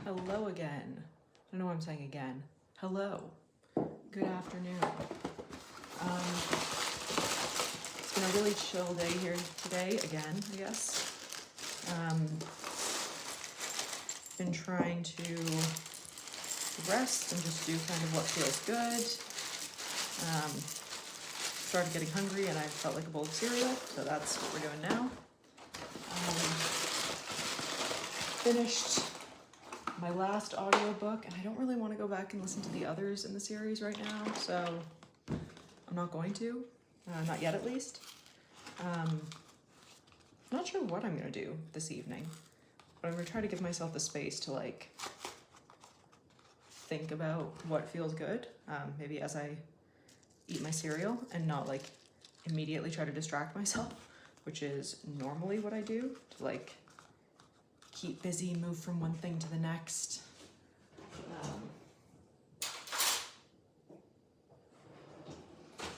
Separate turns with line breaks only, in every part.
Hello again. I don't know why I'm saying again. Hello. Good afternoon. It's been a really chill day here today, again, I guess. Been trying to rest and just do kind of what feels good. Started getting hungry and I felt like a bowl of cereal, so that's what we're doing now. Finished my last audiobook, and I don't really want to go back and listen to the others in the series right now, so I'm not going to, not yet at least. Not sure what I'm going to do this evening, but I'm going to try to give myself the space to like think about what feels good, maybe as I eat my cereal, and not like immediately try to distract myself, which is normally what I do, to like keep busy, move from one thing to the next.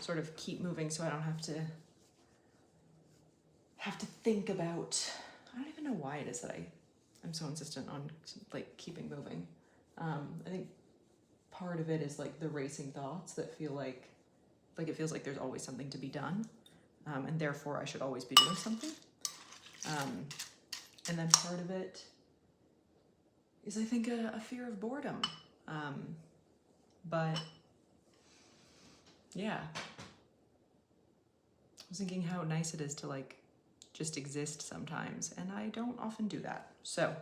Sort of keep moving so I don't have to think about, I don't even know why it is that I'm so insistent on like keeping moving. I think part of it is like the racing thoughts that feel like it feels like there's always something to be done, and therefore I should always be doing something. And then part of it is, I think, a fear of boredom. But yeah, I was thinking how nice it is to like just exist sometimes, and I don't often do that. So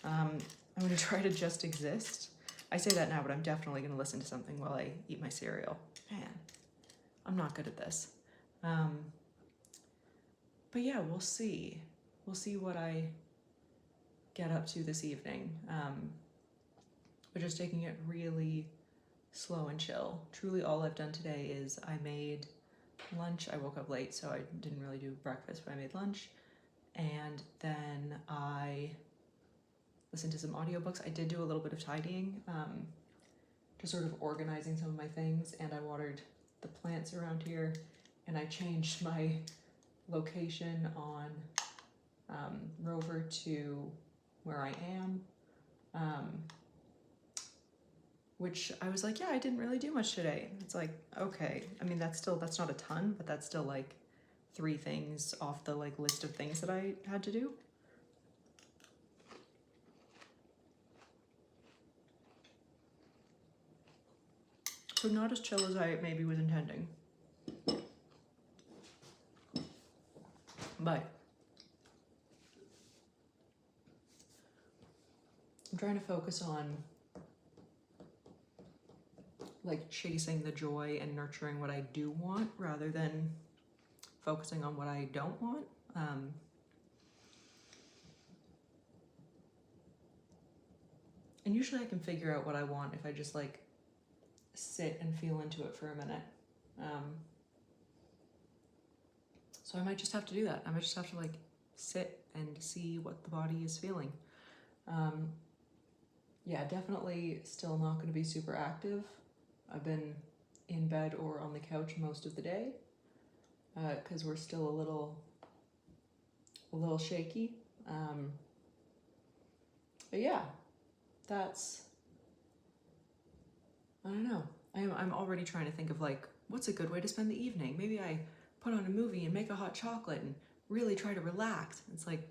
I'm gonna try to just exist. I say that now, but I'm definitely gonna listen to something while I eat my cereal. Man, I'm not good at this. But yeah, we'll see. We'll see what I get up to this evening. But just taking it really slow and chill. Truly all I've done today is I made lunch. I woke up late, so I didn't really do breakfast, but I made lunch. And then I listened to some audiobooks. I did do a little bit of tidying, just sort of organizing some of my things, and I watered the plants around here, and I changed my location on Rover to where I am, which I was like, yeah, I didn't really do much today. It's like, okay, I mean, that's not a ton, but that's still like 3 things off the like list of things that I had to do. So not as chill as I maybe was intending. But I'm trying to focus on like chasing the joy and nurturing what I do want rather than focusing on what I don't want. And usually I can figure out what I want if I just like sit and feel into it for a minute. So I might just have to do that. I might just have to like sit and see what the body is feeling. Yeah, definitely still not going to be super active. I've been in bed or on the couch most of the day because we're still a little shaky. But yeah, that's, I don't know. I'm already trying to think of like, what's a good way to spend the evening? Maybe I put on a movie and make a hot chocolate and really try to relax. It's like,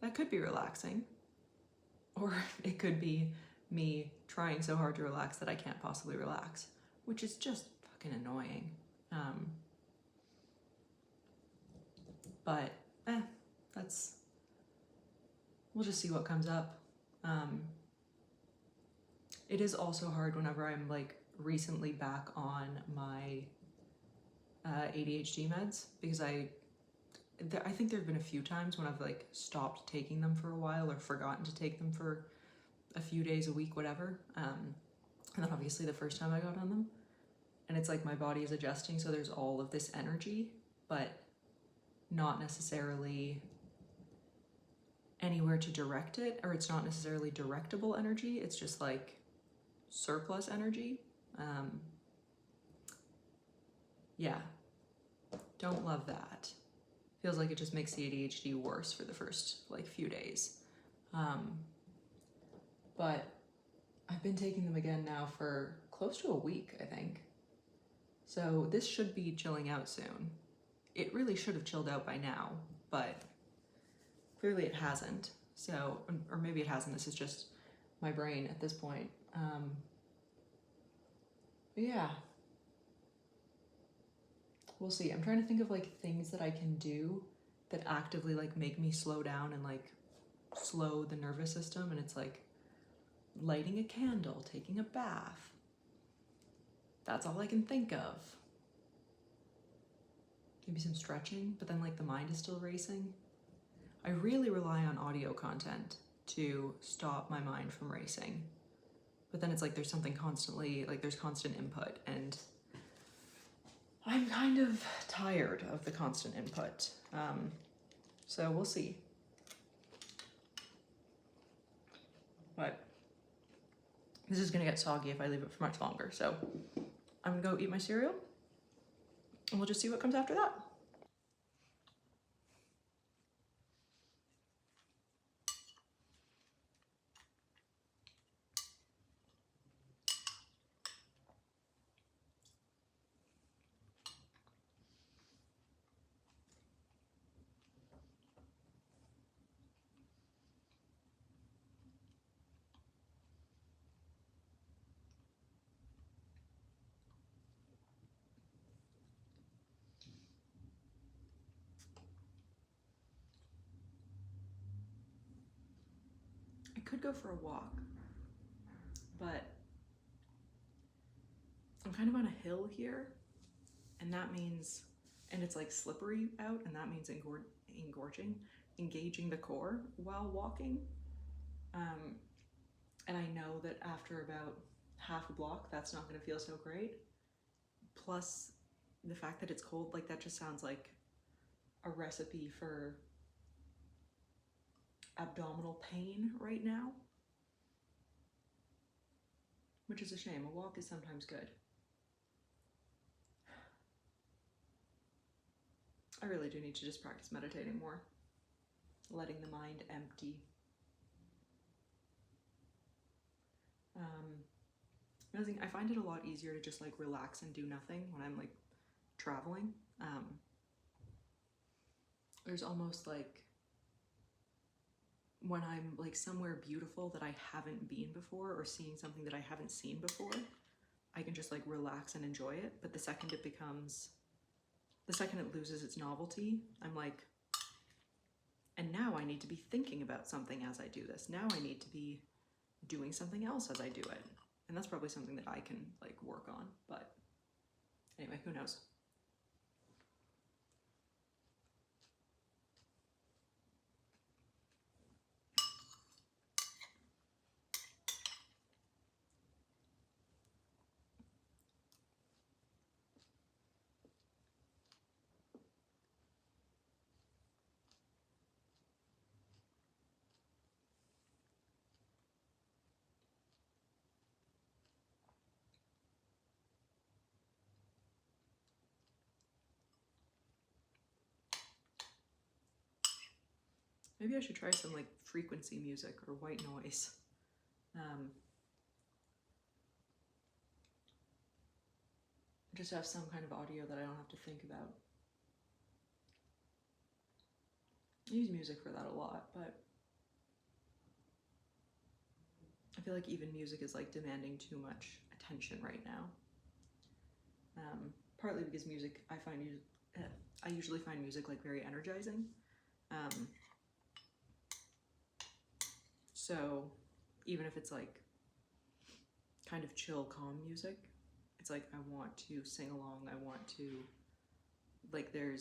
that could be relaxing. Or it could be me trying so hard to relax that I can't possibly relax, which is just fucking annoying. But we'll just see what comes up. It is also hard whenever I'm like recently back on my ADHD meds, because I think there have been a few times when I've like stopped taking them for a while or forgotten to take them for a few days, a week, whatever. And then obviously the first time I got on them, and it's like my body is adjusting, so there's all of this energy, but not necessarily anywhere to direct it, or it's not necessarily directable energy, it's just like surplus energy. Yeah, don't love that. Feels like it just makes the ADHD worse for the first like few days. but I've been taking them again now for close to a week, I think. So this should be chilling out soon. It really should have chilled out by now, but clearly it hasn't. So, or maybe it hasn't, this is just my brain at this point. But yeah, we'll see. I'm trying to think of like things that I can do that actively like make me slow down and like slow the nervous system. And it's like lighting a candle, taking a bath. That's all I can think of. Maybe some stretching, but then like the mind is still racing. I really rely on audio content to stop my mind from racing. But then it's like there's something constantly, like there's constant input, and I'm kind of tired of the constant input. So we'll see. But this is gonna get soggy if I leave it for much longer. So I'm gonna go eat my cereal and we'll just see what comes after that. I could go for a walk, but I'm kind of on a hill here, and that means, and it's like slippery out, and that means engaging the core while walking. And I know that after about half a block, that's not gonna feel so great. Plus the fact that it's cold, like that just sounds like a recipe for abdominal pain right now, which is a shame. A walk is sometimes good. I really do need to just practice meditating more, letting the mind empty. Another thing, I find it a lot easier to just like relax and do nothing when I'm like traveling. There's almost like when I'm like somewhere beautiful that I haven't been before, or seeing something that I haven't seen before, I can just like relax and enjoy it. But the second it loses its novelty, I'm like, and now I need to be thinking about something as I do this. Now I need to be doing something else as I do it. And that's probably something that I can like work on, but anyway, who knows? Maybe I should try some like frequency music or white noise. Just have some kind of audio that I don't have to think about. I use music for that a lot, but I feel like even music is like demanding too much attention right now. Partly because music, I usually find music like very energizing. So even if it's like kind of chill, calm music, it's like I want to sing along, I want to, like I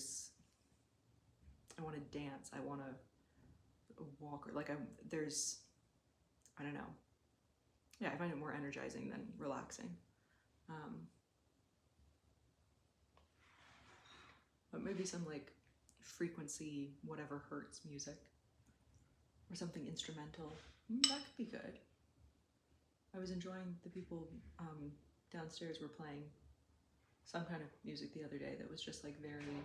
want to dance, I want to walk, or like I don't know. Yeah, I find it more energizing than relaxing. But maybe some like frequency, whatever hertz music, or something instrumental, that could be good. I was enjoying the people downstairs were playing some kind of music the other day that was just like very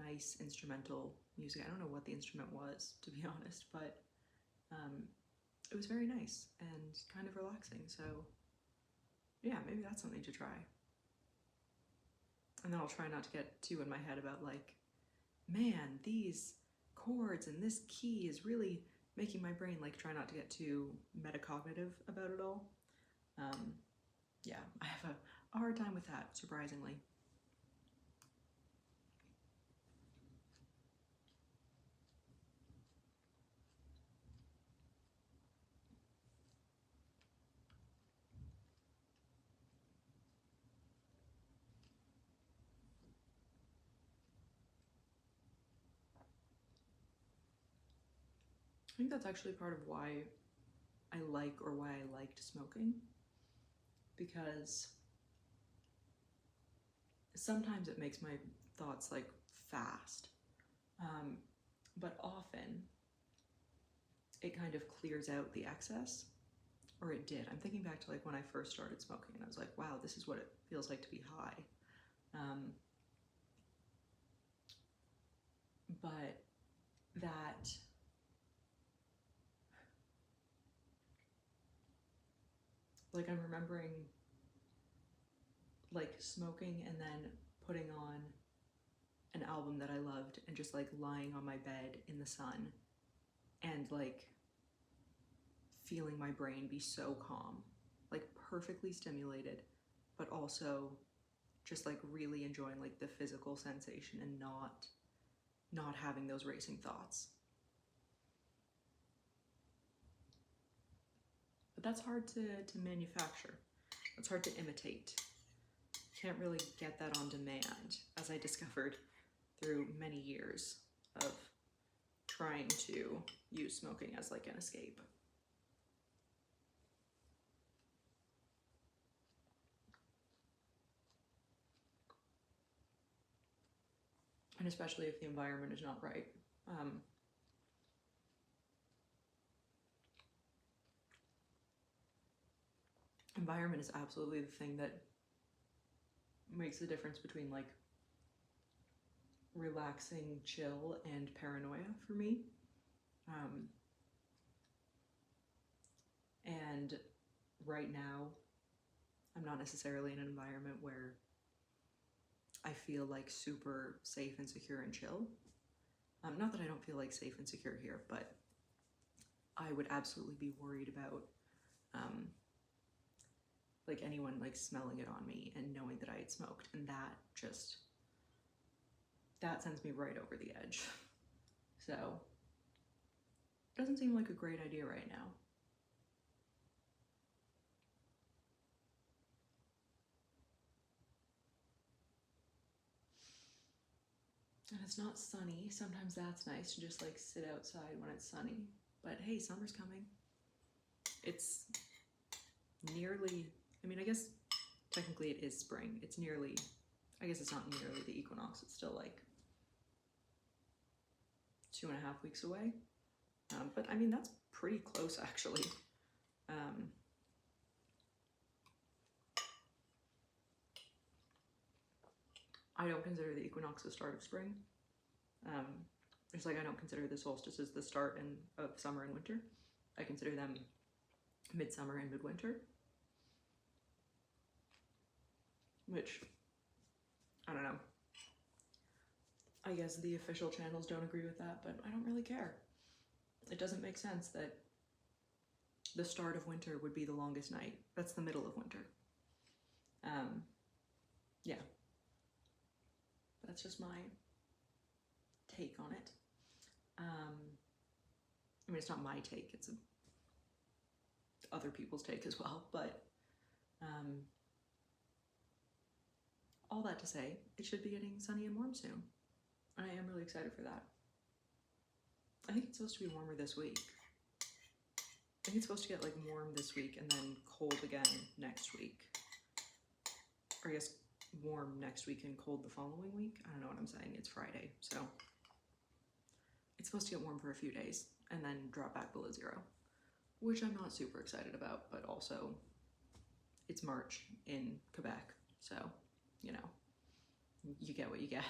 nice instrumental music. I don't know what the instrument was, to be honest, but it was very nice and kind of relaxing. So yeah, maybe that's something to try. And then I'll try not to get too in my head about like, man, these chords and this key is really making my brain, like, try not to get too metacognitive about it all. Yeah, I have a hard time with that, surprisingly. I think that's actually part of why I liked smoking, because sometimes it makes my thoughts like fast, but often it kind of clears out the excess, or it did. I'm thinking back to like when I first started smoking and I was like, wow, this is what it feels like to be high. But that like I'm remembering like smoking and then putting on an album that I loved and just like lying on my bed in the sun and like feeling my brain be so calm, like perfectly stimulated, but also just like really enjoying like the physical sensation and not having those racing thoughts. But that's hard to manufacture. It's hard to imitate. Can't really get that on demand, as I discovered through many years of trying to use smoking as like an escape. And especially if the environment is not right. Environment is absolutely the thing that makes the difference between like relaxing chill and paranoia for me. And right now, I'm not necessarily in an environment where I feel like super safe and secure and chill. Not that I don't feel like safe and secure here, but I would absolutely be worried about like anyone like smelling it on me and knowing that I had smoked, and that sends me right over the edge. So it doesn't seem like a great idea right now. And it's not sunny. Sometimes that's nice to just like sit outside when it's sunny. But hey, summer's coming. It's nearly, I mean, I guess technically it is spring. It's nearly, I guess it's not nearly the equinox. It's still like 2.5 weeks away. But I mean, that's pretty close actually. I don't consider the equinox the start of spring. Just like I don't consider the solstices the start of summer and winter. I consider them midsummer and midwinter. Which, I don't know. I guess the official channels don't agree with that, but I don't really care. It doesn't make sense that the start of winter would be the longest night. That's the middle of winter. Yeah. That's just my take on it. I mean, it's not my take, it's other people's take as well, but all that to say, it should be getting sunny and warm soon. And I am really excited for that. I think it's supposed to be warmer this week. I think it's supposed to get like warm this week and then cold again next week. Or I guess warm next week and cold the following week. I don't know what I'm saying. It's Friday, so it's supposed to get warm for a few days and then drop back below zero, which I'm not super excited about, but also it's March in Quebec, so, you know, you get what you get.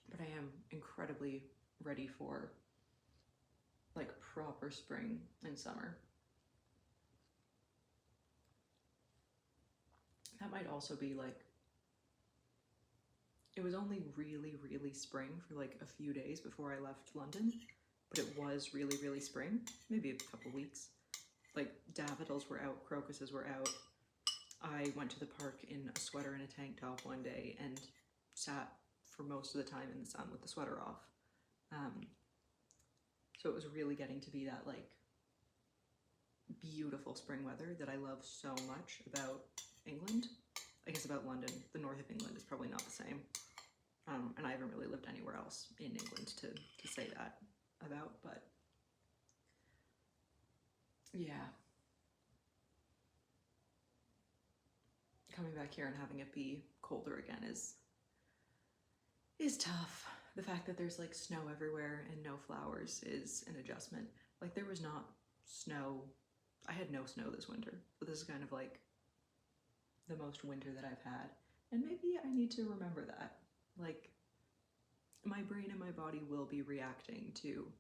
But I am incredibly ready for like proper spring and summer. That might also be like, it was only really, really spring for like a few days before I left London, but it was really, really spring, maybe a couple weeks. Like daffodils were out, crocuses were out. I went to the park in a sweater and a tank top one day and sat for most of the time in the sun with the sweater off. So it was really getting to be that like beautiful spring weather that I love so much about England. I guess about London. The north of England is probably not the same. And I haven't really lived anywhere else in England to say that about, but yeah. Coming back here and having it be colder again is tough. The fact that there's like snow everywhere and no flowers is an adjustment. Like there was not snow, I had no snow this winter, but this is kind of like the most winter that I've had. And maybe I need to remember that. Like my brain and my body will be reacting to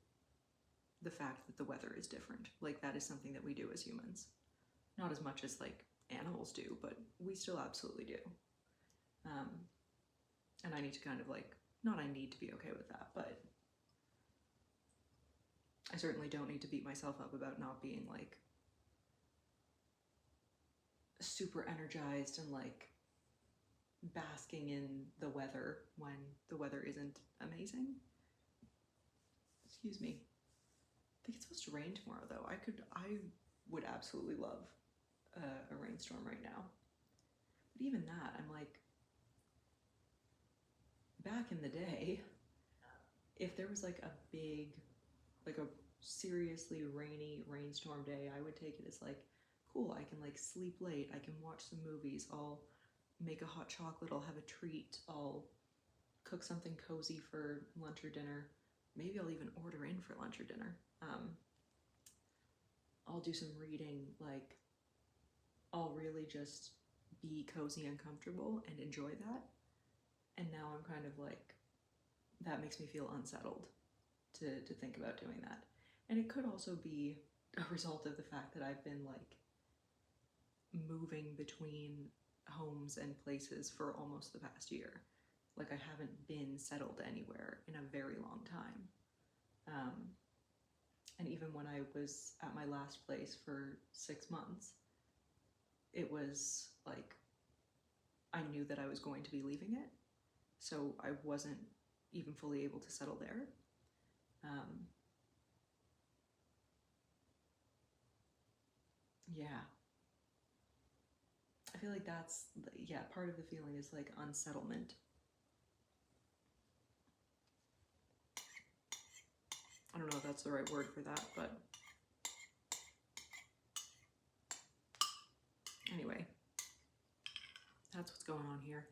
the fact that the weather is different. Like that is something that we do as humans. Not as much as like animals do, but we still absolutely do. And I need to kind of like, not I need to be okay with that, but I certainly don't need to beat myself up about not being like super energized and like basking in the weather when the weather isn't amazing. Excuse me. I think it's supposed to rain tomorrow though. I would absolutely love a rainstorm right now. But even that, I'm like, back in the day, if there was like a big, like a seriously rainy rainstorm day, I would take it as like, cool, I can like sleep late, I can watch some movies, I'll make a hot chocolate, I'll have a treat, I'll cook something cozy for lunch or dinner. Maybe I'll even order in for lunch or dinner. I'll do some reading, like I'll really just be cozy and comfortable and enjoy that. And now I'm kind of like, that makes me feel unsettled to think about doing that. And it could also be a result of the fact that I've been like moving between homes and places for almost the past year. Like I haven't been settled anywhere in a very long time. And even when I was at my last place for 6 months, it was like, I knew that I was going to be leaving it. So I wasn't even fully able to settle there. Yeah. I feel like that's, yeah, part of the feeling is like unsettlement. I don't know if that's the right word for that, but anyway, that's what's going on here.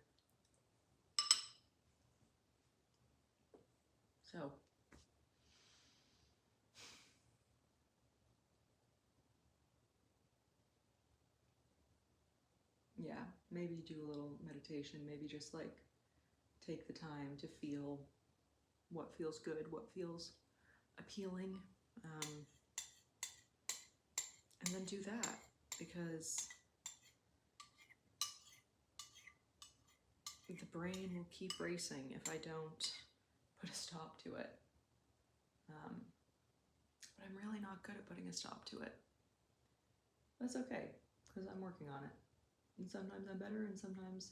So, yeah, maybe do a little meditation, maybe just like take the time to feel what feels good, what feels appealing, and then do that, because the brain will keep racing if I don't put a stop to it. But I'm really not good at putting a stop to it. That's okay, because I'm working on it. And sometimes I'm better and sometimes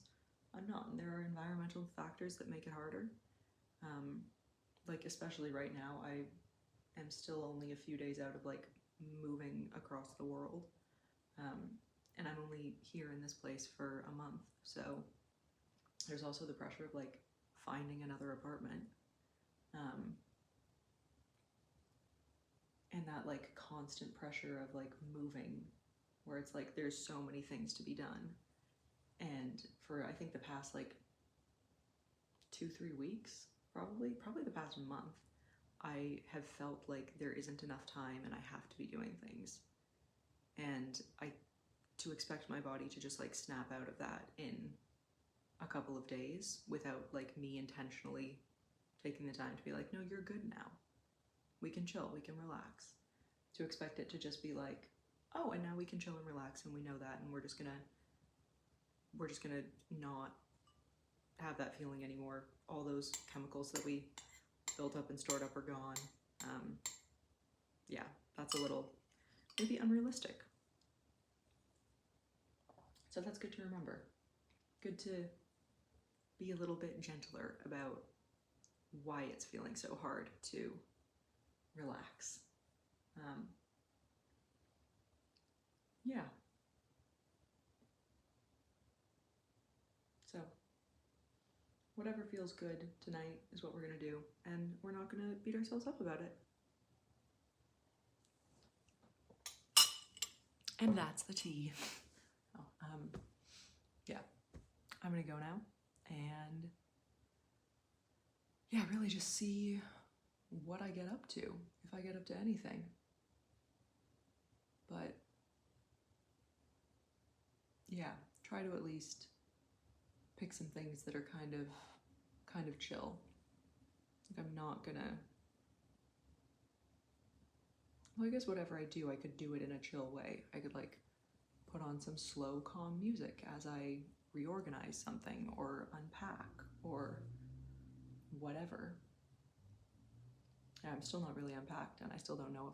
I'm not. And there are environmental factors that make it harder. Like especially right now, I am still only a few days out of like moving across the world. And I'm only here in this place for a month. So there's also the pressure of like finding another apartment. And that like constant pressure of like moving, where it's like there's so many things to be done. And for I think the past like 2-3 weeks, probably the past month, I have felt like there isn't enough time and I have to be doing things. And to expect my body to just like snap out of that in a couple of days without like me intentionally taking the time to be like, no, you're good now. We can chill, we can relax. To expect it to just be like, oh, and now we can chill and relax, and we know that, and we're just gonna not have that feeling anymore. All those chemicals that we built up and stored up are gone. Yeah, that's a little maybe unrealistic. So that's good to remember. Good to be a little bit gentler about why it's feeling so hard to relax. Yeah. So whatever feels good tonight is what we're gonna do, and we're not gonna beat ourselves up about it. And that's the tea. Oh, yeah, I'm gonna go now, and yeah, really just see what I get up to, if I get up to anything. But yeah, try to at least pick some things that are kind of chill. Like I'm not gonna, well, I guess whatever I do, I could do it in a chill way. I could like put on some slow, calm music as I reorganize something or unpack or whatever. Yeah, I'm still not really unpacked, and I still don't know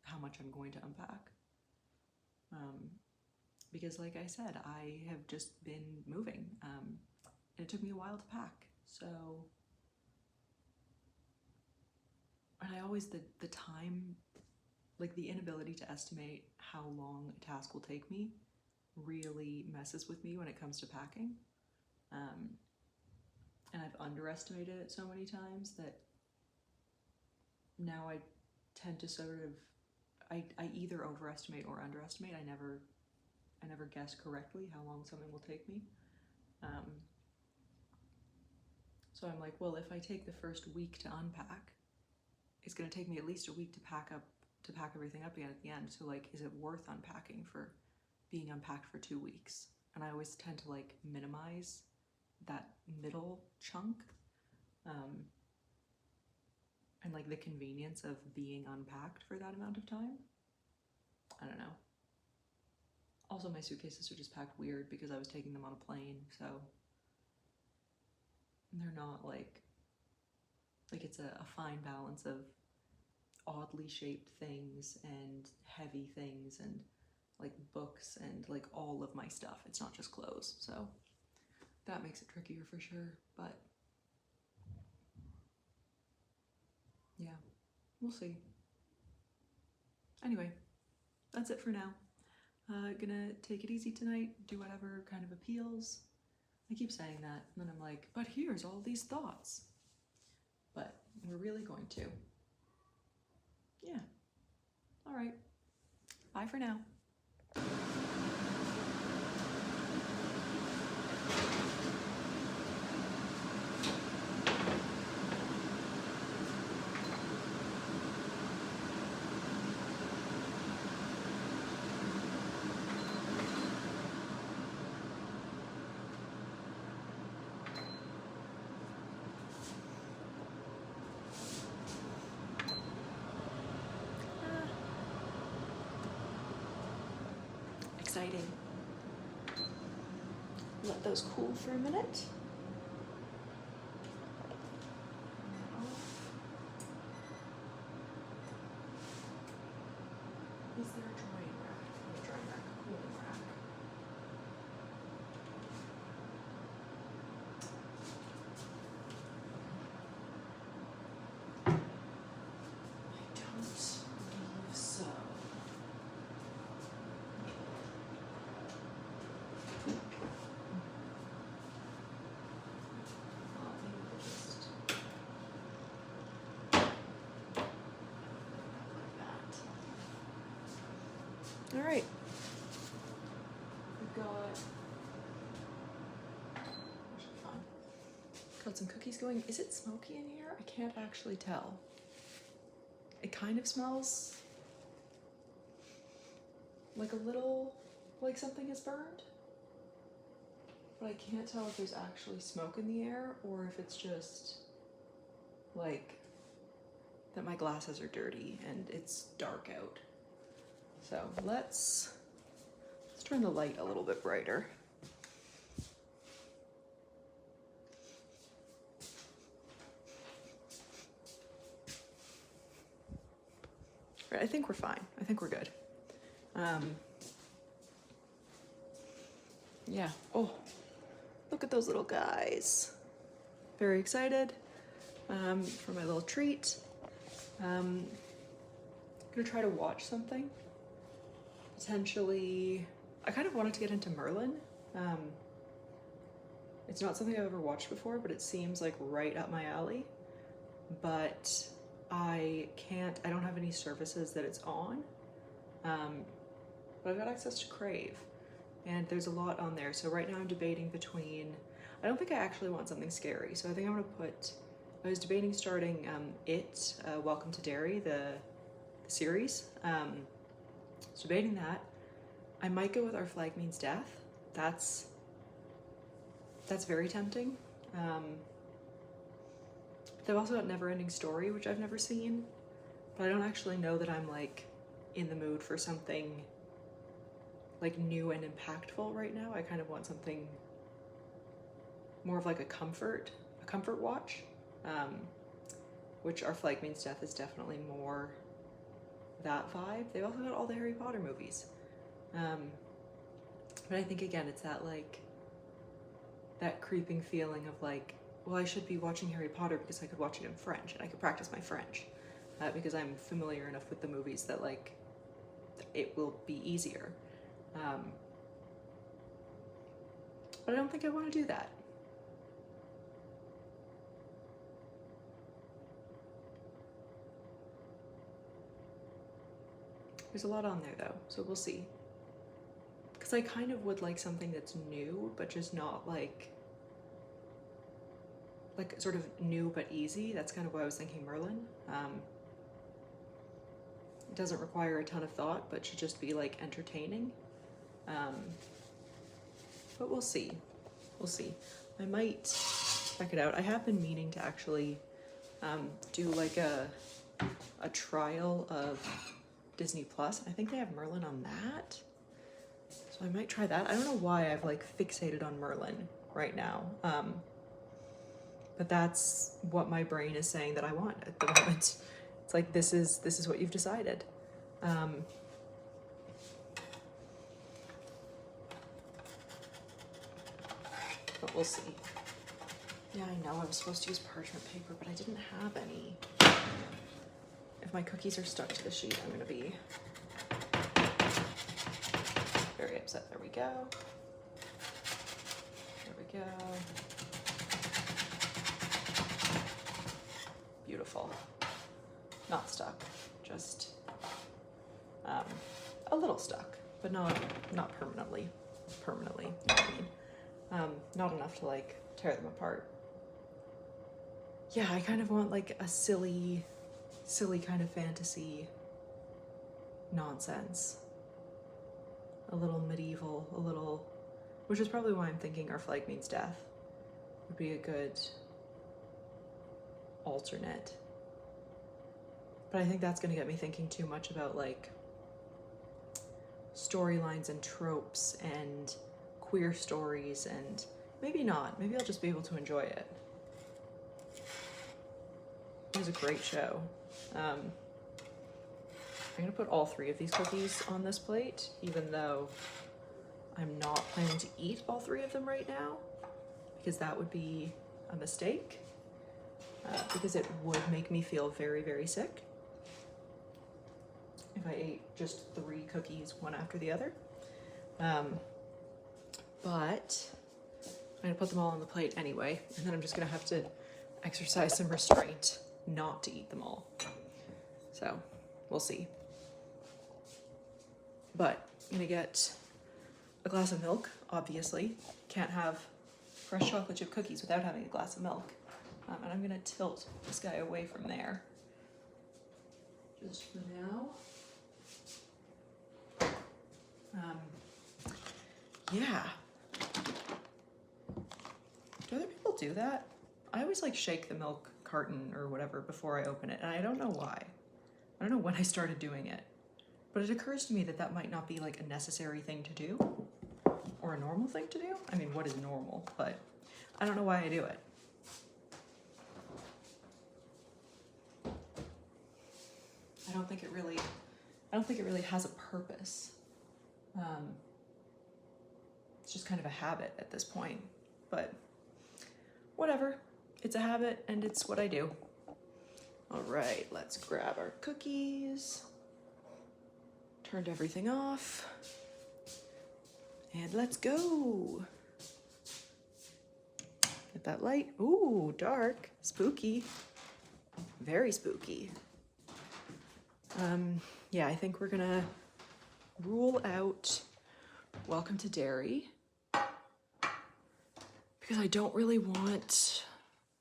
how much I'm going to unpack. Because like I said, I have just been moving, and it took me a while to pack. So, and I always, the time, like the inability to estimate how long a task will take me really messes with me when it comes to packing. And I've underestimated it so many times that now I tend to sort of, I either overestimate or underestimate. I never guess correctly how long something will take me. So I'm like, well, if I take the first week to unpack, it's going to take me at least a week to pack everything up again at the end. So like, is it worth unpacking for being unpacked for 2 weeks? And I always tend to like minimize that middle chunk, and like the convenience of being unpacked for that amount of time. I don't know. Also, my suitcases are just packed weird because I was taking them on a plane, so they're not like it's a fine balance of oddly shaped things and heavy things and like books and like all of my stuff. It's not just clothes, so that makes it trickier for sure, but yeah, we'll see. Anyway, that's it for now. Gonna take it easy tonight, do whatever kind of appeals. I keep saying that, and then I'm like, but here's all these thoughts. But we're really going to. Yeah. All right. Bye for now. Exciting. Let those cool for a minute. Is there a drying rack? A drying rack, a cooling rack. I don't believe so. All right. We've got some cookies going. Is it smoky in here? I can't actually tell. It kind of smells like a little, like something is burned, but I can't tell if there's actually smoke in the air or if it's just like that my glasses are dirty and it's dark out. So let's turn the light a little bit brighter. Right, I think we're fine. I think we're good. Yeah. Oh, look at those little guys. Very excited for my little treat. I'm gonna try to watch something. Potentially, I kind of wanted to get into Merlin. It's not something I've ever watched before, but it seems like right up my alley. But I don't have any services that it's on. But I've got access to Crave, and there's a lot on there. So right now I'm debating between, I don't think I actually want something scary. So I think I'm gonna I was debating starting Welcome to Derry, the series. So debating that. I might go with Our Flag Means Death. That's very tempting. They've also got Never Ending Story, which I've never seen, but I don't actually know that I'm like in the mood for something like new and impactful right now. I kind of want something more of like a comfort watch, which Our Flag Means Death is definitely more that vibe. They've also got all the Harry Potter movies. But I think again, it's that like, that creeping feeling of like, well, I should be watching Harry Potter because I could watch it in French and I could practice my French because I'm familiar enough with the movies that like, it will be easier. But I don't think I want to do that. There's a lot on there though, so we'll see. Because I kind of would like something that's new, but just not like sort of new but easy. That's kind of why I was thinking Merlin. It doesn't require a ton of thought, but should just be like entertaining. But we'll see. We'll see. I might check it out. I have been meaning to actually do like a trial of Disney Plus. I think they have Merlin on that. So I might try that. I don't know why I've like fixated on Merlin right now. But that's what my brain is saying that I want at the moment. It's like, this is what you've decided. But we'll see. Yeah, I know I was supposed to use parchment paper, but I didn't have any. If my cookies are stuck to the sheet, I'm gonna be very upset. There we go. There we go. Beautiful. Not stuck, just a little stuck, but not permanently. Permanently, you know what I mean? Not enough to like tear them apart. Yeah, I kind of want like a silly kind of fantasy nonsense. A little medieval, which is probably why I'm thinking Our Flag Means Death would be a good alternate. But I think that's gonna get me thinking too much about like storylines and tropes and queer stories, and maybe not. Maybe I'll just be able to enjoy it. It was a great show. I'm gonna put all 3 of these cookies on this plate, even though I'm not planning to eat all 3 of them right now, because that would be a mistake, because it would make me feel very, very sick if I ate just 3 cookies one after the other. But I'm gonna put them all on the plate anyway, and then I'm just gonna have to exercise some restraint not to eat them all. So we'll see. But I'm gonna get a glass of milk, obviously. Can't have fresh chocolate chip cookies without having a glass of milk. And I'm gonna tilt this guy away from there. Just for now. Yeah. Do other people do that? I always like shake the milk carton or whatever before I open it, and I don't know why. I don't know when I started doing it, but it occurs to me that that might not be like a necessary thing to do or a normal thing to do. I mean, what is normal? But I don't know why I do it. I don't think it really has a purpose. It's just kind of a habit at this point, but whatever. It's a habit and it's what I do. All right, let's grab our cookies. Turned everything off. And let's go. Get that light. Ooh, dark, spooky, very spooky. Yeah, I think we're gonna rule out Welcome to Derry because I don't really want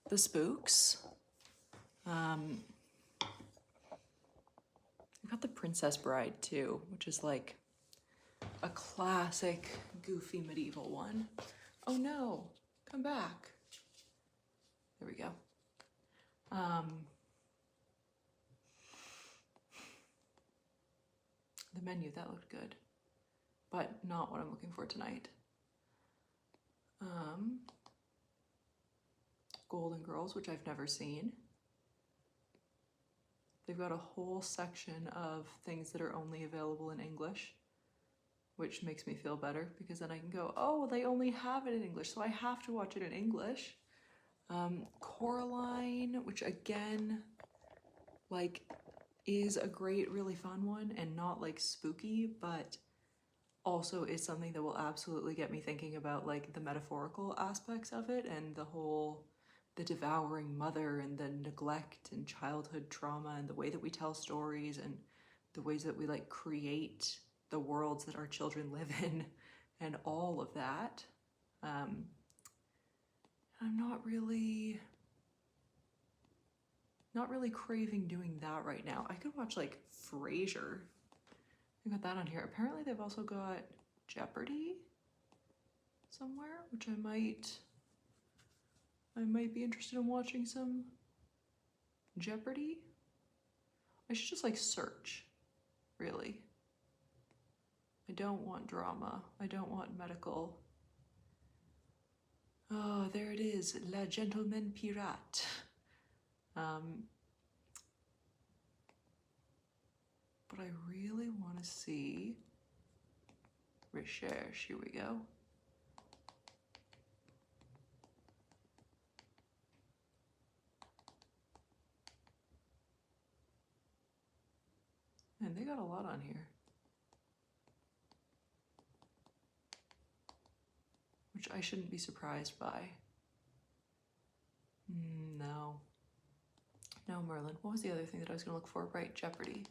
the spooks. I got the Princess Bride too, which is like a classic goofy medieval one. Oh no, come back. There we go. The menu, that looked good, but not what I'm looking for tonight. Golden Girls, which I've never seen. They've got a whole section of things that are only available in English, which makes me feel better because then I can go, oh, they only have it in English, so I have to watch it in English. Coraline, which again, like, is a great, really fun one and not like spooky, but also is something that will absolutely get me thinking about like the metaphorical aspects of it and the devouring mother and the neglect and childhood trauma and the way that we tell stories and the ways that we like create the worlds that our children live in and all of that. I'm not really craving doing that right now. I could watch like Frasier. I got that on here. Apparently they've also got Jeopardy somewhere, which I might be interested in watching some Jeopardy. I should just like search, really. I don't want drama. I don't want medical. Oh, there it is, La Gentleman Pirate. But I really want to see Recherche. Here we go. And they got a lot on here, which I shouldn't be surprised by. No, Merlin. What was the other thing that I was going to look for? Right, Jeopardy.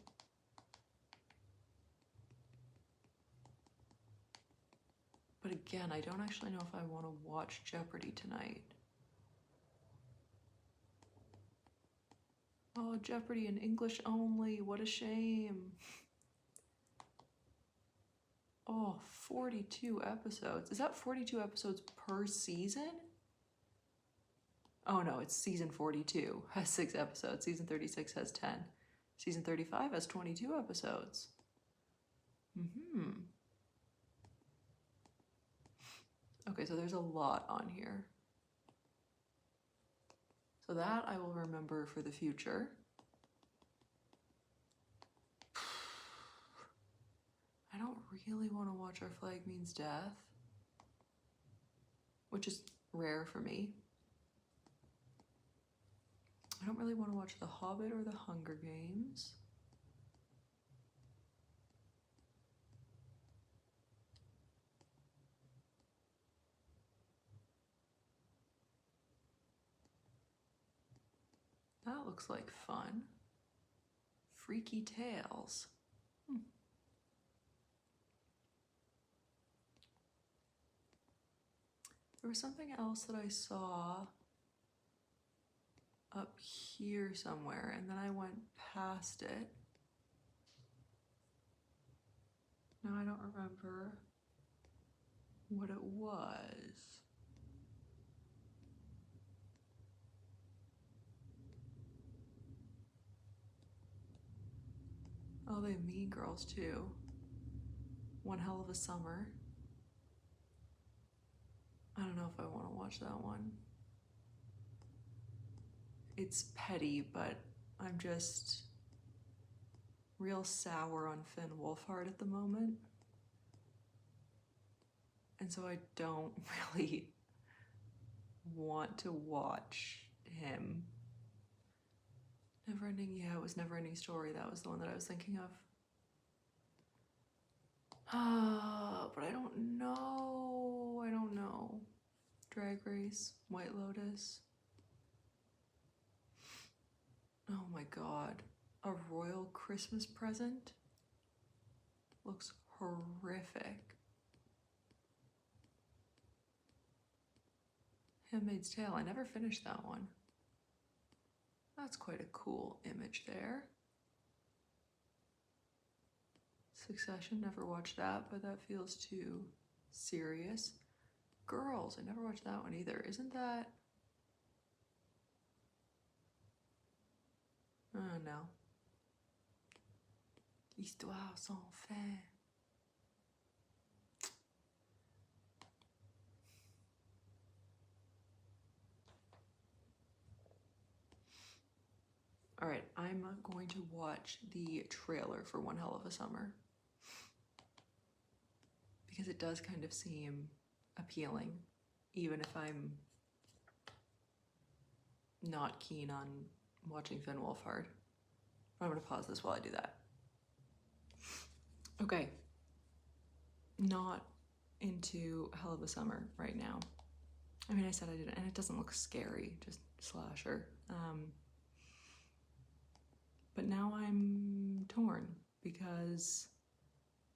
But again, I don't actually know if I want to watch Jeopardy tonight. Oh, Jeopardy in English only. What a shame. Oh, 42 episodes. Is that 42 episodes per season? Oh no, it's season 42 has 6 episodes. Season 36 has 10. Season 35 has 22 episodes. Okay, so there's a lot on here. So that I will remember for the future. I don't really want to watch Our Flag Means Death, which is rare for me. I don't really want to watch The Hobbit or The Hunger Games. That looks like fun. Freaky Tales. There was something else that I saw up here somewhere, and then I went past it. Now I don't remember what it was. probably Mean Girls too. One Hell of a Summer. I don't know if I want to watch that one. It's petty, but I'm just real sour on Finn Wolfhard at the moment. And so I don't really want to watch him. Neverending, yeah, it was Neverending Story. That was the one that I was thinking of. But I don't know. I don't know. Drag Race, White Lotus. Oh my god. A Royal Christmas Present? Looks horrific. Handmaid's Tale. I never finished that one. That's quite a cool image there. Succession, never watched that, but that feels too serious. Girls, I never watched that one either. Isn't that... Oh no. Histoire sans fin. All right, I'm going to watch the trailer for One Hell of a Summer because it does kind of seem appealing, even if I'm not keen on watching Finn Wolfhard. I'm gonna pause this while I do that. Okay, not into Hell of a Summer right now. I mean, I said I didn't, and it doesn't look scary, just slasher. But now I'm torn because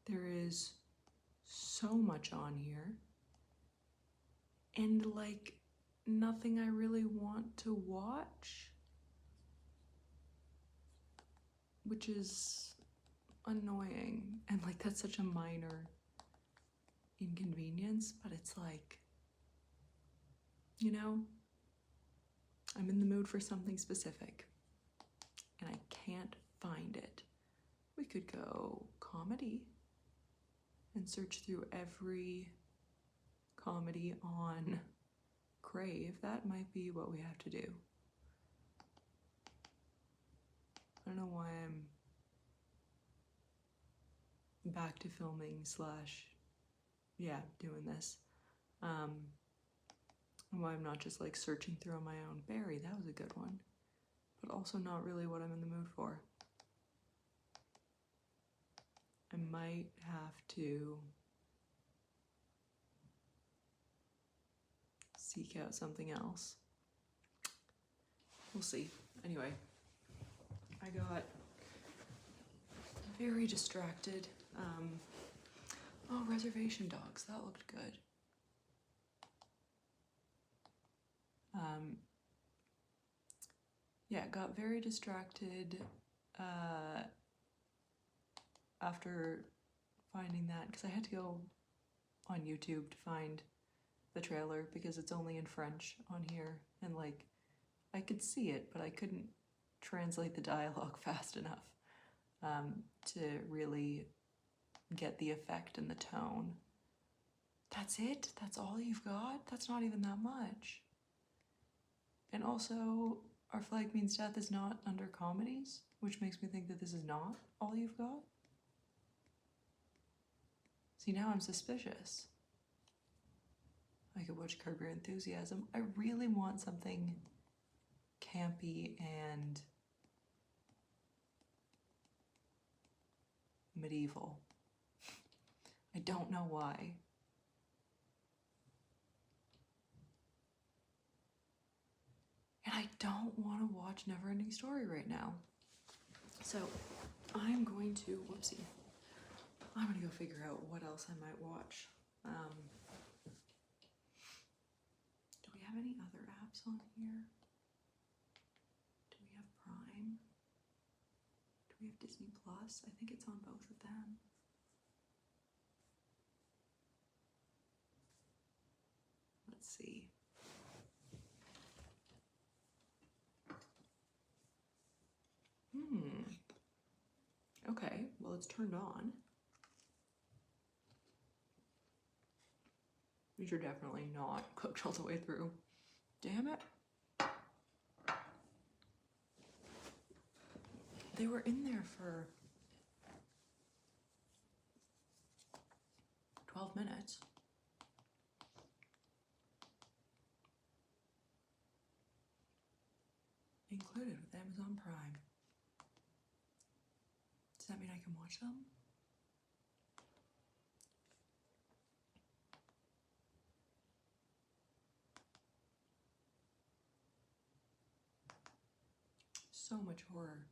there is so much on here and like nothing I really want to watch, which is annoying. And like that's such a minor inconvenience, but it's like, you know, I'm in the mood for something specific and I can't find it. We could go comedy and search through every comedy on Crave. That might be what we have to do. I don't know why I'm back to filming slash, yeah, doing this. And why I'm not just like searching through on my own. Barry, that was a good one. But also not really what I'm in the mood for. I might have to seek out something else. We'll see. Anyway, I got very distracted. Oh, Reservation Dogs, that looked good. Yeah, got very distracted after finding that, because I had to go on YouTube to find the trailer because it's only in French on here, and like I could see it, but I couldn't translate the dialogue fast enough to really get the effect and the tone. That's it? That's all you've got? That's not even that much. And also, Our Flag Means Death is not under comedies, which makes me think that this is not all you've got. See, now I'm suspicious. I could watch Curb Your Enthusiasm. I really want something campy and medieval. I don't know why. And I don't want to watch Neverending Story right now. So I'm going to, whoopsie, I'm gonna go figure out what else I might watch. Do we have any other apps on here? Do we have Prime? Do we have Disney Plus? I think it's on both of them. Let's see. Okay, well, it's turned on. These are definitely not cooked all the way through. Damn it. They were in there for 12 minutes. Included with Amazon Prime. Does that mean I can watch them? So much horror.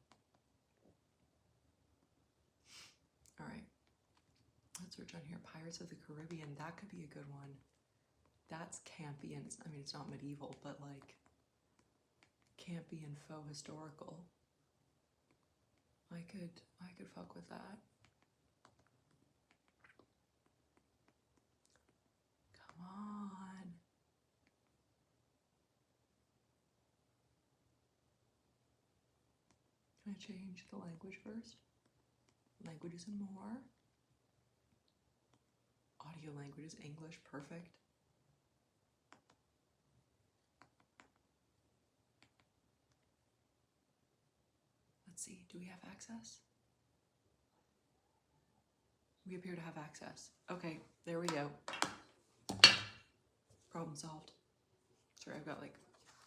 All right, let's search on here. Pirates of the Caribbean, that could be a good one. That's campy and I mean, it's not medieval, but like campy and faux historical. I could fuck with that. Come on. Can I change the language first? Languages and more. Audio languages, English, perfect. Let's see, do we have access? We appear to have access. Okay, there we go. Problem solved. Sorry, I've got like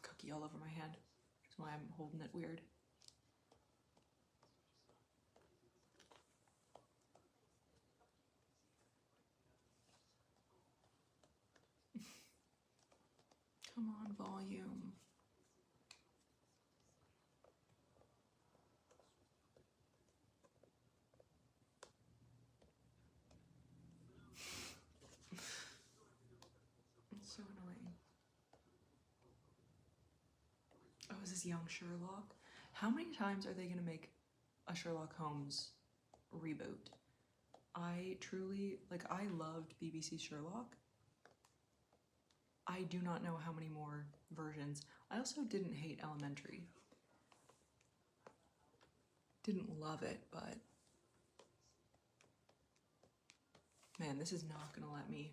cookie all over my hand, which is why I'm holding it weird. Come on, volume. It's so annoying. Oh, is this young Sherlock? How many times are they gonna make a Sherlock Holmes reboot? I truly, like, I loved BBC Sherlock. I do not know how many more versions. I also didn't hate Elementary. Didn't love it, but man, this is not gonna let me.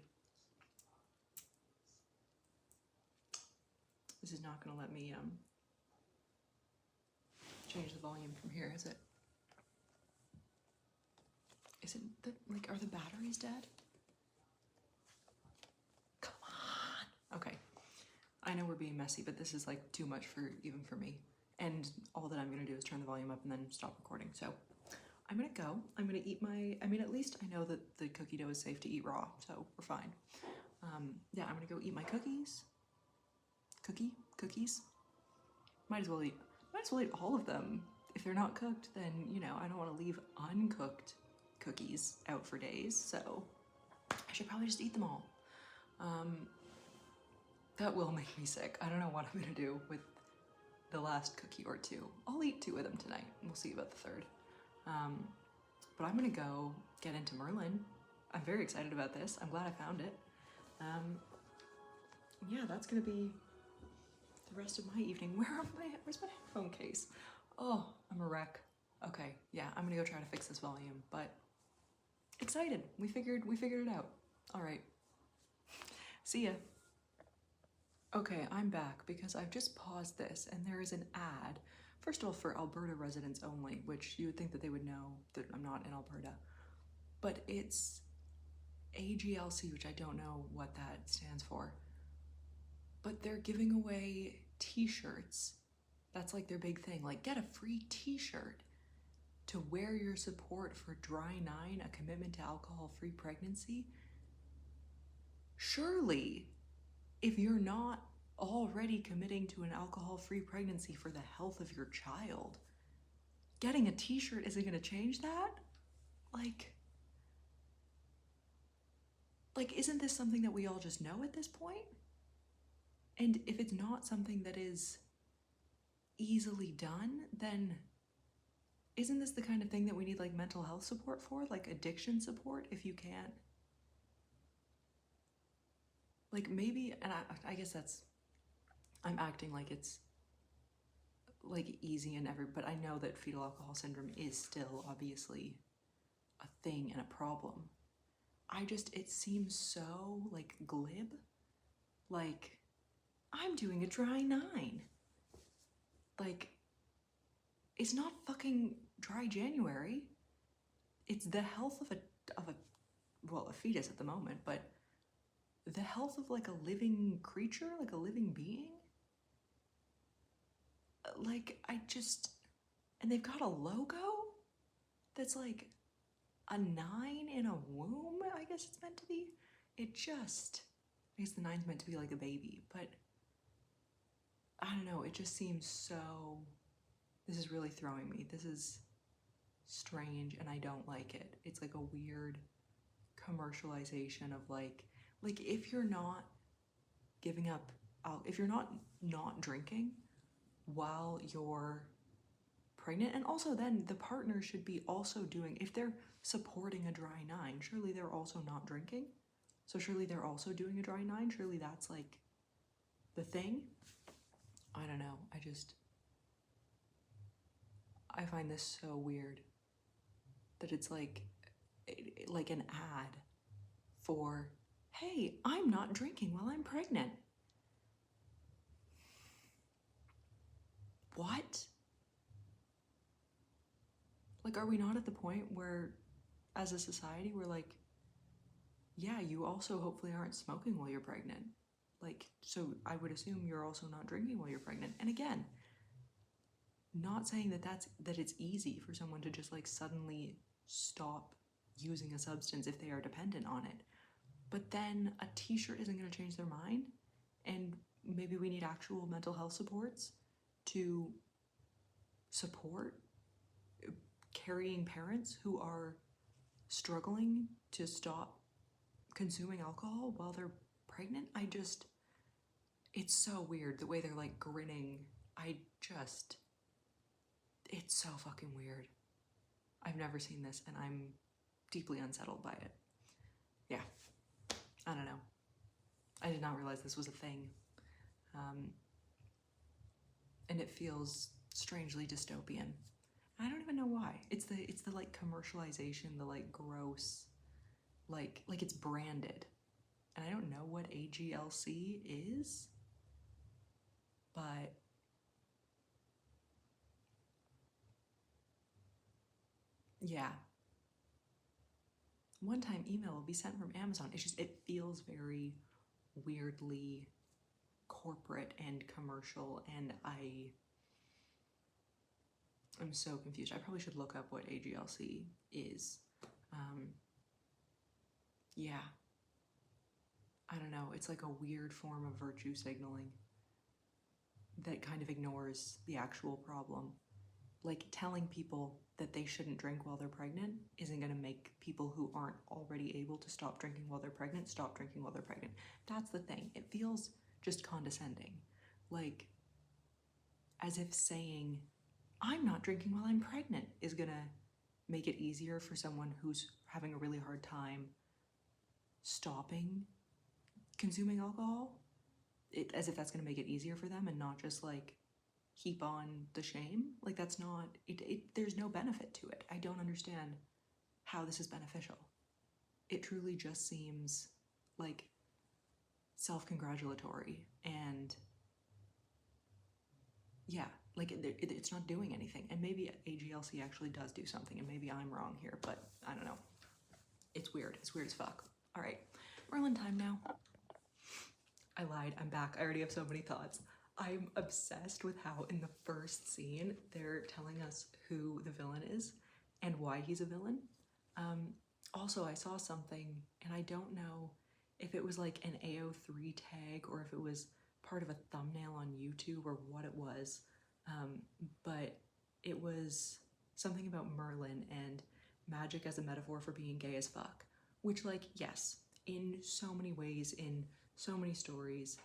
This is not gonna let me change the volume from here, is it? Is it like, are the batteries dead? Come on. Okay. I know we're being messy, but this is like too much for even for me. And all that I'm gonna do is turn the volume up and then stop recording. So I'm gonna go. I'm gonna eat my, I mean, at least I know that the cookie dough is safe to eat raw, so we're fine. Yeah, I'm gonna go eat my cookies. Cookies. Might as well eat all of them. If they're not cooked, then, you know, I don't want to leave uncooked cookies out for days, so I should probably just eat them all. That will make me sick. I don't know what I'm gonna do with the last cookie or two. I'll eat 2 of them tonight. We'll see about the 3rd. But I'm gonna go get into Merlin. I'm very excited about this. I'm glad I found it. Yeah, that's gonna be the rest of my evening. Where's my headphone case? Oh, I'm a wreck. Okay, yeah, I'm gonna go try to fix this volume, but excited. We figured it out. All right. See ya. Okay, I'm back because I've just paused this and there is an ad. First of all, for Alberta residents only, which you would think that they would know that I'm not in Alberta, but it's AGLC, which I don't know what that stands for, but they're giving away t-shirts. That's like their big thing, like get a free t-shirt to wear your support for Dry 9, a commitment to alcohol-free pregnancy. Surely, if you're not already committing to an alcohol-free pregnancy for the health of your child, getting a t-shirt isn't gonna change that? Like, isn't this something that we all just know at this point? And if it's not something that is easily done, then isn't this the kind of thing that we need like mental health support for? Like addiction support if you can't? Like maybe, and I guess that's, I'm acting like it's like easy and but I know that fetal alcohol syndrome is still obviously a thing and a problem. It seems so like glib. Like, I'm doing a dry 9. Like, it's not fucking dry January. It's the health of a fetus at the moment, but the health of like a living creature, like a living being. Like, and they've got a logo that's like a 9 in a womb, I guess it's meant to be. I guess the 9's meant to be like a baby, but I don't know, it just seems so, this is really throwing me. This is strange and I don't like it. It's like a weird commercialization of like if you're not giving up, if you're not drinking while you're pregnant, and also then the partner should be also doing, if they're supporting a dry 9, surely they're also not drinking. So surely they're also doing a dry 9. Surely that's like the thing. I don't know. I find this so weird that it's like an ad for, hey, I'm not drinking while I'm pregnant. What? Like, are we not at the point where, as a society, we're like, yeah, you also hopefully aren't smoking while you're pregnant. Like, so I would assume you're also not drinking while you're pregnant. And again, not saying that it's easy for someone to just like suddenly stop using a substance if they are dependent on it. But then a t-shirt isn't going to change their mind, and maybe we need actual mental health supports to support carrying parents who are struggling to stop consuming alcohol while they're pregnant. It's so weird the way they're like grinning. It's so fucking weird. I've never seen this and I'm deeply unsettled by it. Yeah, I don't know. I did not realize this was a thing. And it feels strangely dystopian. I don't even know why. It's the like commercialization, the like gross, like it's branded. And I don't know what AGLC is, but yeah. One-time email will be sent from Amazon. It feels very weirdly corporate and commercial, and I'm so confused. I probably should look up what AGLC is. Yeah. I don't know. It's like a weird form of virtue signaling that kind of ignores the actual problem. Like, telling people that they shouldn't drink while they're pregnant isn't going to make people who aren't already able to stop drinking while they're pregnant stop drinking while they're pregnant. That's the thing. It feels just condescending. Like, as if saying, I'm not drinking while I'm pregnant is going to make it easier for someone who's having a really hard time stopping consuming alcohol. As if that's going to make it easier for them and not just like heap on the shame. Like, that's not there's no benefit to it. I don't understand how this is beneficial. It truly just seems like self-congratulatory, and yeah, like it's not doing anything. And maybe AGLC actually does do something, and maybe I'm wrong here, but I don't know. It's weird. It's weird as fuck. All right, Merlin time now. I lied. I'm back. I already have so many thoughts. I'm obsessed with how in the first scene they're telling us who the villain is and why he's a villain. Also, I saw something, and I don't know if it was like an AO3 tag or if it was part of a thumbnail on YouTube or what it was, but it was something about Merlin and magic as a metaphor for being gay as fuck, which, like, yes, in so many ways, in so many stories,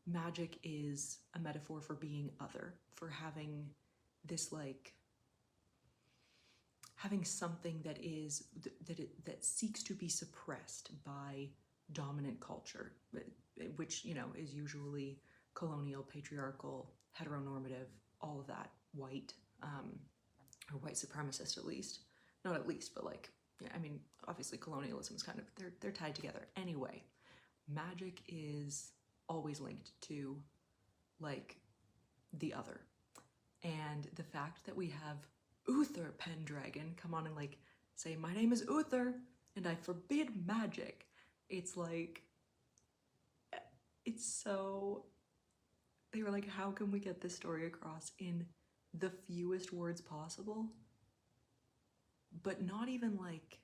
magic is a metaphor for being other, for having this like having something that is that seeks to be suppressed by dominant culture, which, you know, is usually colonial, patriarchal, heteronormative, all of that white, or white supremacist at least. Not at least, but like, yeah, I mean, obviously colonialism is kind of, they're tied together. Anyway, magic is always linked to like the other. And the fact that we have Uther Pendragon come on and like say, my name is Uther and I forbid magic. It's like, it's so, they were like, how can we get this story across in the fewest words possible? But not even like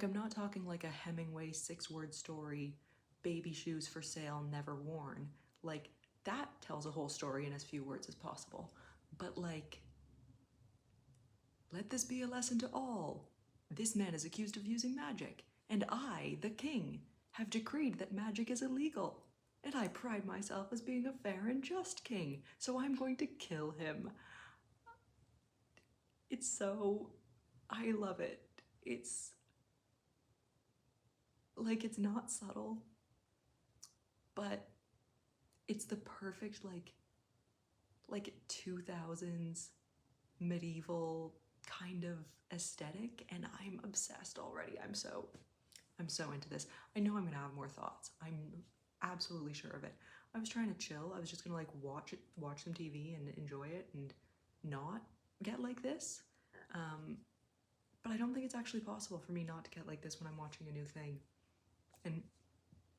I'm not talking like a Hemingway 6-word story, baby shoes for sale, never worn. Like, that tells a whole story in as few words as possible. But like, let this be a lesson to all. This man is accused of using magic, and I, the king, have decreed that magic is illegal. And I pride myself as being a fair and just king, so I'm going to kill him. It's so, I love it. It's like, it's not subtle, but it's the perfect like 2000s medieval kind of aesthetic, and I'm obsessed already. I'm so into this. I know I'm gonna have more thoughts. I'm absolutely sure of it. I was trying to chill. I was just gonna like watch some TV and enjoy it and not get like this. But I don't think it's actually possible for me not to get like this when I'm watching a new thing. And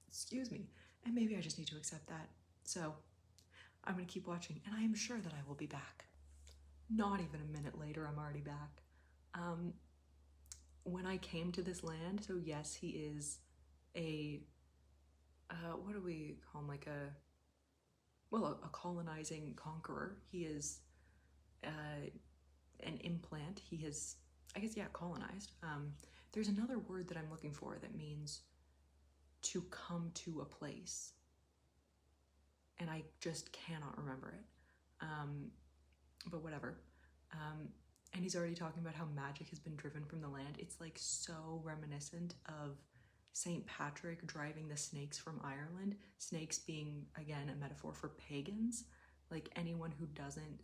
excuse me, and maybe I just need to accept that. So I'm gonna keep watching, and I am sure that I will be back. Not even a minute later, I'm already back. When I came to this land, so yes, he is a, what do we call him, like a colonizing conqueror. He is an implant. He has, I guess, yeah, colonized. There's another word that I'm looking for that means to come to a place, and I just cannot remember it. But whatever. And he's already talking about how magic has been driven from the land. It's like so reminiscent of St. Patrick driving the snakes from Ireland. Snakes being, again, a metaphor for pagans, like anyone who doesn't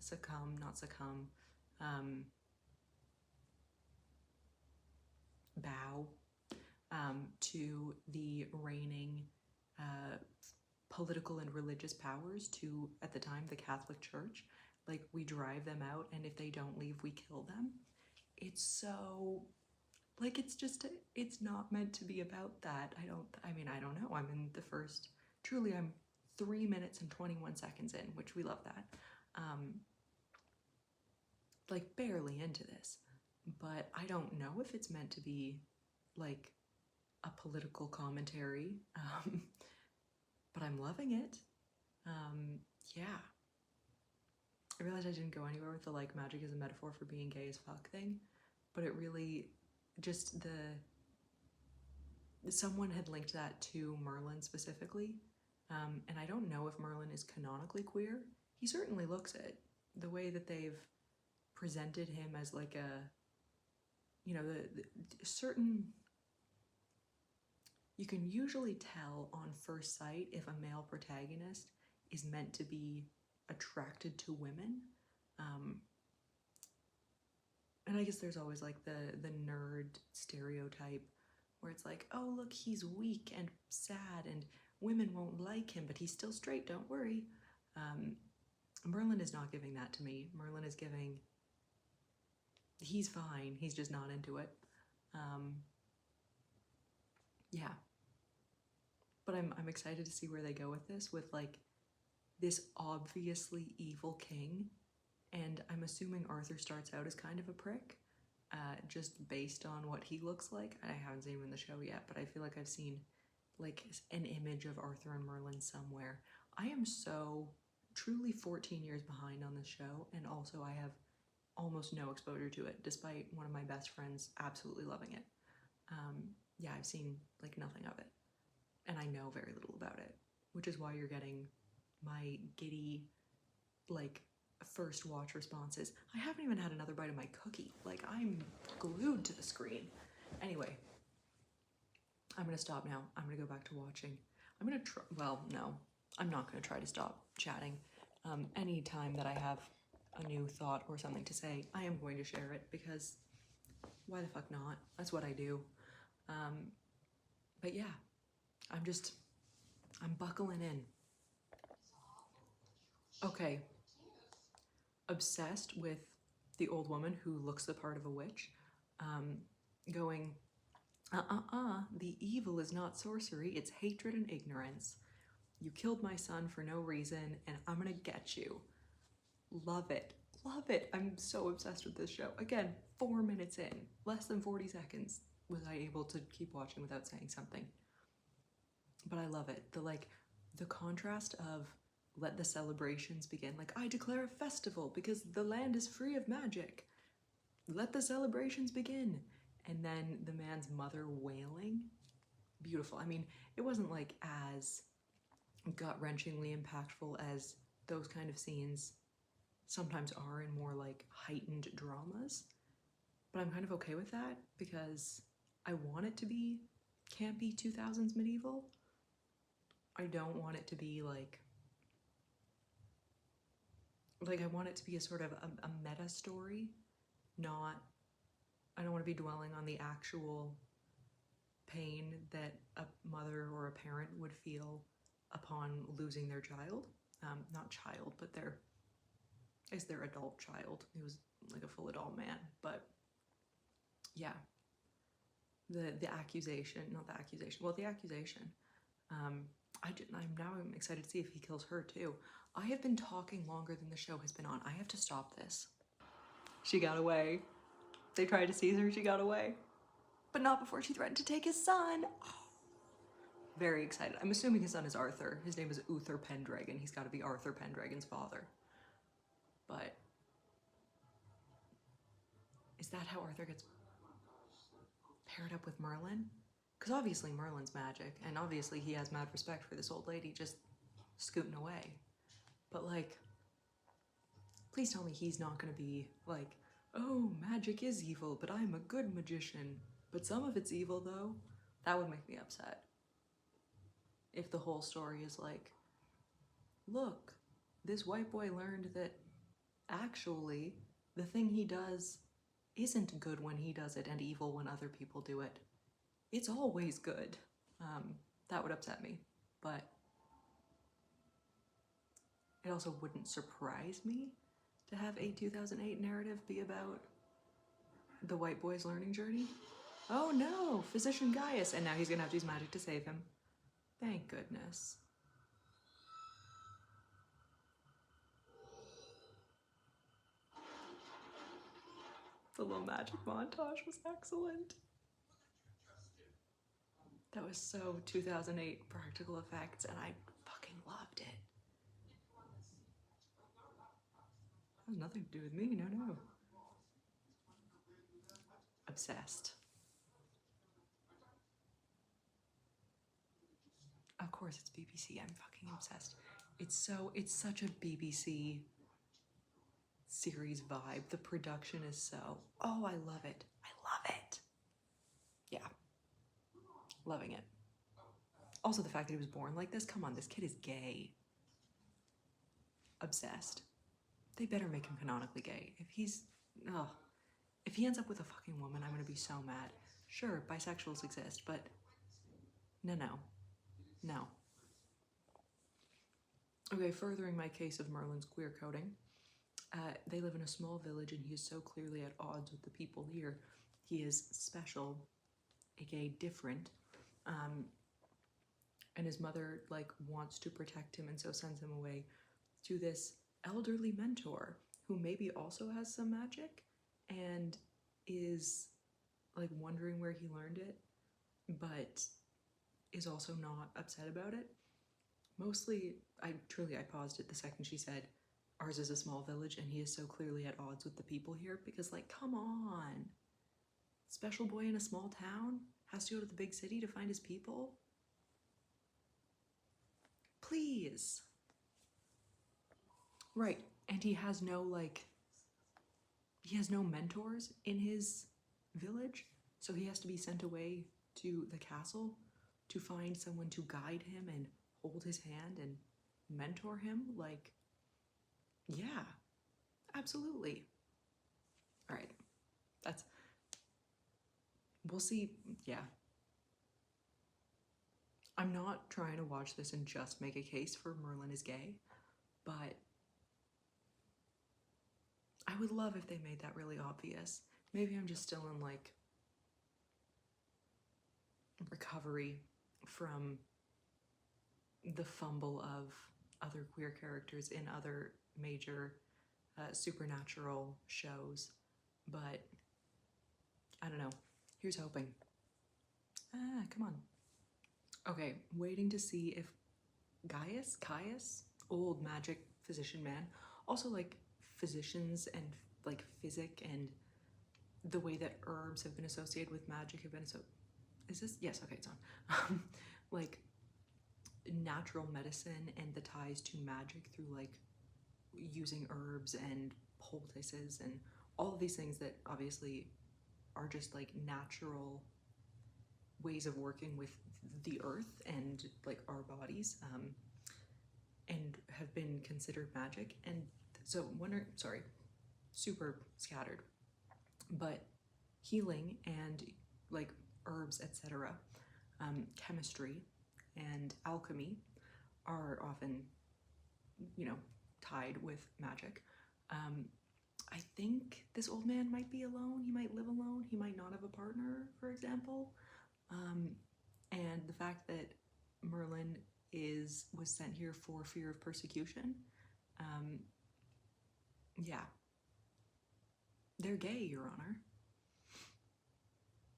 bow to the reigning political and religious powers, to, at the time, the Catholic Church. Like, we drive them out, and if they don't leave, we kill them. It's so, like, it's just, it's not meant to be about that. I don't know. I'm in the first, truly, I'm 3 minutes and 21 seconds in, which we love that. Like, barely into this. But I don't know if it's meant to be, like, a political commentary. But I'm loving it. Yeah. I realized I didn't go anywhere with the like magic is a metaphor for being gay as fuck thing, but it really just someone had linked that to Merlin specifically, and I don't know if Merlin is canonically queer. He certainly looks it. The way that they've presented him as like a, you know, the certain, you can usually tell on first sight if a male protagonist is meant to be attracted to women. And I guess there's always like the nerd stereotype where it's like, oh, look, he's weak and sad and women won't like him, but he's still straight, don't worry. Merlin is not giving that to me. Merlin is giving, he's fine, he's just not into it. Yeah. But I'm excited to see where they go with this, with like this obviously evil king, and I'm assuming Arthur starts out as kind of a prick, just based on what he looks like. I haven't seen him in the show yet, but I feel like I've seen like an image of Arthur and Merlin somewhere. I am so truly 14 years behind on this show, and also I have almost no exposure to it, despite one of my best friends absolutely loving it. Yeah, I've seen like nothing of it, and I know very little about it, which is why you're getting my giddy, like, first watch responses. I haven't even had another bite of my cookie. Like, I'm glued to the screen. Anyway, I'm gonna stop now. I'm gonna go back to watching. I'm gonna try, well, no, I'm not gonna try to stop chatting. Anytime that I have a new thought or something to say, I am going to share it, because why the fuck not? That's what I do. But yeah, I'm buckling in. Okay, obsessed with the old woman who looks the part of a witch, going, the evil is not sorcery, it's hatred and ignorance. You killed my son for no reason, and I'm gonna get you. Love it. Love it. I'm so obsessed with this show. Again, 4 minutes in, less than 40 seconds was I able to keep watching without saying something. But I love it. The contrast of let the celebrations begin. Like, I declare a festival because the land is free of magic. Let the celebrations begin. And then the man's mother wailing. Beautiful. I mean, it wasn't like as gut-wrenchingly impactful as those kind of scenes sometimes are in more like heightened dramas, but I'm kind of okay with that because I want it to be campy 2000s medieval. I don't want it to be like I want it to be a sort of a meta story, not, I don't want to be dwelling on the actual pain that a mother or a parent would feel upon losing their child. Not child, but their adult child. He was like a full adult man. But yeah, the accusation, not the accusation, well, the accusation. I'm excited to see if he kills her too. I have been talking longer than the show has been on. I have to stop this. She got away. They tried to seize her, she got away. But not before she threatened to take his son. Oh. Very excited. I'm assuming his son is Arthur. His name is Uther Pendragon. He's got to be Arthur Pendragon's father. But is that how Arthur gets paired up with Merlin? Because obviously Merlin's magic, and obviously he has mad respect for this old lady just scooting away. But like, please tell me he's not gonna be like, oh, magic is evil, but I'm a good magician. But some of it's evil though. That would make me upset. If the whole story is like, look, this white boy learned that actually the thing he does isn't good when he does it and evil when other people do it. It's always good. That would upset me, but it also wouldn't surprise me to have a 2008 narrative be about the white boy's learning journey. Oh no, Physician Gaius, and now he's gonna have to use magic to save him. Thank goodness. The little magic montage was excellent. That was so 2008 practical effects, and I fucking loved it. That has nothing to do with me, no. Obsessed. Of course it's BBC, I'm fucking obsessed. It's such a BBC series vibe. The production is so, oh, I love it. I love it. Yeah, loving it. Also the fact that he was born like this, come on, this kid is gay. Obsessed. They better make him canonically gay. If he ends up with a fucking woman, I'm gonna be so mad. Sure, bisexuals exist, but no. Okay, furthering my case of Merlin's queer coding, they live in a small village and he is so clearly at odds with the people here. He is special, aka different, and his mother wants to protect him and so sends him away to this elderly mentor who maybe also has some magic and is wondering where he learned it, but is also not upset about it. Mostly, I paused it the second she said, ours is a small village and he is so clearly at odds with the people here, because come on. Special boy in a small town has to go to the big city to find his people? Please. Right, and he has no mentors in his village, so he has to be sent away to the castle to find someone to guide him and hold his hand and mentor him. Yeah, absolutely. All right, that's, we'll see. Yeah. I'm not trying to watch this and just make a case for Merlin is gay, but I would love if they made that really obvious. Maybe I'm just still in like recovery from the fumble of other queer characters in other major supernatural shows, but I don't know. Here's hoping. Come on. Okay, waiting to see if Caius, old magic physician man, also like physicians and like physic and the way that herbs have been associated with magic have been so. Is this? Yes, okay, it's on. Like natural medicine and the ties to magic through like using herbs and poultices and all of these things that obviously are just like natural ways of working with the earth and like our bodies, and have been considered magic. And so sorry, super scattered, but healing and like herbs, etc., chemistry and alchemy are often, you know, tied with magic. I think this old man might be alone. He might live alone. He might not have a partner, for example. And the fact that Merlin was sent here for fear of persecution. Yeah, they're gay, Your Honor.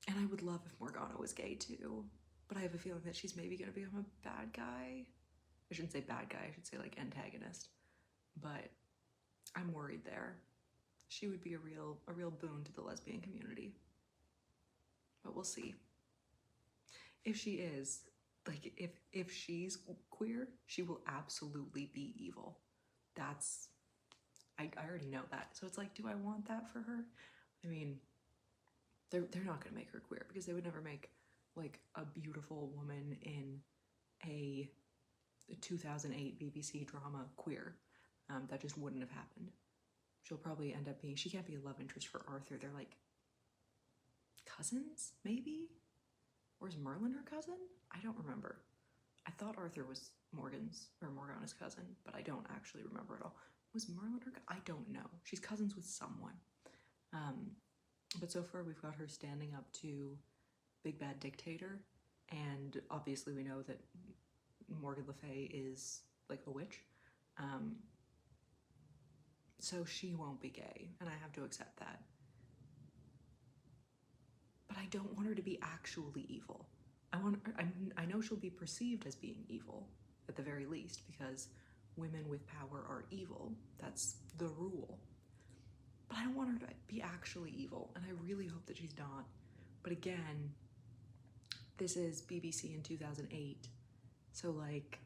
And I would love if Morgana was gay too, but I have a feeling that she's maybe gonna become a bad guy. I shouldn't say bad guy, I should say like antagonist. But I'm worried there. She would be a real boon to the lesbian community. But we'll see. If she is, like if she's queer, she will absolutely be evil. That's I already know that. So it's like, do I want that for her? I mean, they're not gonna make her queer because they would never make like a beautiful woman in a 2008 BBC drama queer. That just wouldn't have happened. She'll probably end up being, she can't be a love interest for Arthur. They're like cousins, maybe? Or is Merlin her cousin? I don't remember. I thought Arthur was Morgana's cousin, but I don't actually remember at all. Was Merlin her? I don't know. She's cousins with someone. But so far we've got her standing up to Big Bad Dictator, and obviously we know that Morgan Le Fay is like a witch. So she won't be gay, and I have to accept that. But I don't want her to be actually evil. I know she'll be perceived as being evil, at the very least, because women with power are evil. That's the rule. But I don't want her to be actually evil, and I really hope that she's not. But again, this is BBC in 2008, so like,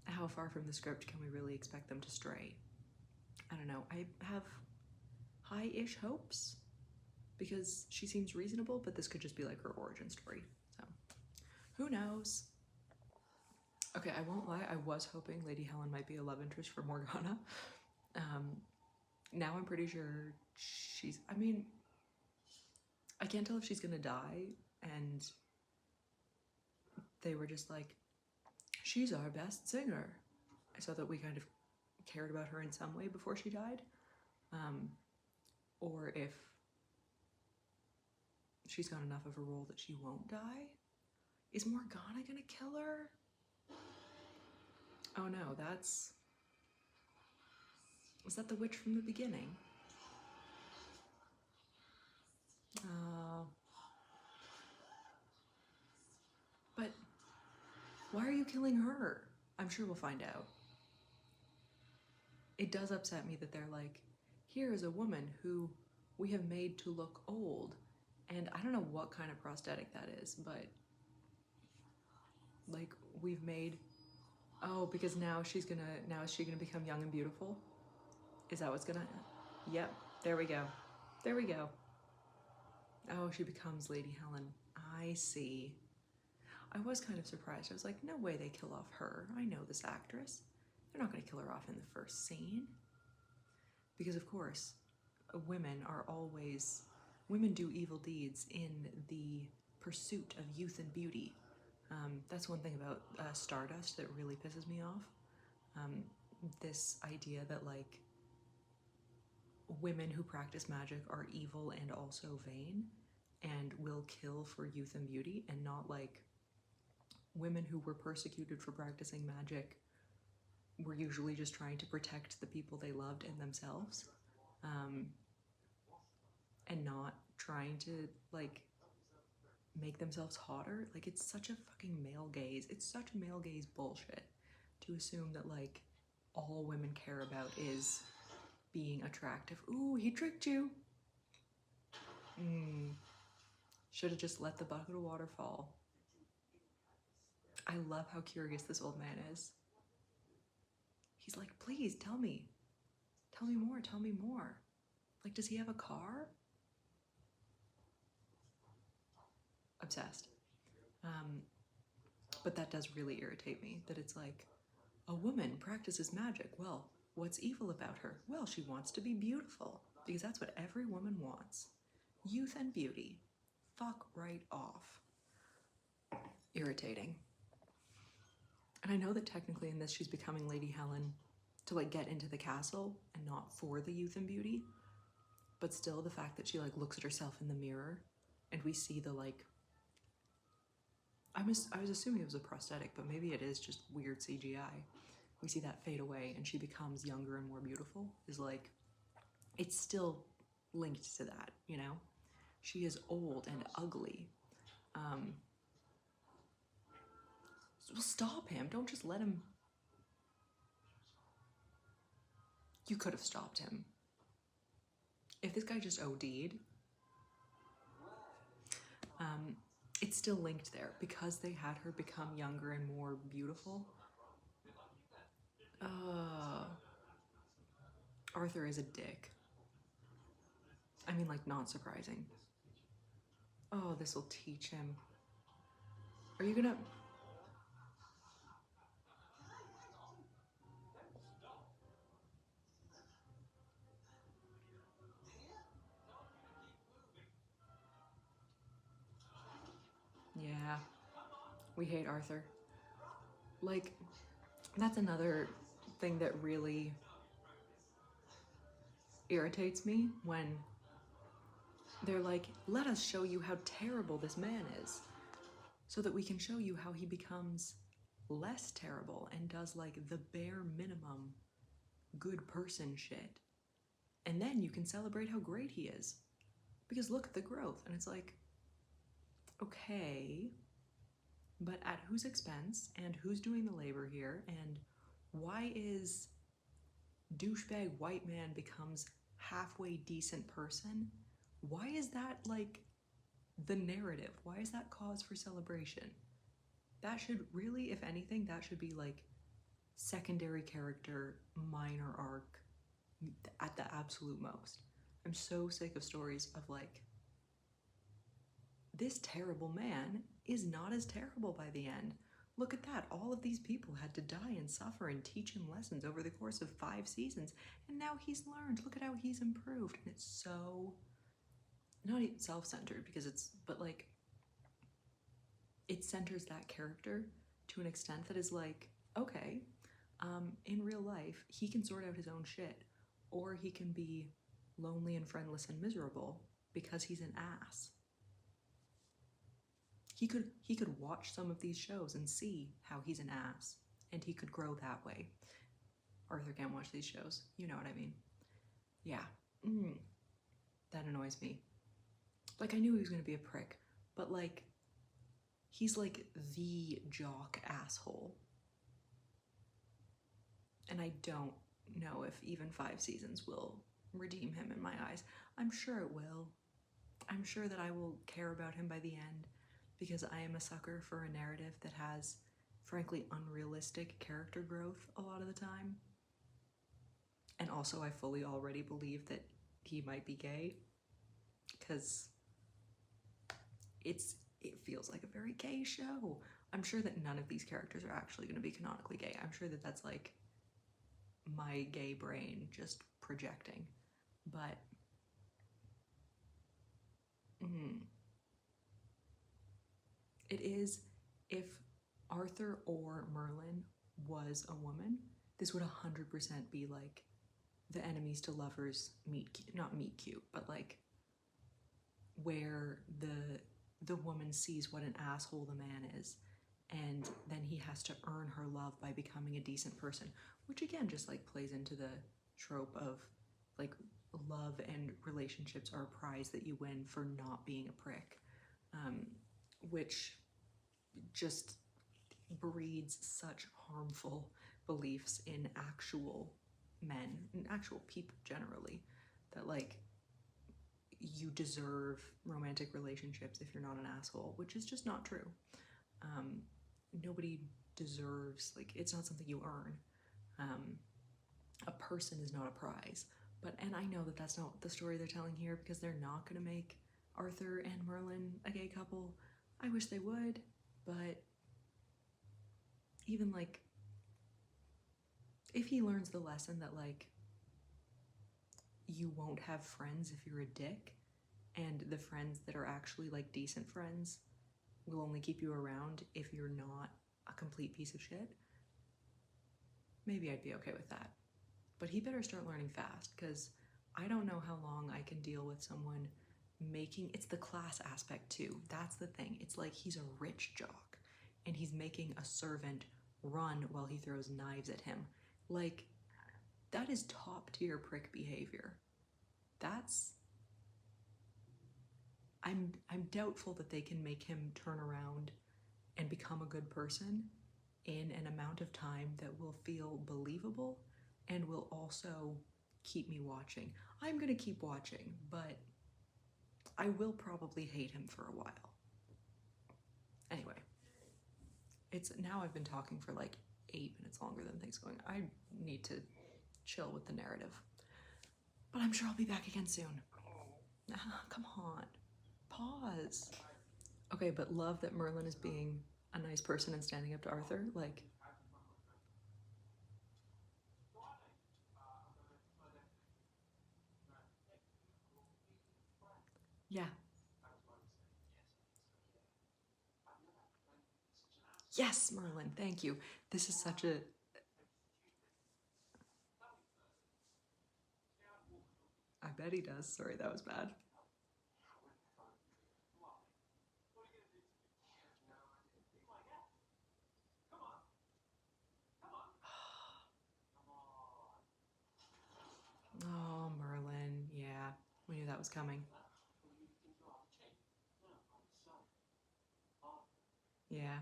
how far from the script can we really expect them to stray? I don't know. I have high-ish hopes because she seems reasonable, but this could just be like her origin story. So who knows? Okay, I won't lie. I was hoping Lady Helen might be a love interest for Morgana. Now I'm pretty sure she's, I mean, I can't tell if she's gonna die, and they were just like, she's our best singer. So that we kind of cared about her in some way before she died. Or if she's got enough of a role that she won't die. Is Morgana gonna kill her? Oh no, was that the witch from the beginning? But why are you killing her? I'm sure we'll find out. It does upset me that they're like, here is a woman who we have made to look old. And I don't know what kind of prosthetic that is, but like we've made, oh, because now is she gonna become young and beautiful? Is that what's gonna, yep, there we go. There we go. Oh, she becomes Lady Helen. I see. I was kind of surprised. I was like, no way they kill off her. I know this actress. They're not gonna kill her off in the first scene. Because of course, women women do evil deeds in the pursuit of youth and beauty. That's one thing about Stardust that really pisses me off. This idea that like women who practice magic are evil and also vain and will kill for youth and beauty, and not like women who were persecuted for practicing magic were usually just trying to protect the people they loved and themselves, and not trying to like make themselves hotter. Like, it's such a fucking male gaze. It's such male gaze bullshit to assume that like all women care about is being attractive. Ooh, he tricked you. Should have just let the bucket of water fall. I love how curious this old man is. He's like, please tell me. Tell me more, tell me more. Like, does he have a car? Obsessed. But that does really irritate me, that it's like, a woman practices magic. Well, what's evil about her? Well, she wants to be beautiful, because that's what every woman wants. Youth and beauty. Fuck right off. Irritating. And I know that technically in this she's becoming Lady Helen to like get into the castle and not for the youth and beauty, but still the fact that she like looks at herself in the mirror and we see the like, I was assuming it was a prosthetic, but maybe it is just weird CGI. We see that fade away and she becomes younger and more beautiful, is like, it's still linked to that, you know? She is old and ugly. Well, stop him. Don't just let him. You could have stopped him. If this guy just OD'd, it's still linked there because they had her become younger and more beautiful. Arthur is a dick. I mean, like, not surprising. Oh, this will teach him. Are you gonna... Yeah, we hate Arthur. Like, that's another thing that really irritates me, when they're like, let us show you how terrible this man is, so that we can show you how he becomes less terrible and does like the bare minimum good person shit. And then you can celebrate how great he is, because look at the growth. And it's like, okay, but at whose expense, and who's doing the labor here, and why is douchebag white man becomes halfway decent person? Why is that like the narrative? Why is that cause for celebration? That should really, if anything, that should be like secondary character, minor arc at the absolute most. I'm so sick of stories of like, this terrible man is not as terrible by the end. Look at that. All of these people had to die and suffer and teach him lessons over the course of 5 seasons. And now he's learned. Look at how he's improved. And it's so, not even self-centered, because it's, but like, it centers that character to an extent that is like, okay, in real life, he can sort out his own shit, or he can be lonely and friendless and miserable because he's an ass. He could watch some of these shows and see how he's an ass, and he could grow that way. Arthur can't watch these shows. You know what I mean? Yeah. That annoys me. Like, I knew he was gonna be a prick, but like, he's like the jock asshole. And I don't know if even 5 seasons will redeem him in my eyes. I'm sure it will. I'm sure that I will care about him by the end, because I am a sucker for a narrative that has, frankly, unrealistic character growth a lot of the time. And also, I fully already believe that he might be gay, because it feels like a very gay show. I'm sure that none of these characters are actually going to be canonically gay. I'm sure that that's like my gay brain just projecting, but it is, if Arthur or Merlin was a woman, this would 100% be like the enemies to lovers meet cute, not meet cute, but like where the woman sees what an asshole the man is, and then he has to earn her love by becoming a decent person, which again just like plays into the trope of like love and relationships are a prize that you win for not being a prick, which just breeds such harmful beliefs in actual men and actual people generally, that like you deserve romantic relationships if you're not an asshole, which is just not true. Nobody deserves, like, it's not something you earn. A person is not a prize. And I know that that's not the story they're telling here, because they're not going to make Arthur and Merlin a gay couple. I wish they would, but even like, if he learns the lesson that like you won't have friends if you're a dick, and the friends that are actually like decent friends will only keep you around if you're not a complete piece of shit, maybe I'd be okay with that. But he better start learning fast, because I don't know how long I can deal with someone making, it's the class aspect too, that's the thing. It's like he's a rich jock and he's making a servant run while he throws knives at him. Like, that is top tier prick behavior. That's, I'm doubtful that they can make him turn around and become a good person in an amount of time that will feel believable and will also keep me watching. I'm gonna keep watching, but I will probably hate him for a while. Anyway, it's now, I've been talking for like 8 minutes longer than things going. I need to chill with the narrative, but I'm sure I'll be back again soon. Come on, pause. Okay, but love that Merlin is being a nice person and standing up to Arthur. Like, yeah. Yes, Merlin, thank you. This is such a, I bet he does. Sorry, that was bad. Oh, Merlin, yeah, we knew that was coming. Yeah.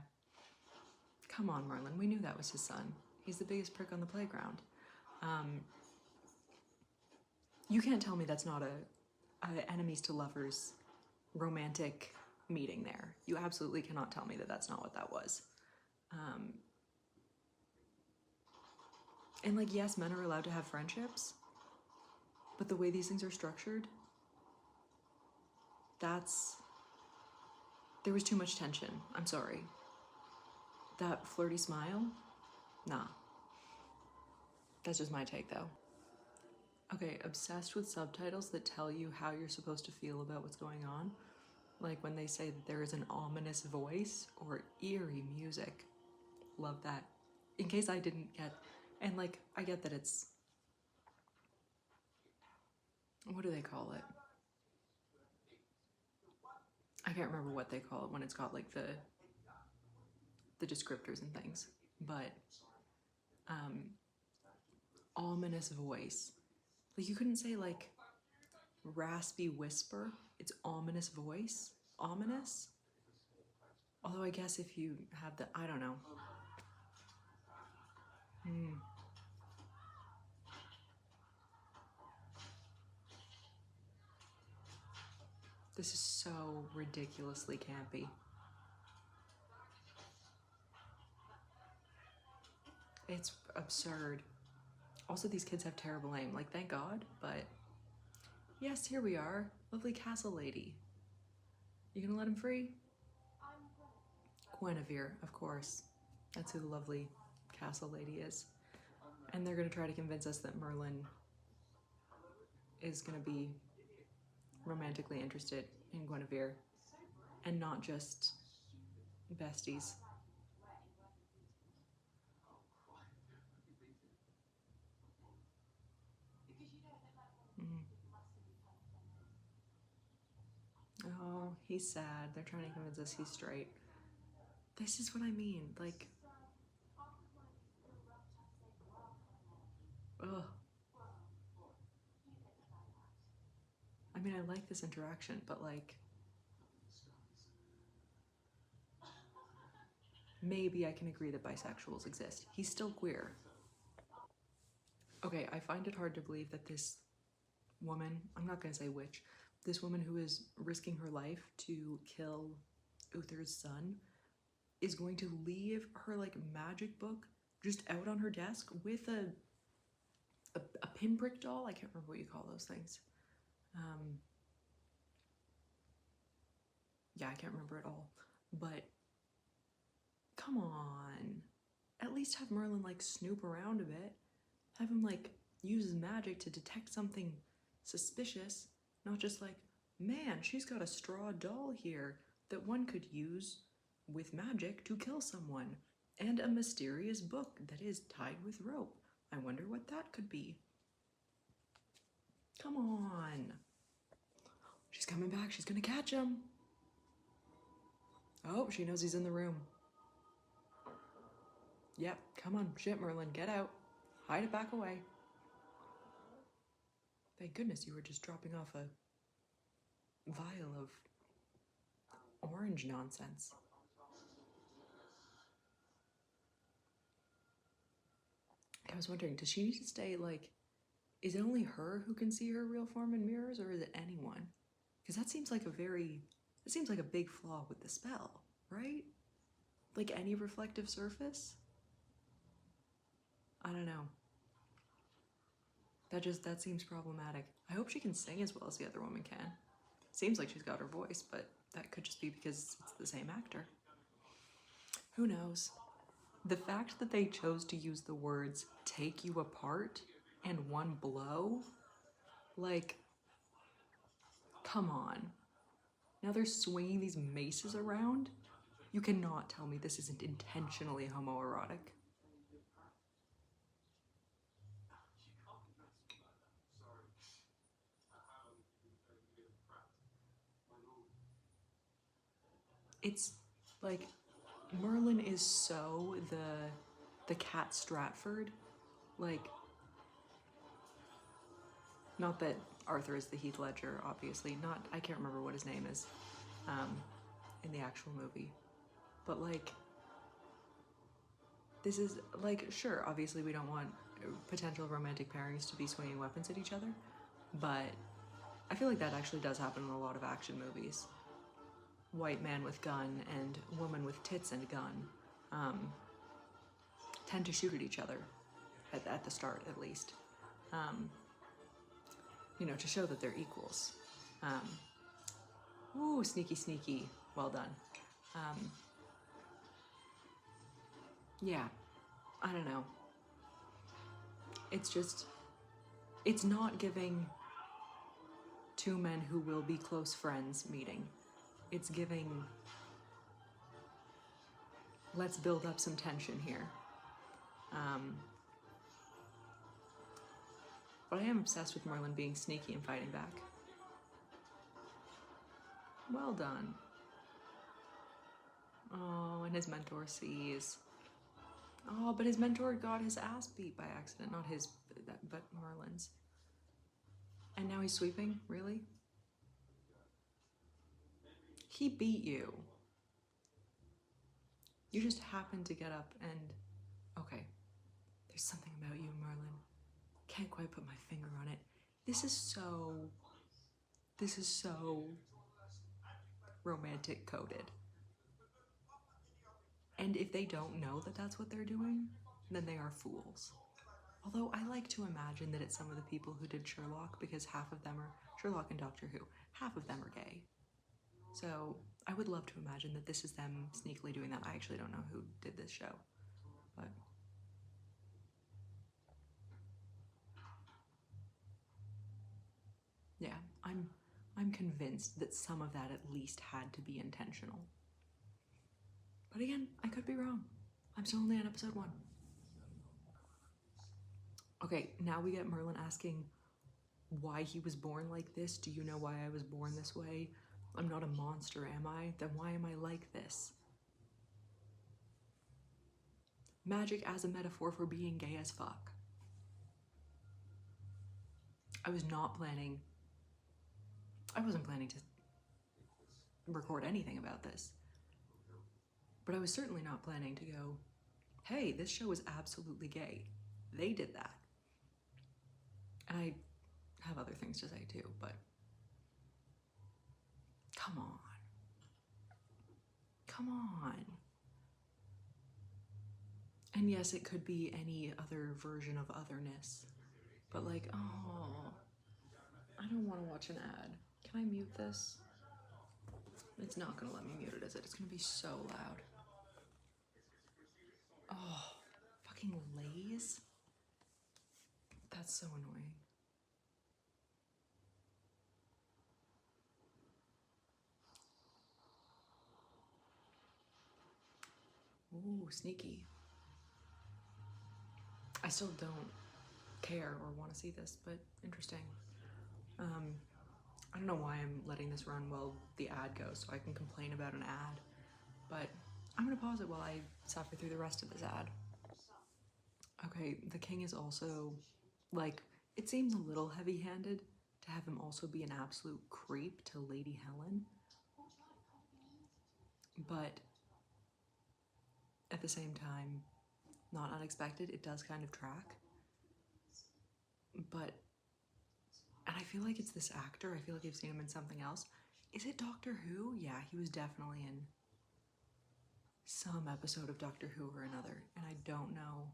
Come on, Merlin, we knew that was his son. He's the biggest prick on the playground. You can't tell me that's not a enemies to lovers romantic meeting there. You absolutely cannot tell me that that's not what that was. And like, yes, men are allowed to have friendships, but the way these things are structured, there was too much tension. I'm sorry. That flirty smile? Nah. That's just my take though. Okay, obsessed with subtitles that tell you how you're supposed to feel about what's going on. Like when they say that there is an ominous voice or eerie music. Love that. In case I didn't get, and like, I get that it's, what do they call it? I can't remember what they call it when it's got like the descriptors and things, but ominous voice. Like, you couldn't say like raspy whisper. It's ominous voice. Ominous? Although I guess if you have the, I don't know. This is so ridiculously campy. It's absurd. Also, these kids have terrible aim. Like, thank God, but yes, here we are. Lovely castle lady. You gonna let him free? Guinevere, of course. That's who the lovely castle lady is. And they're gonna try to convince us that Merlin is going to be romantically interested in Guinevere and not just besties. Mm. Oh, he's sad. They're trying to convince us he's straight. This is what I mean. Like, ugh. I mean, I like this interaction, but like, maybe I can agree that bisexuals exist. He's still queer. Okay, I find it hard to believe that this woman, I'm not going to say which, this woman who is risking her life to kill Uther's son is going to leave her like magic book just out on her desk with a pinprick doll. I can't remember what you call those things. Yeah, I can't remember at all. But come on, at least have Merlin like snoop around a bit. Have him like use his magic to detect something suspicious, not just like, man, she's got a straw doll here that one could use with magic to kill someone, and a mysterious book that is tied with rope. I wonder what that could be. Come on. She's coming back. She's gonna catch him. Oh, she knows he's in the room. Yep, come on, shit, Merlin, get out. Hide it back away. Thank goodness you were just dropping off a vial of orange nonsense. I was wondering, does she need to stay, like, is it only her who can see her real form in mirrors, or is it anyone? Because that seems like a big flaw with the spell, right? Like any reflective surface? I don't know. That seems problematic. I hope she can sing as well as the other woman can. Seems like she's got her voice, but that could just be because it's the same actor. Who knows? The fact that they chose to use the words take you apart and one blow, like, come on. Now they're swinging these maces around? You cannot tell me this isn't intentionally homoerotic. It's like Merlin is so the Cat Stratford, like, not that Arthur is the Heath Ledger, obviously. Not, I can't remember what his name is in the actual movie. But like, this is like, sure, obviously we don't want potential romantic pairings to be swinging weapons at each other, but I feel like that actually does happen in a lot of action movies. White man with gun and woman with tits and gun tend to shoot at each other at the start, at least. You know, to show that they're equals. Ooh, sneaky, sneaky. Well done. Yeah, I don't know. It's just, it's not giving two men who will be close friends meeting. It's giving, let's build up some tension here. But I am obsessed with Merlin being sneaky and fighting back. Well done. Oh, and his mentor sees. Oh, but his mentor got his ass beat by accident. Not his, but Merlin's. And now he's sweeping? Really? He beat you. You just happened to get up and... Okay. There's something about you, Merlin. Can't quite put my finger on it. This is so romantic coded. And if they don't know that that's what they're doing, then they are fools. Although I like to imagine that it's some of the people who did Sherlock, because half of them are, Sherlock and Doctor Who, half of them are gay. So I would love to imagine that this is them sneakily doing that. I actually don't know who did this show, but... Yeah, I'm convinced that some of that at least had to be intentional. But again, I could be wrong. I'm still only on episode 1. Okay, now we get Merlin asking why he was born like this. Do you know why I was born this way? I'm not a monster, am I? Then why am I like this? Magic as a metaphor for being gay as fuck. I wasn't planning to record anything about this. But I was certainly not planning to go, hey, this show is absolutely gay. They did that. And I have other things to say too, but come on. Come on. And yes, it could be any other version of otherness. But like, oh, I don't want to watch an ad. Can I mute this? It's not gonna let me mute it, is it? It's gonna be so loud. Oh, fucking Lay's? That's so annoying. Ooh, sneaky. I still don't care or want to see this, but interesting. I don't know why I'm letting this run while the ad goes, so I can complain about an ad, but I'm gonna pause it while I suffer through the rest of this ad. Okay, the king is also, like, it seems a little heavy-handed to have him also be an absolute creep to Lady Helen, but at the same time, not unexpected, it does kind of track. But, and I feel like it's this actor, I feel like I've seen him in something else. Is it Doctor Who? Yeah, he was definitely in some episode of Doctor Who or another, and I don't know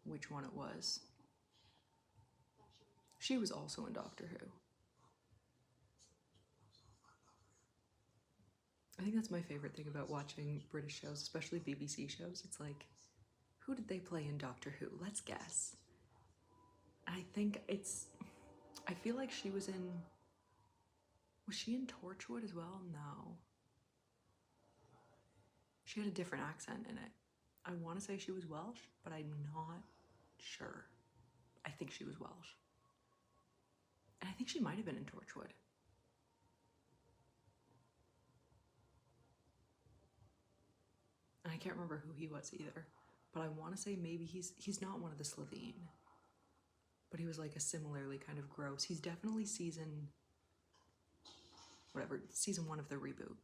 which one it was. She was also in Doctor Who. I think that's my favorite thing about watching British shows, especially BBC shows. It's like, who did they play in Doctor Who? Let's guess. I think I feel like she was she in Torchwood as well? No. She had a different accent in it. I want to say she was Welsh, but I'm not sure. I think she was Welsh. And I think she might have been in Torchwood. And I can't remember who he was either. But I want to say maybe he's not one of the Slovene. But he was like a similarly kind of gross. He's definitely season 1 of the reboot.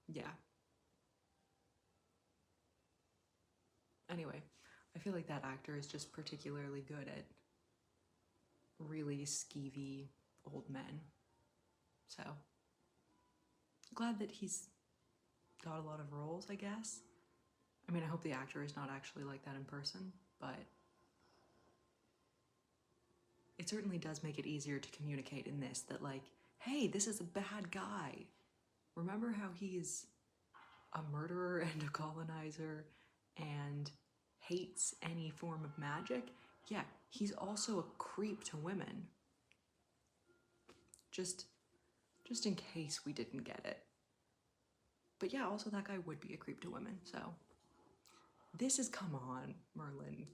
Yeah. Anyway, I feel like that actor is just particularly good at really skeevy old men. So, glad that he's got a lot of roles, I guess. I mean, I hope the actor is not actually like that in person, but it certainly does make it easier to communicate in this that, like, hey, this is a bad guy. Remember how he's a murderer and a colonizer and hates any form of magic? Yeah, he's also a creep to women. Just in case we didn't get it. But yeah, also that guy would be a creep to women, so. This is, come on, Merlin.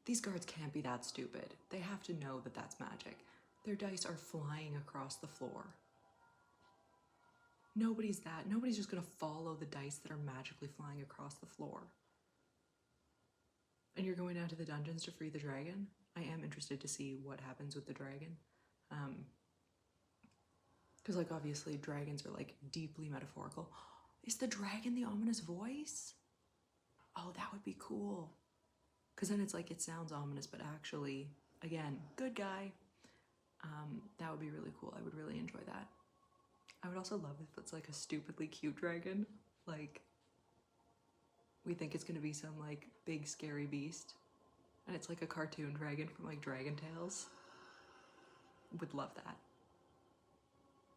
These guards can't be that stupid. They have to know that that's magic. Their dice are flying across the floor. Nobody's just gonna follow the dice that are magically flying across the floor. And you're going down to the dungeons to free the dragon? I am interested to see what happens with the dragon. Because, like, obviously dragons are, like, deeply metaphorical. Is the dragon the ominous voice? Oh, that would be cool. Because then it's like, it sounds ominous, but actually, again, good guy. That would be really cool. I would really enjoy that. I would also love if it's like a stupidly cute dragon. Like, we think it's gonna be some like big scary beast, and it's like a cartoon dragon from like Dragon Tales. Would love that.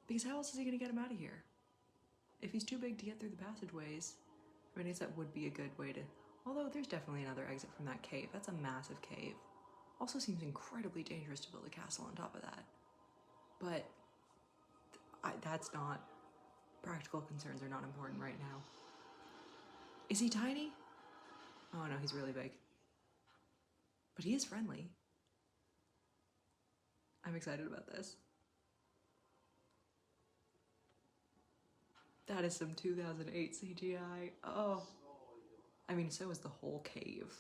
Because how else is he gonna get him out of here? If he's too big to get through the passageways, I guess that would be a good way to... Although there's definitely another exit from that cave. That's a massive cave. Also seems incredibly dangerous to build a castle on top of that. But that's not... Practical concerns are not important right now. Is he tiny? Oh no, he's really big. But he is friendly. I'm excited about this. That is some 2008 CGI. Oh. I mean, so is the whole cave.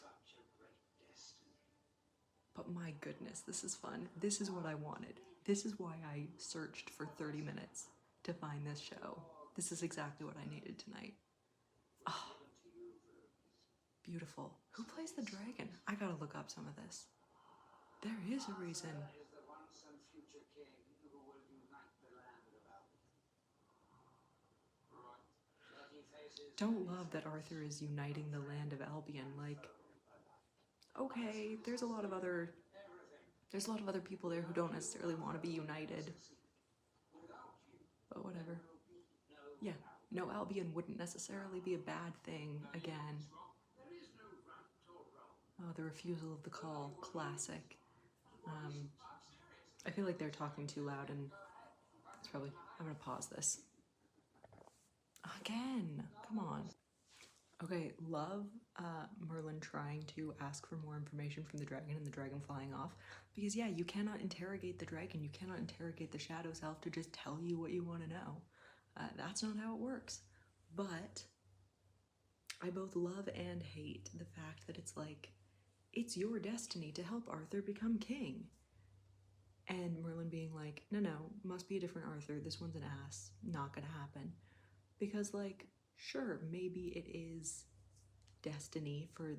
But my goodness, this is fun. This is what I wanted. This is why I searched for 30 minutes to find this show. This is exactly what I needed tonight. Oh, beautiful. Who plays the dragon? I gotta look up some of this. There is a reason. Don't love that Arthur is uniting the land of Albion. Like, okay, there's a lot of other people there who don't necessarily want to be united. But whatever. Yeah, no, Albion wouldn't necessarily be a bad thing again. Oh, the refusal of the call, classic. I feel like they're talking too loud and it's probably... I'm gonna pause this. Again, come on. Okay, love Merlin trying to ask for more information from the dragon and the dragon flying off. Because yeah, you cannot interrogate the dragon, you cannot interrogate the shadow self to just tell you what you want to know. That's not how it works. But I both love and hate the fact that it's like, it's your destiny to help Arthur become king. And Merlin being like, no, must be a different Arthur, this one's an ass, not gonna happen. Because like, sure, maybe it is destiny for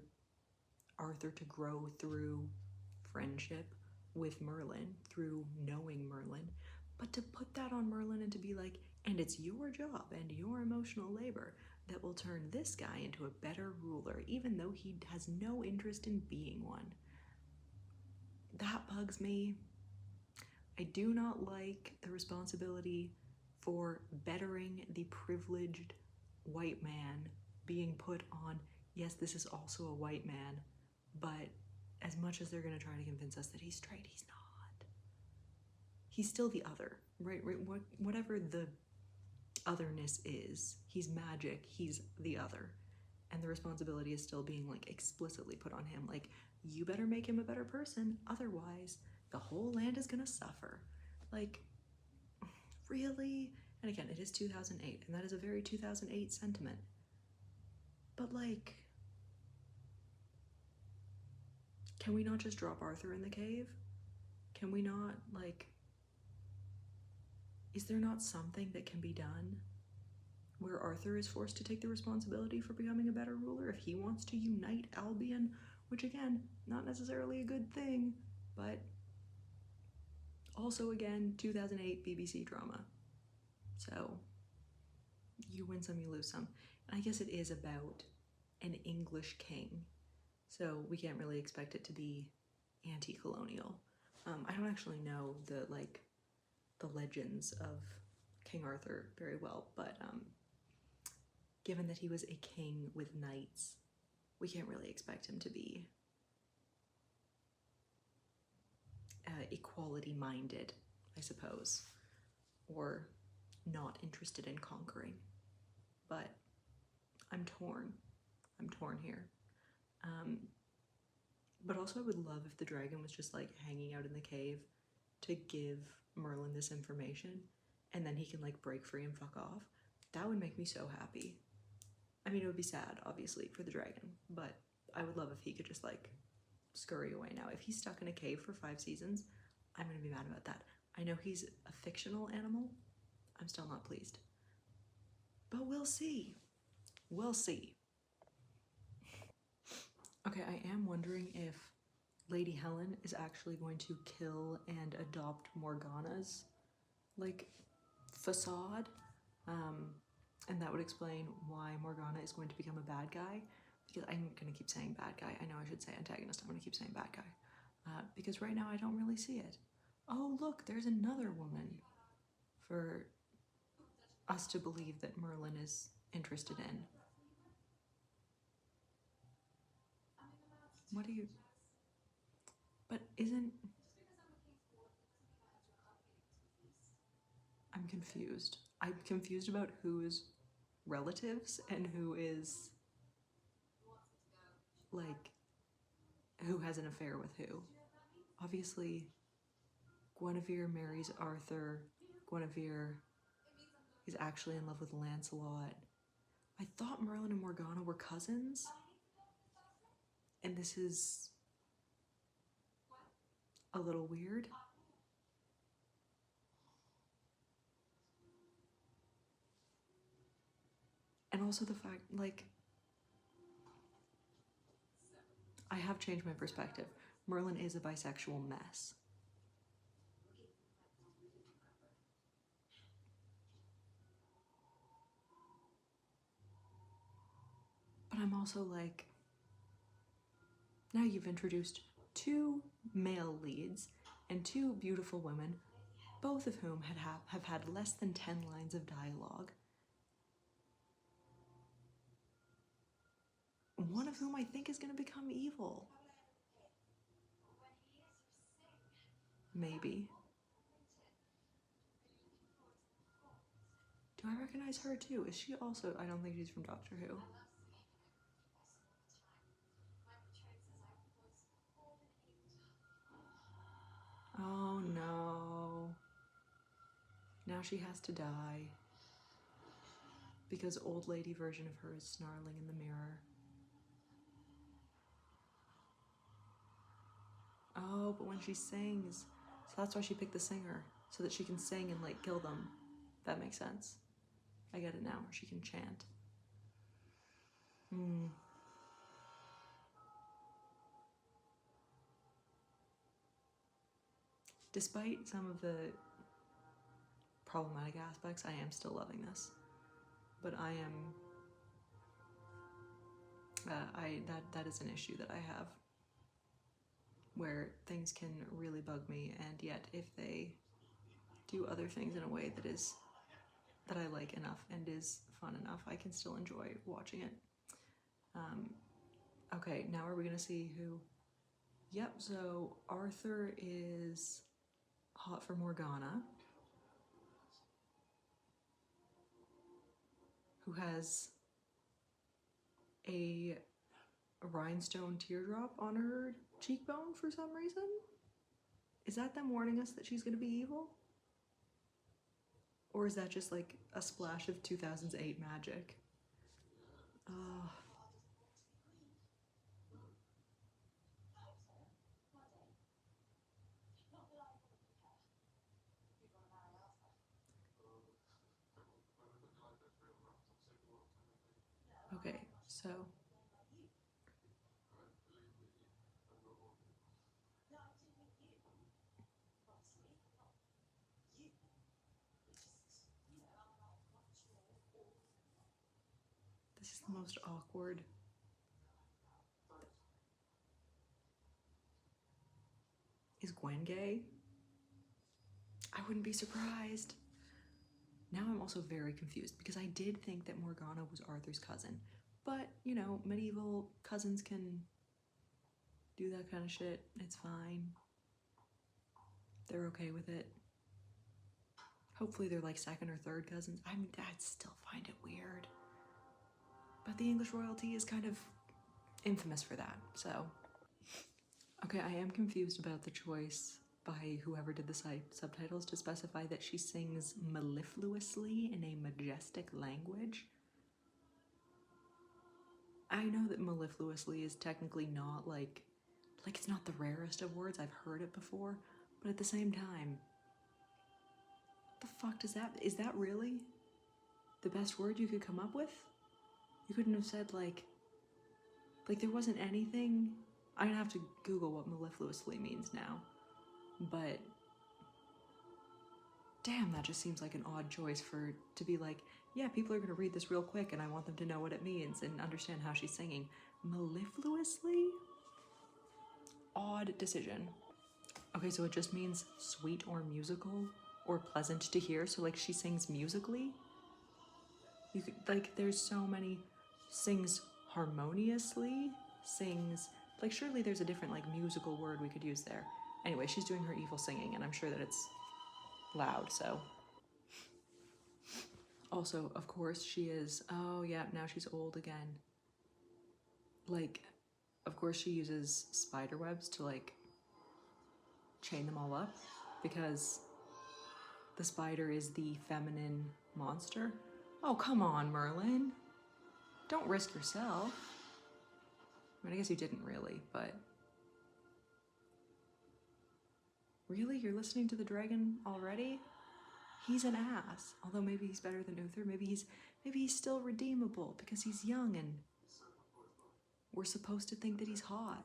Arthur to grow through friendship with Merlin, through knowing Merlin, but to put that on Merlin and to be like, and it's your job and your emotional labor that will turn this guy into a better ruler, even though he has no interest in being one. That bugs me. I do not like the responsibility for bettering the privileged white man being put on, yes, this is also a white man, but as much as they're going to try to convince us that he's straight, he's not. He's still the other, right? Whatever the otherness is, he's magic, he's the other. And the responsibility is still being like explicitly put on him, like, you better make him a better person, otherwise the whole land is gonna suffer. Like, really? And again, it is 2008, and that is a very 2008 sentiment. But like, can we not just drop Arthur in the cave? Can we not, like, is there not something that can be done where Arthur is forced to take the responsibility for becoming a better ruler if he wants to unite Albion, which again, not necessarily a good thing, but also again, 2008 BBC drama. So you win some, you lose some. And I guess it is about an English king, so we can't really expect it to be anti-colonial. I don't actually know the legends of King Arthur very well, but given that he was a king with knights, we can't really expect him to be equality-minded, I suppose, or not interested in conquering. But I'm torn here. But also I would love if the dragon was just like hanging out in the cave to give Merlin this information, and then he can like break free and fuck off. That would make me so happy. I mean, it would be sad, obviously, for the dragon, but I would love if he could just like scurry away now. If he's stuck in a cave for 5 seasons, I'm gonna be mad about that. I know he's a fictional animal. I'm still not pleased. But we'll see. We'll see. Okay, I am wondering if Lady Helen is actually going to kill and adopt Morgana's, like, facade. And that would explain why Morgana is going to become a bad guy. Because I'm gonna keep saying bad guy. I know I should say antagonist. I'm gonna keep saying bad guy. Because right now I don't really see it. Oh, look, there's another woman for us to believe that Merlin is interested in. What do you... But isn't... I'm confused. I'm confused about who is relatives and who is, like, who has an affair with who. Obviously, Guinevere marries Arthur. Guinevere is actually in love with Lancelot. I thought Merlin and Morgana were cousins. And this is a little weird. And also the fact, like, I have changed my perspective. Merlin is a bisexual mess. But I'm also like, now you've introduced two male leads and two beautiful women, both of whom have had less than 10 lines of dialogue. One of whom I think is going to become evil. Maybe. Do I recognize her too? Is she also... I don't think she's from Doctor Who. Oh no. Now she has to die. Because old lady version of her is snarling in the mirror. Oh, but when she sings... So that's why she picked the singer. So that she can sing and, like, kill them. That makes sense. I get it now, where she can chant. Despite some of the problematic aspects, I am still loving this. But I am... that is an issue that I have. Where things can really bug me, and yet if they do other things in a way that I like enough and is fun enough, I can still enjoy watching it. Okay, now are we gonna see who... Yep, so Arthur is hot for Morgana, who has a rhinestone teardrop on her cheekbone for some reason. Is that them warning us that she's gonna be evil? Or is that just like a splash of 2008 magic? Okay, so... This is the most awkward... Is Gwen gay? I wouldn't be surprised. Now I'm also very confused because I did think that Morgana was Arthur's cousin. But, you know, medieval cousins can do that kind of shit. It's fine. They're okay with it. Hopefully they're like second or third cousins. I mean, I'd still find it weird. But the English royalty is kind of infamous for that, so... Okay, I am confused about the choice by whoever did the subtitles to specify that she sings mellifluously in a majestic language. I know that mellifluously is technically not like it's not the rarest of words. I've heard it before, but at the same time, what the fuck does that... Is that really the best word you could come up with? You couldn't have said like there wasn't anything... I'm gonna have to Google what mellifluously means now, but damn, that just seems like an odd choice to be like, yeah, people are gonna read this real quick and I want them to know what it means and understand how she's singing. Mellifluously? Odd decision. Okay, so it just means sweet or musical or pleasant to hear, so like she sings musically? You could, like, there's so many... Sings harmoniously, sings Like, surely there's a different, like, musical word we could use there. Anyway, she's doing her evil singing, and I'm sure that it's loud, so. Also, of course, she is, oh yeah, now she's old again. Like, of course she uses spider webs to, like, chain them all up, because the spider is the feminine monster. Oh, come on, Merlin. Don't risk yourself. I mean, I guess you didn't really, but... Really? You're listening to the dragon already? He's an ass. Although maybe he's better than Uther. Maybe he's still redeemable because he's young and we're supposed to think that he's hot.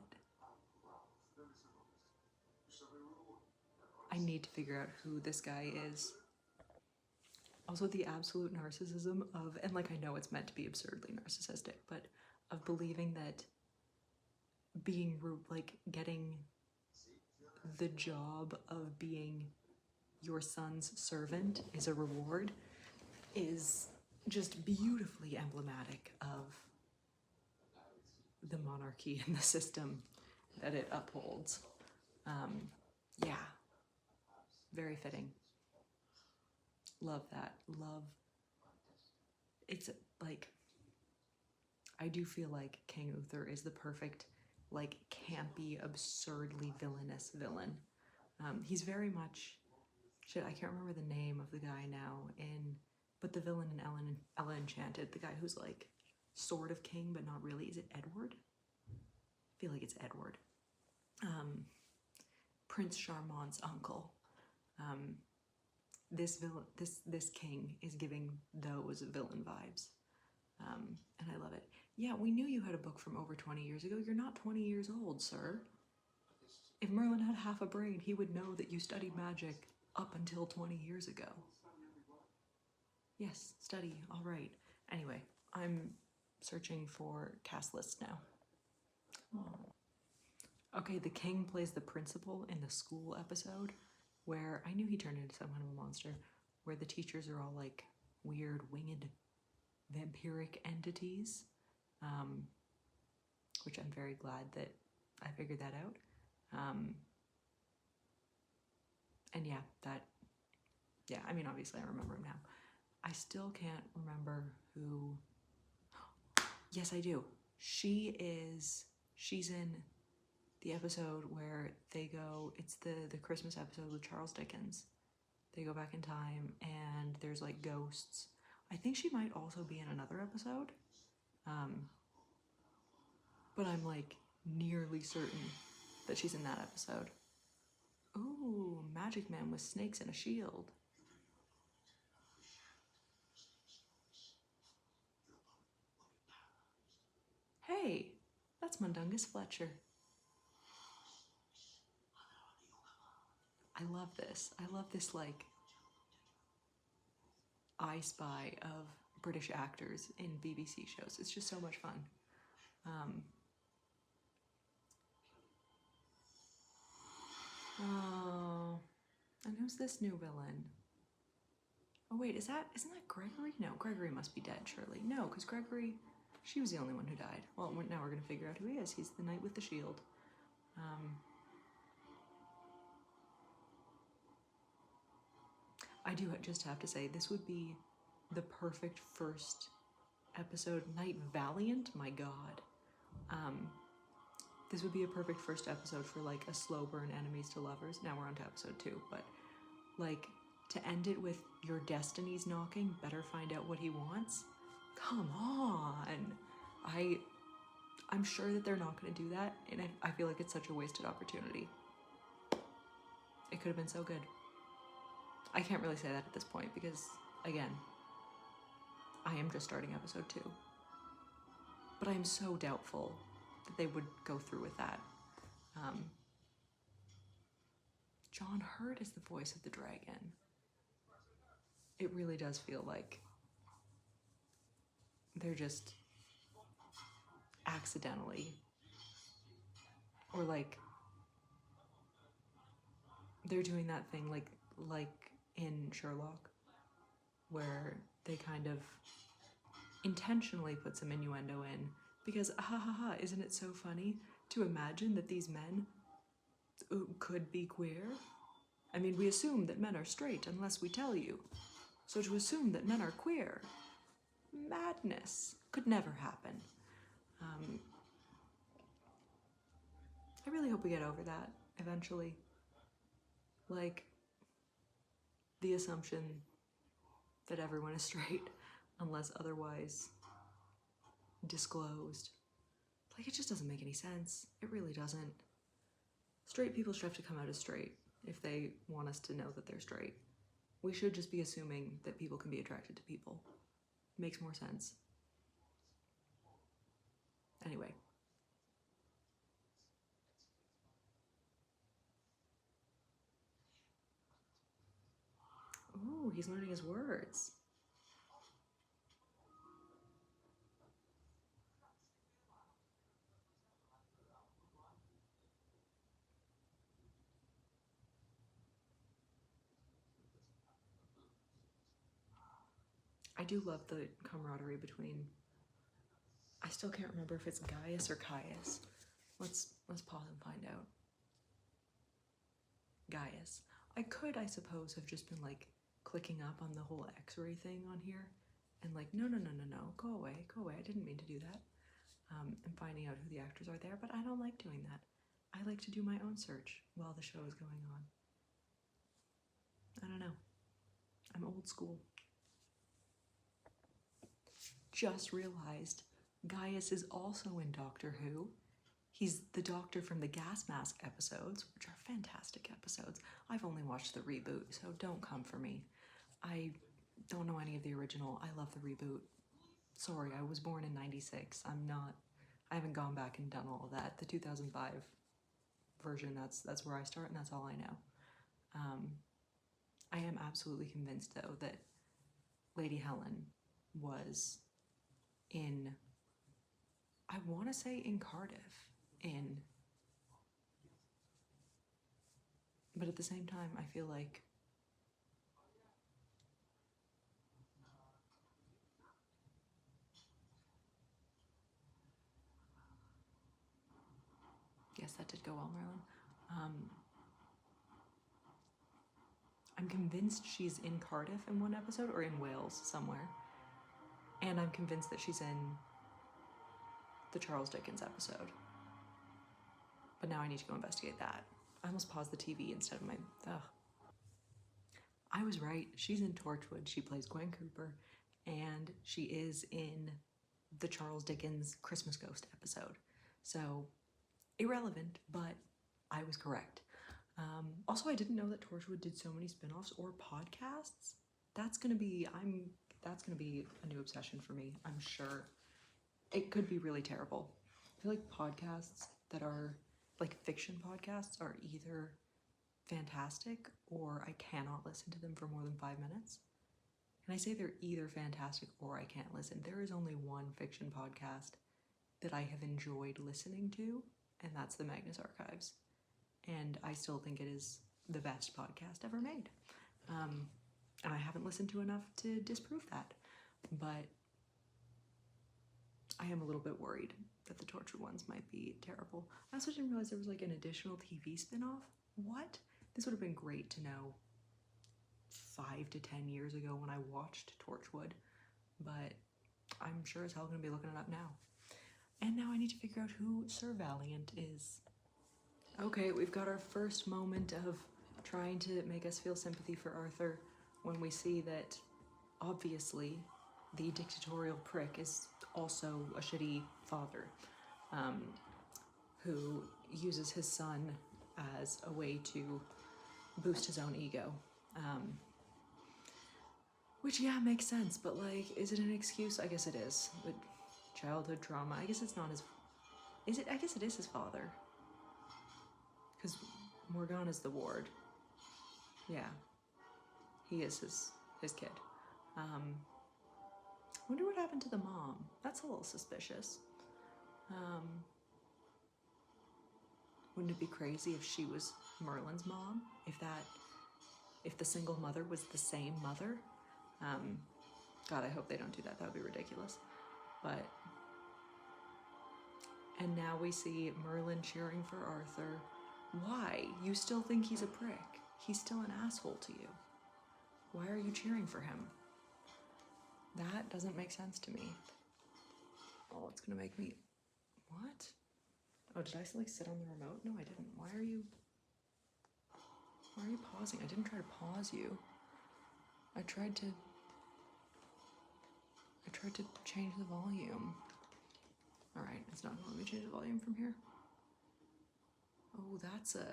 I need to figure out who this guy is. Also, the absolute narcissism of, and like, I know it's meant to be absurdly narcissistic, but of believing that being, like, getting the job of being your son's servant is a reward is just beautifully emblematic of the monarchy and the system that it upholds. Yeah, very fitting. Love that. Love. It's like, I do feel like King Uther is the perfect, like, campy, absurdly villainous villain. He's very much, shit, I can't remember the name of the guy now but the villain in Ella Enchanted, the guy who's like sort of king but not really. Is it Edward? I feel like it's Edward. Prince Charmant's uncle. This king is giving those villain vibes, and I love it. Yeah, we knew you had a book from over 20 years ago. You're not 20 years old, sir. If Merlin had half a brain, he would know that you studied magic up until 20 years ago. Yes, study, all right. Anyway, I'm searching for cast lists now. Okay, the king plays the principal in the school episode, where I knew he turned into some kind of a monster, where the teachers are all like weird winged vampiric entities, which I'm very glad that I figured that out. And yeah, I mean, obviously I remember him now. I still can't remember who. Yes, I do. She's in the episode where they go, it's the Christmas episode with Charles Dickens. They go back in time and there's like ghosts. I think she might also be in another episode. But I'm like nearly certain that she's in that episode. Ooh, Magic Man with snakes and a shield. Hey, that's Mundungus Fletcher. I love this. I love this, like, I Spy of British actors in BBC shows. It's just so much fun. Oh, and who's this new villain? Oh wait, isn't that Gregory? No, Gregory must be dead, surely. No, because Gregory, she was the only one who died. Well, now we're gonna figure out who he is. He's the knight with the shield. I do just have to say, this would be the perfect first episode. Knight Valiant, my god. This would be a perfect first episode for like a slow burn enemies to lovers. Now we're on to episode 2, but like to end it with your destiny's knocking, better find out what he wants. Come on. I'm sure that they're not going to do that, and I feel like it's such a wasted opportunity. It could have been so good. I can't really say that at this point because, again, I am just starting episode 2. But I am so doubtful that they would go through with that. John Hurt is the voice of the dragon. It really does feel like they're just accidentally, or like they're doing that thing like in Sherlock, where they kind of intentionally put some innuendo in because isn't it so funny to imagine that these men could be queer. I mean, we assume that men are straight unless we tell you. So to assume that men are queer, madness, could never happen. I really hope we get over that eventually. Like, the assumption that everyone is straight unless otherwise disclosed. Like, it just doesn't make any sense. It really doesn't. Straight people should have to come out as straight if they want us to know that they're straight. We should just be assuming that people can be attracted to people. Makes more sense. Anyway. Ooh, he's learning his words. I do love the camaraderie between, I still can't remember if it's Gaius or Caius. Let's pause and find out. Gaius. I could, I suppose, have just been like clicking up on the whole X-ray thing on here and like, no, go away, I didn't mean to do that. And finding out who the actors are there, but I don't like doing that. I like to do my own search while the show is going on. I don't know. I'm old school. Just realized Gaius is also in Doctor Who. He's the doctor from the gas mask episodes, which are fantastic episodes. I've only watched the reboot, so don't come for me. I don't know any of the original. I love the reboot. Sorry, I was born in 96. I haven't gone back and done all of that. The 2005 version, that's where I start, and that's all I know. I am absolutely convinced, though, that Lady Helen was in, I want to say in Cardiff, but at the same time, I feel like yes, that did go well, Merlin. I'm convinced she's in Cardiff in one episode, or in Wales somewhere. And I'm convinced that she's in the Charles Dickens episode. But now I need to go investigate that. I almost paused the TV instead of my, ugh. I was right. She's in Torchwood. She plays Gwen Cooper, and she is in the Charles Dickens Christmas Ghost episode. So, irrelevant, but I was correct. Also, I didn't know that Torchwood did so many spin-offs or podcasts. That's gonna be a new obsession for me, I'm sure. It could be really terrible. I feel like podcasts that are like fiction podcasts are either fantastic or I cannot listen to them for more than 5 minutes. And I say they're either fantastic or I can't listen. There is only one fiction podcast that I have enjoyed listening to, and that's the Magnus Archives. And I still think it is the best podcast ever made. And I haven't listened to enough to disprove that. But I am a little bit worried that the Torture ones might be terrible. I also didn't realize there was like an additional TV spin-off. What? This would have been great to know 5 to 10 years ago when I watched Torchwood, but I'm sure as hell gonna be looking it up now. And now I need to figure out who Sir Valiant is. Okay, we've got our first moment of trying to make us feel sympathy for Arthur when we see that, obviously, the dictatorial prick is also a shitty father, who uses his son as a way to boost his own ego. Which, yeah, makes sense, but, like, is it an excuse? I guess it is. But childhood trauma, I guess it's not his... Is it? I guess it is his father. Because Morgana's the ward. Yeah. He is his kid. Wonder what happened to the mom. That's a little suspicious. Wouldn't it be crazy if she was Merlin's mom? If the single mother was the same mother? God, I hope they don't do that. That would be ridiculous. But And now we see Merlin cheering for Arthur. Why? You still think he's a prick. He's still an asshole to you. Why are you cheering for him? That doesn't make sense to me. Oh, it's gonna make me... What? Oh, did I like sit on the remote? No, I didn't. Why are you pausing? I didn't try to pause you. I tried to change the volume. All right, it's not gonna let me change the volume from here. Oh, that's a...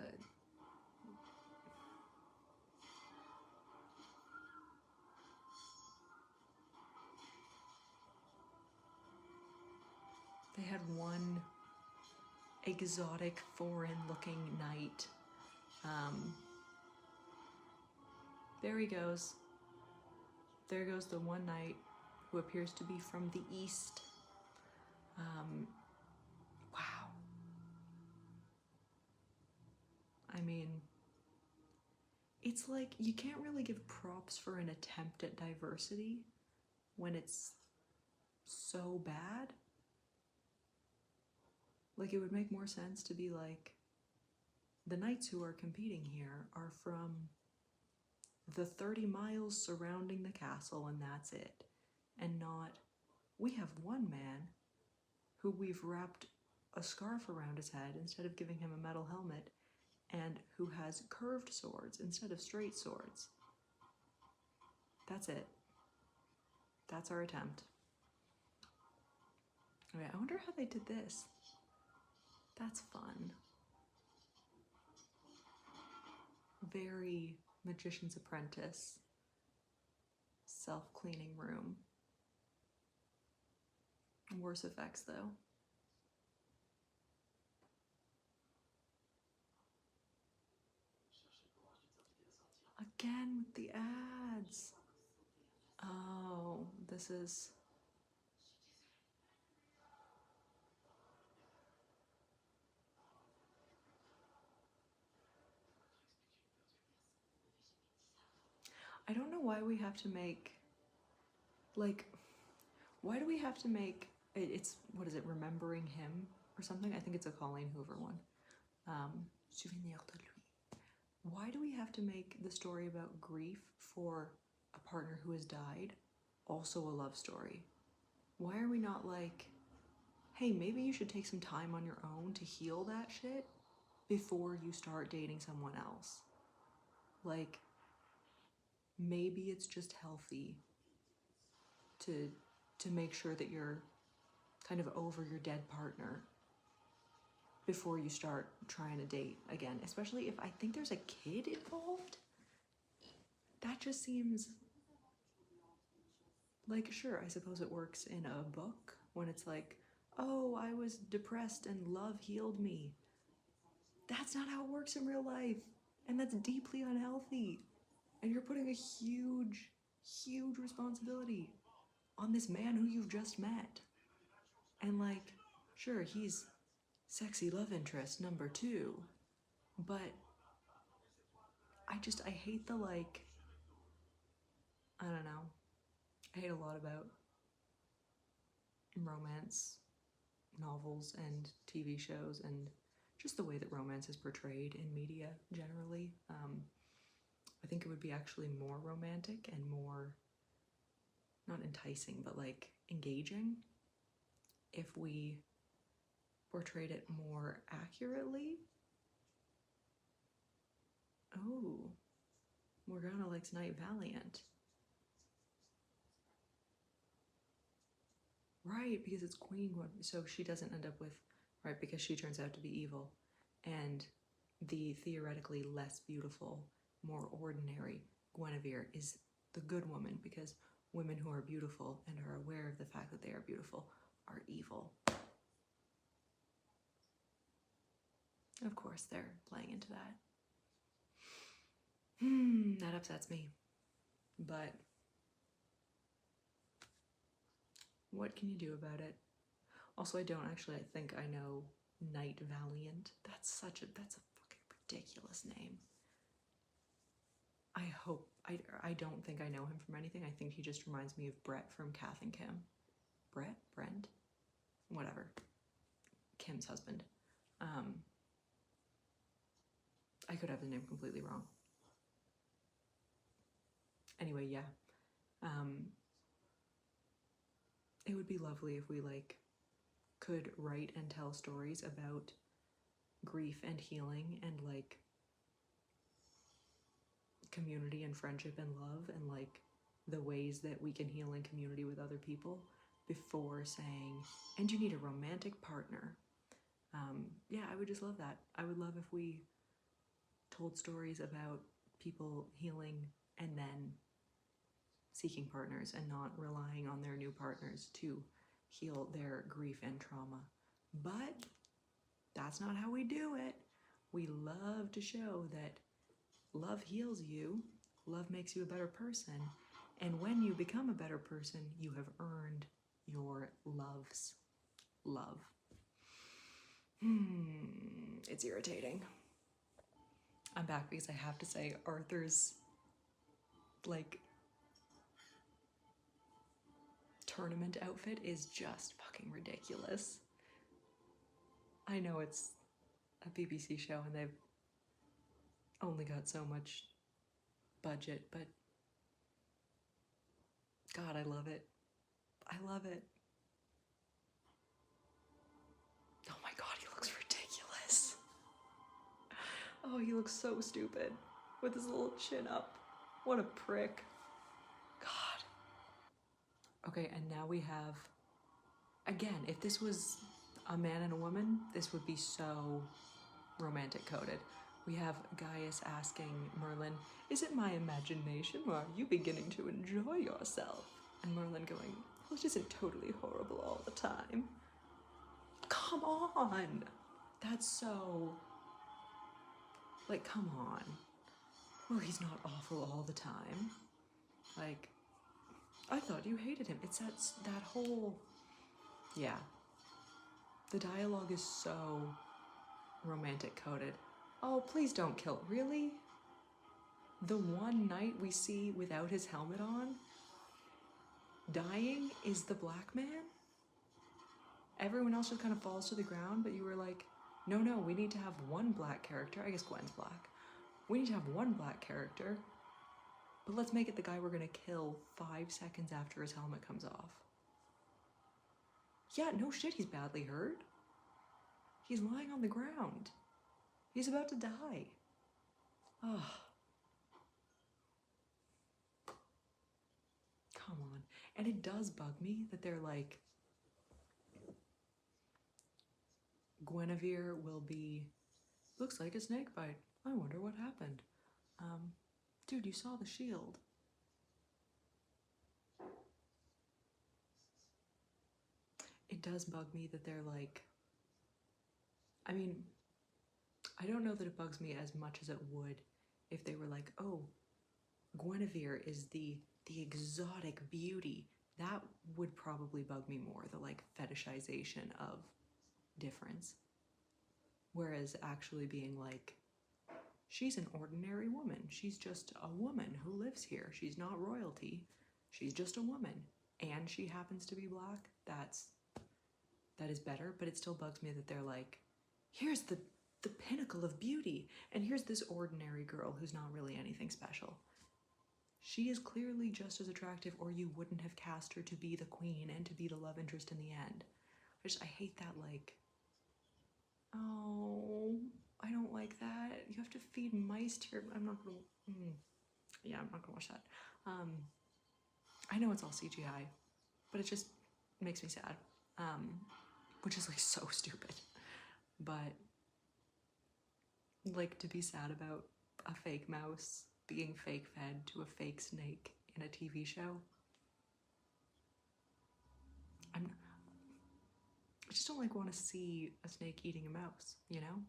They had one exotic, foreign-looking knight. There he goes. There goes the one knight who appears to be from the east. Wow. I mean, it's like you can't really give props for an attempt at diversity when it's so bad. Like, it would make more sense to be like, the knights who are competing here are from the 30 miles surrounding the castle and that's it. And not, we have one man who we've wrapped a scarf around his head instead of giving him a metal helmet, and who has curved swords instead of straight swords. That's it. That's our attempt. Okay, I wonder how they did this. That's fun. Very Magician's Apprentice. Self-cleaning room. Worse effects, though. Again with the ads. Oh, this is... I don't know why we have to make, like, why do we have to make, it's, what is it, Remembering Him or something? I think it's a Colleen Hoover one. Souvenir de lui. Why do we have to make the story about grief for a partner who has died also a love story? Why are we not like, hey, maybe you should take some time on your own to heal that shit before you start dating someone else? Like, maybe it's just healthy to make sure that you're kind of over your dead partner before you start trying to date again, especially if I think there's a kid involved. That just seems like, sure, I suppose it works in a book when it's like, oh, I was depressed and love healed me. That's not how it works in real life, and that's deeply unhealthy. And you're putting a huge, huge responsibility on this man who you've just met. And like, sure, he's sexy love interest number 2, but I hate the, like, I don't know. I hate a lot about romance novels and TV shows and just the way that romance is portrayed in media generally. I think it would be actually more romantic and more, not enticing, but like engaging if we portrayed it more accurately. Oh, Morgana likes Knight Valiant. Right, because it's Queen, so she doesn't end up with, right, because she turns out to be evil. And the theoretically less beautiful, more ordinary Guinevere is the good woman, because women who are beautiful and are aware of the fact that they are beautiful are evil. Of course, they're playing into that. That upsets me. But what can you do about it? Also, I don't actually, I think I know Knight Valiant. That's a fucking ridiculous name. I don't think I know him from anything. I think he just reminds me of Brett from Kath and Kim. Brent? Whatever. Kim's husband. I could have the name completely wrong. Anyway, yeah. It would be lovely if we like could write and tell stories about grief and healing and like community and friendship and love and like the ways that we can heal in community with other people before saying, and you need a romantic partner. Yeah, I would just love that. I would love if we told stories about people healing and then seeking partners and not relying on their new partners to heal their grief and trauma. But that's not how we do it. We love to show that love heals you, love makes you a better person, and when you become a better person, you have earned your love's love. It's irritating. I'm back because I have to say Arthur's like tournament outfit is just fucking ridiculous. I know it's a BBC show and they've only got so much budget, but God, I love it. I love it. Oh my God, he looks ridiculous. Oh, he looks so stupid with his little chin up. What a prick. God. Okay, and now we have, again, if this was a man and a woman, this would be so romantic coded. We have Gaius asking Merlin, is it my imagination or are you beginning to enjoy yourself? And Merlin going, well, it isn't totally horrible all the time. Come on. That's so, like, come on. Well, he's not awful all the time. Like, I thought you hated him. It's that whole, yeah. The dialogue is so romantic coded. Oh, please don't kill. Really? The one knight we see without his helmet on, dying, is the black man? Everyone else just kind of falls to the ground, but you were like, no, we need to have one black character. I guess Gwen's black. We need to have one black character, but let's make it the guy we're gonna kill 5 seconds after his helmet comes off. Yeah, no shit, he's badly hurt. He's lying on the ground. He's about to die. Ugh. Come on. And it does bug me that they're like, Guinevere will be, looks like a snake bite. I wonder what happened. Dude, you saw the shield. It does bug me that they're like, I mean, I don't know that it bugs me as much as it would if they were like, oh, Guinevere is the exotic beauty. That would probably bug me more, the like fetishization of difference. Whereas actually being like, she's an ordinary woman. She's just a woman who lives here. She's not royalty. She's just a woman. And she happens to be black. That is better, but it still bugs me that they're like, here's the pinnacle of beauty, and here's this ordinary girl who's not really anything special. She is clearly just as attractive, or you wouldn't have cast her to be the queen and to be the love interest in the end. I hate that, like, oh, I don't like that. You have to feed mice to your, I'm not gonna watch that. I know it's all CGI, but it just makes me sad, which is like so stupid. But like, to be sad about a fake mouse being fake fed to a fake snake in a TV show, I just don't like want to see a snake eating a mouse, you know?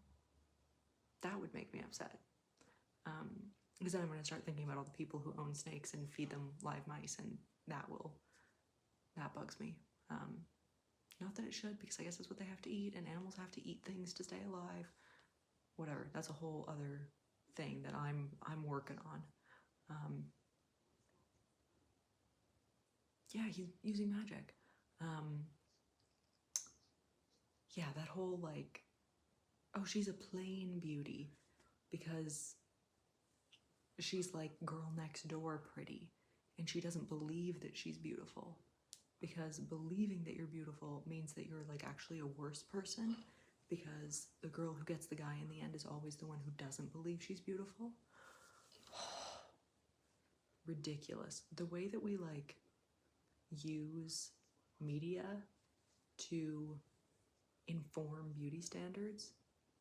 That would make me upset. Because then I'm going to start thinking about all the people who own snakes and feed them live mice, and that bugs me. Not that it should, because I guess that's what they have to eat, and animals have to eat things to stay alive. Whatever, that's a whole other thing that I'm working on. Yeah, he's using magic. yeah, that whole like, oh, she's a plain beauty because she's like girl next door pretty, and she doesn't believe that she's beautiful, because believing that you're beautiful means that you're like actually a worse person, because the girl who gets the guy in the end is always the one who doesn't believe she's beautiful. Ridiculous. The way that we like use media to inform beauty standards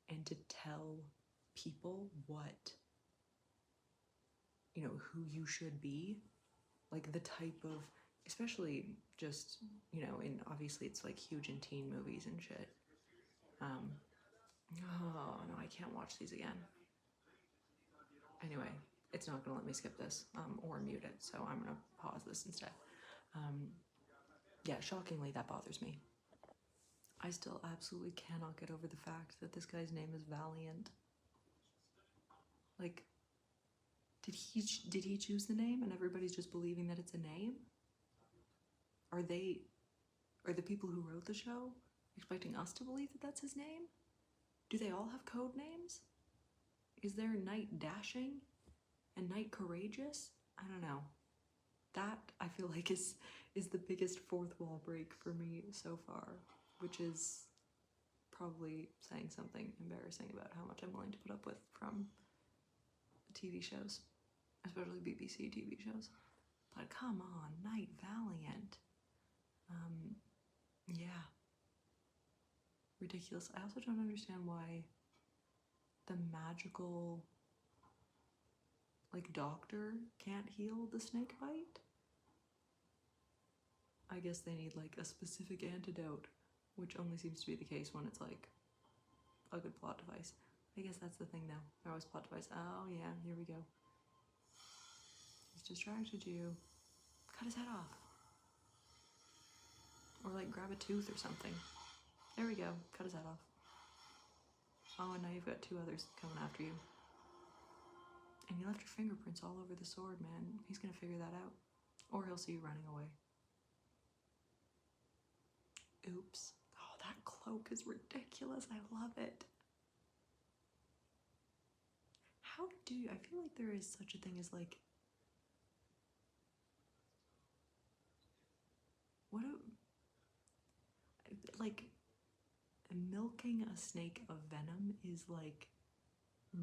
and to tell people what, you know, who you should be, like the type of, especially just, you know, in obviously it's like huge in teen movies and shit. Oh no, I can't watch these again. Anyway, it's not gonna let me skip this or mute it, so I'm gonna pause this instead. Yeah, shockingly, that bothers me. I still absolutely cannot get over the fact that this guy's name is Valiant. Like, did he choose the name and everybody's just believing that it's a name? Are the people who wrote the show expecting us to believe that that's his name? Do they all have code names? Is there Knight Dashing and Knight Courageous? I don't know. That, I feel like, is the biggest fourth wall break for me so far, which is probably saying something embarrassing about how much I'm willing to put up with from TV shows, especially BBC TV shows. But come on, Knight Valiant. Yeah. Ridiculous. I also don't understand why the magical, like, doctor can't heal the snake bite. I guess they need, like, a specific antidote, which only seems to be the case when it's, like, a good plot device. I guess that's the thing, though. They're always plot device. Oh, yeah, here we go. He's distracted you. Cut his head off. Or, like, grab a tooth or something. There we go. Cut his head off. Oh, and now you've got two others coming after you. And you left your fingerprints all over the sword, man. He's gonna figure that out. Or he'll see you running away. Oops. Oh, that cloak is ridiculous. I love it. How do you... I feel like there is such a thing as, like... What a... Like, milking a snake of venom is, like,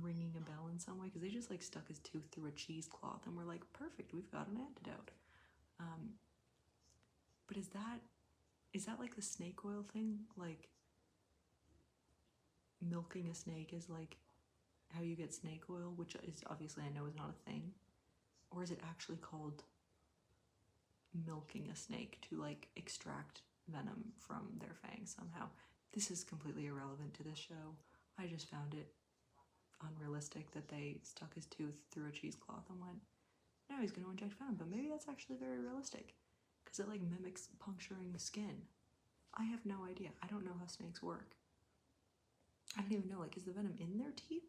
ringing a bell in some way, because they just, like, stuck his tooth through a cheesecloth, and we're like, perfect, we've got an antidote. But is that like the snake oil thing? Like, milking a snake is like how you get snake oil, which is obviously I know is not a thing. Or is it actually called milking a snake to like extract venom from their fangs somehow? This is completely irrelevant to this show. I just found it unrealistic that they stuck his tooth through a cheesecloth and went, now he's going to inject venom. But maybe that's actually very realistic, because it like mimics puncturing skin. I have no idea. I don't know how snakes work. I don't even know, like, is the venom in their teeth?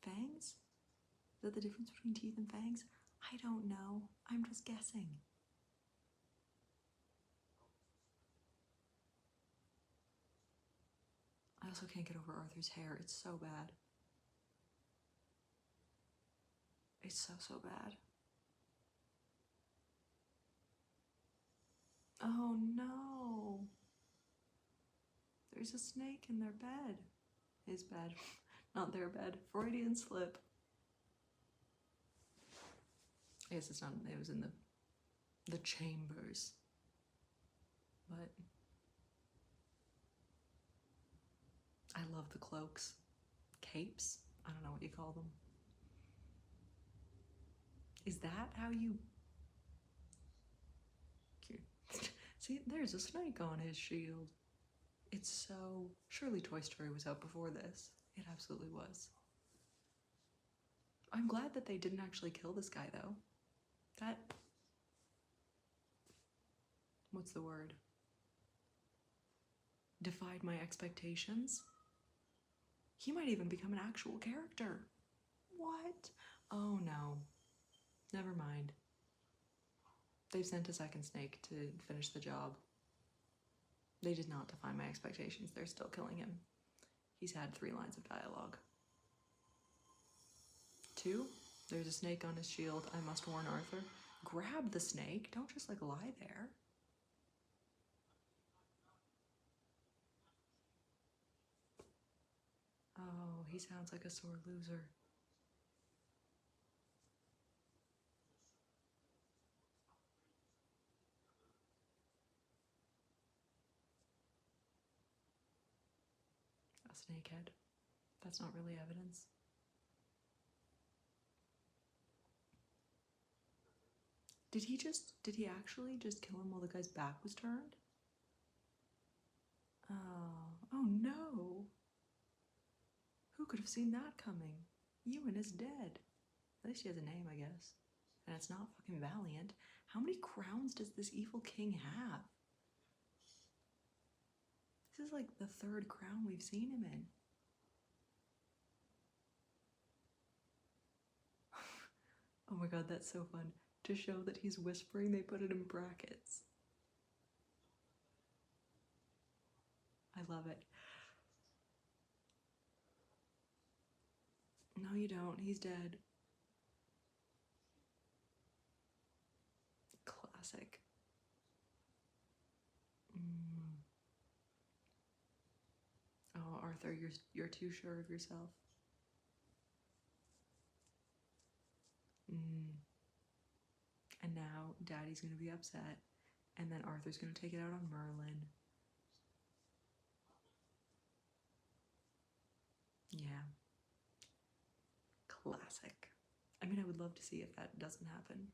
Fangs? Is that the difference between teeth and fangs? I don't know. I'm just guessing. I also can't get over Arthur's hair. It's so bad. It's so bad. Oh no. There's a snake in their bed. His bed. Not their bed. Freudian slip. I guess it's not, it was in the chambers. But I love the cloaks. Capes? I don't know what you call them. Is that how you... See, there's a snake on his shield. It's so... Surely Toy Story was out before this. It absolutely was. I'm glad that they didn't actually kill this guy, though. That... What's the word? Defied my expectations. He might even become an actual character. What? Oh no. Never mind. They've sent a second snake to finish the job. They did not defy my expectations. They're still killing him. He's had 3 lines of dialogue. 2, there's a snake on his shield. I must warn Arthur. Grab the snake. Don't just like lie there. Oh, he sounds like a sore loser. A snakehead. That's not really evidence. Did he actually just kill him while the guy's back was turned? Oh no. Who could have seen that coming? Ewan is dead. At least he has a name, I guess. And it's not fucking Valiant. How many crowns does this evil king have? This is like the 3rd crown we've seen him in. Oh my god, that's so fun. To show that he's whispering, they put it in brackets. I love it. No, you don't. He's dead. Classic. Oh, Arthur, you're too sure of yourself. And now Daddy's gonna be upset, and then Arthur's gonna take it out on Merlin. Yeah. Classic. I mean, I would love to see if that doesn't happen.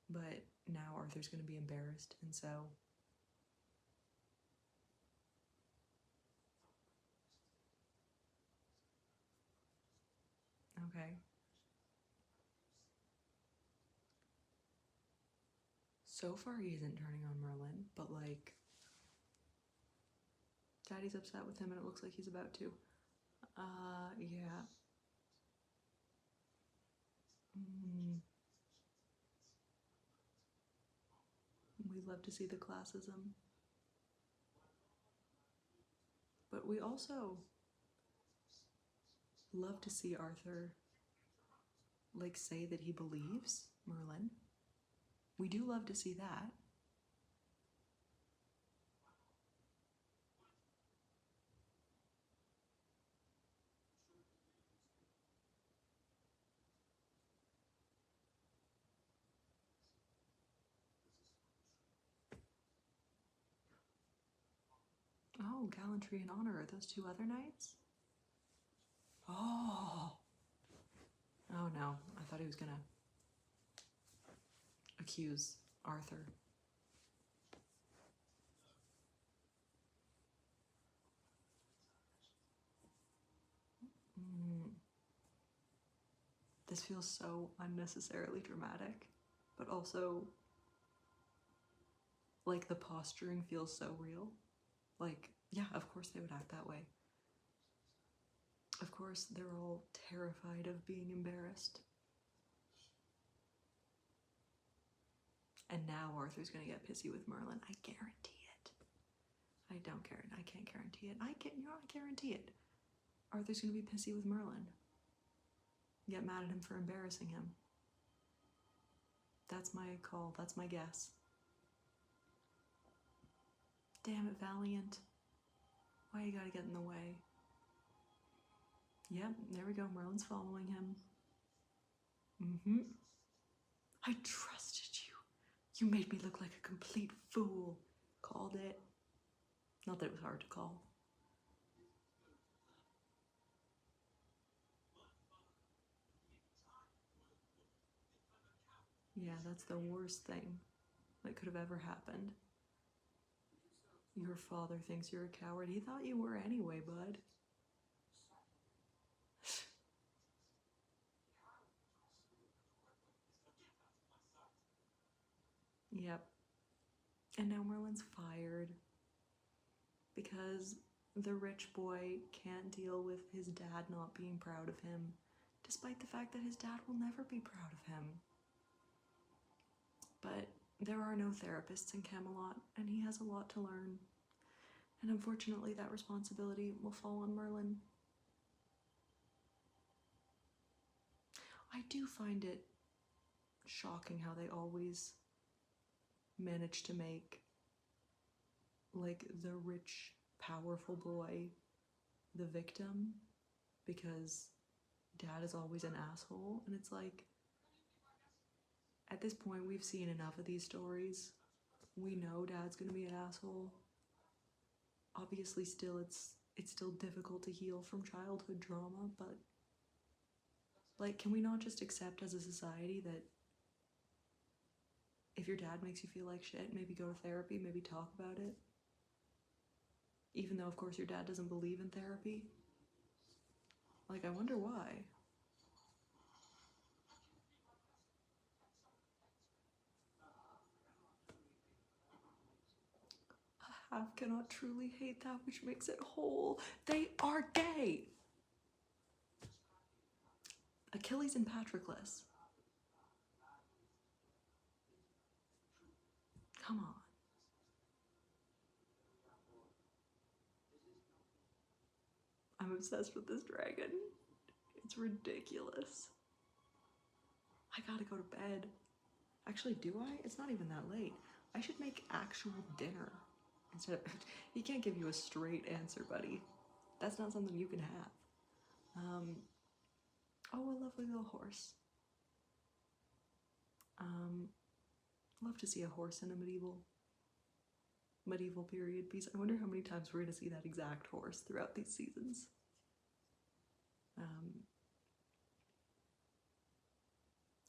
But now Arthur's gonna be embarrassed, and so... Okay. So far he isn't turning on Merlin, but like... Daddy's upset with him and it looks like he's about to. Yeah. We love to see the classism. But we also love to see Arthur like say that he believes Merlin. We do love to see that. Oh, gallantry and honor. Are those 2 other knights? Oh. Oh no, I thought he was gonna accuse Arthur. This feels so unnecessarily dramatic, but also like the posturing feels so real. Like, yeah, of course they would act that way. Of course, they're all terrified of being embarrassed. And now Arthur's gonna get pissy with Merlin. I guarantee it. I can't guarantee it. I guarantee it. Arthur's gonna be pissy with Merlin. Get mad at him for embarrassing him. That's my call. That's my guess. Damn it, Valiant. Why you gotta get in the way? Yep, there we go. Merlin's following him. I trusted you. You made me look like a complete fool. Called it. Not that it was hard to call. Yeah, that's the worst thing that could have ever happened. Your father thinks you're a coward. He thought you were anyway, bud. Yep. And now Merlin's fired because the rich boy can't deal with his dad not being proud of him, despite the fact that his dad will never be proud of him. But there are no therapists in Camelot, and he has a lot to learn. And unfortunately, that responsibility will fall on Merlin. I do find it shocking how they always manage to make, like, the rich, powerful boy the victim because dad is always an asshole. And it's like, at this point, we've seen enough of these stories. We know dad's gonna be an asshole. Obviously, still, it's still difficult to heal from childhood trauma, but, like, can we not just accept as a society that if your dad makes you feel like shit, maybe go to therapy, maybe talk about it? Even though, of course, your dad doesn't believe in therapy. Like, I wonder why. A half cannot truly hate that which makes it whole. They are gay! Achilles and Patroclus. Come on. I'm obsessed with this dragon. It's ridiculous. I gotta go to bed. Actually, do I? It's not even that late. I should make actual dinner. Instead of, he can't give you a straight answer, buddy. That's not something you can have. Oh, a lovely little horse. Love to see a horse in a medieval period piece. I wonder how many times we're gonna see that exact horse throughout these seasons.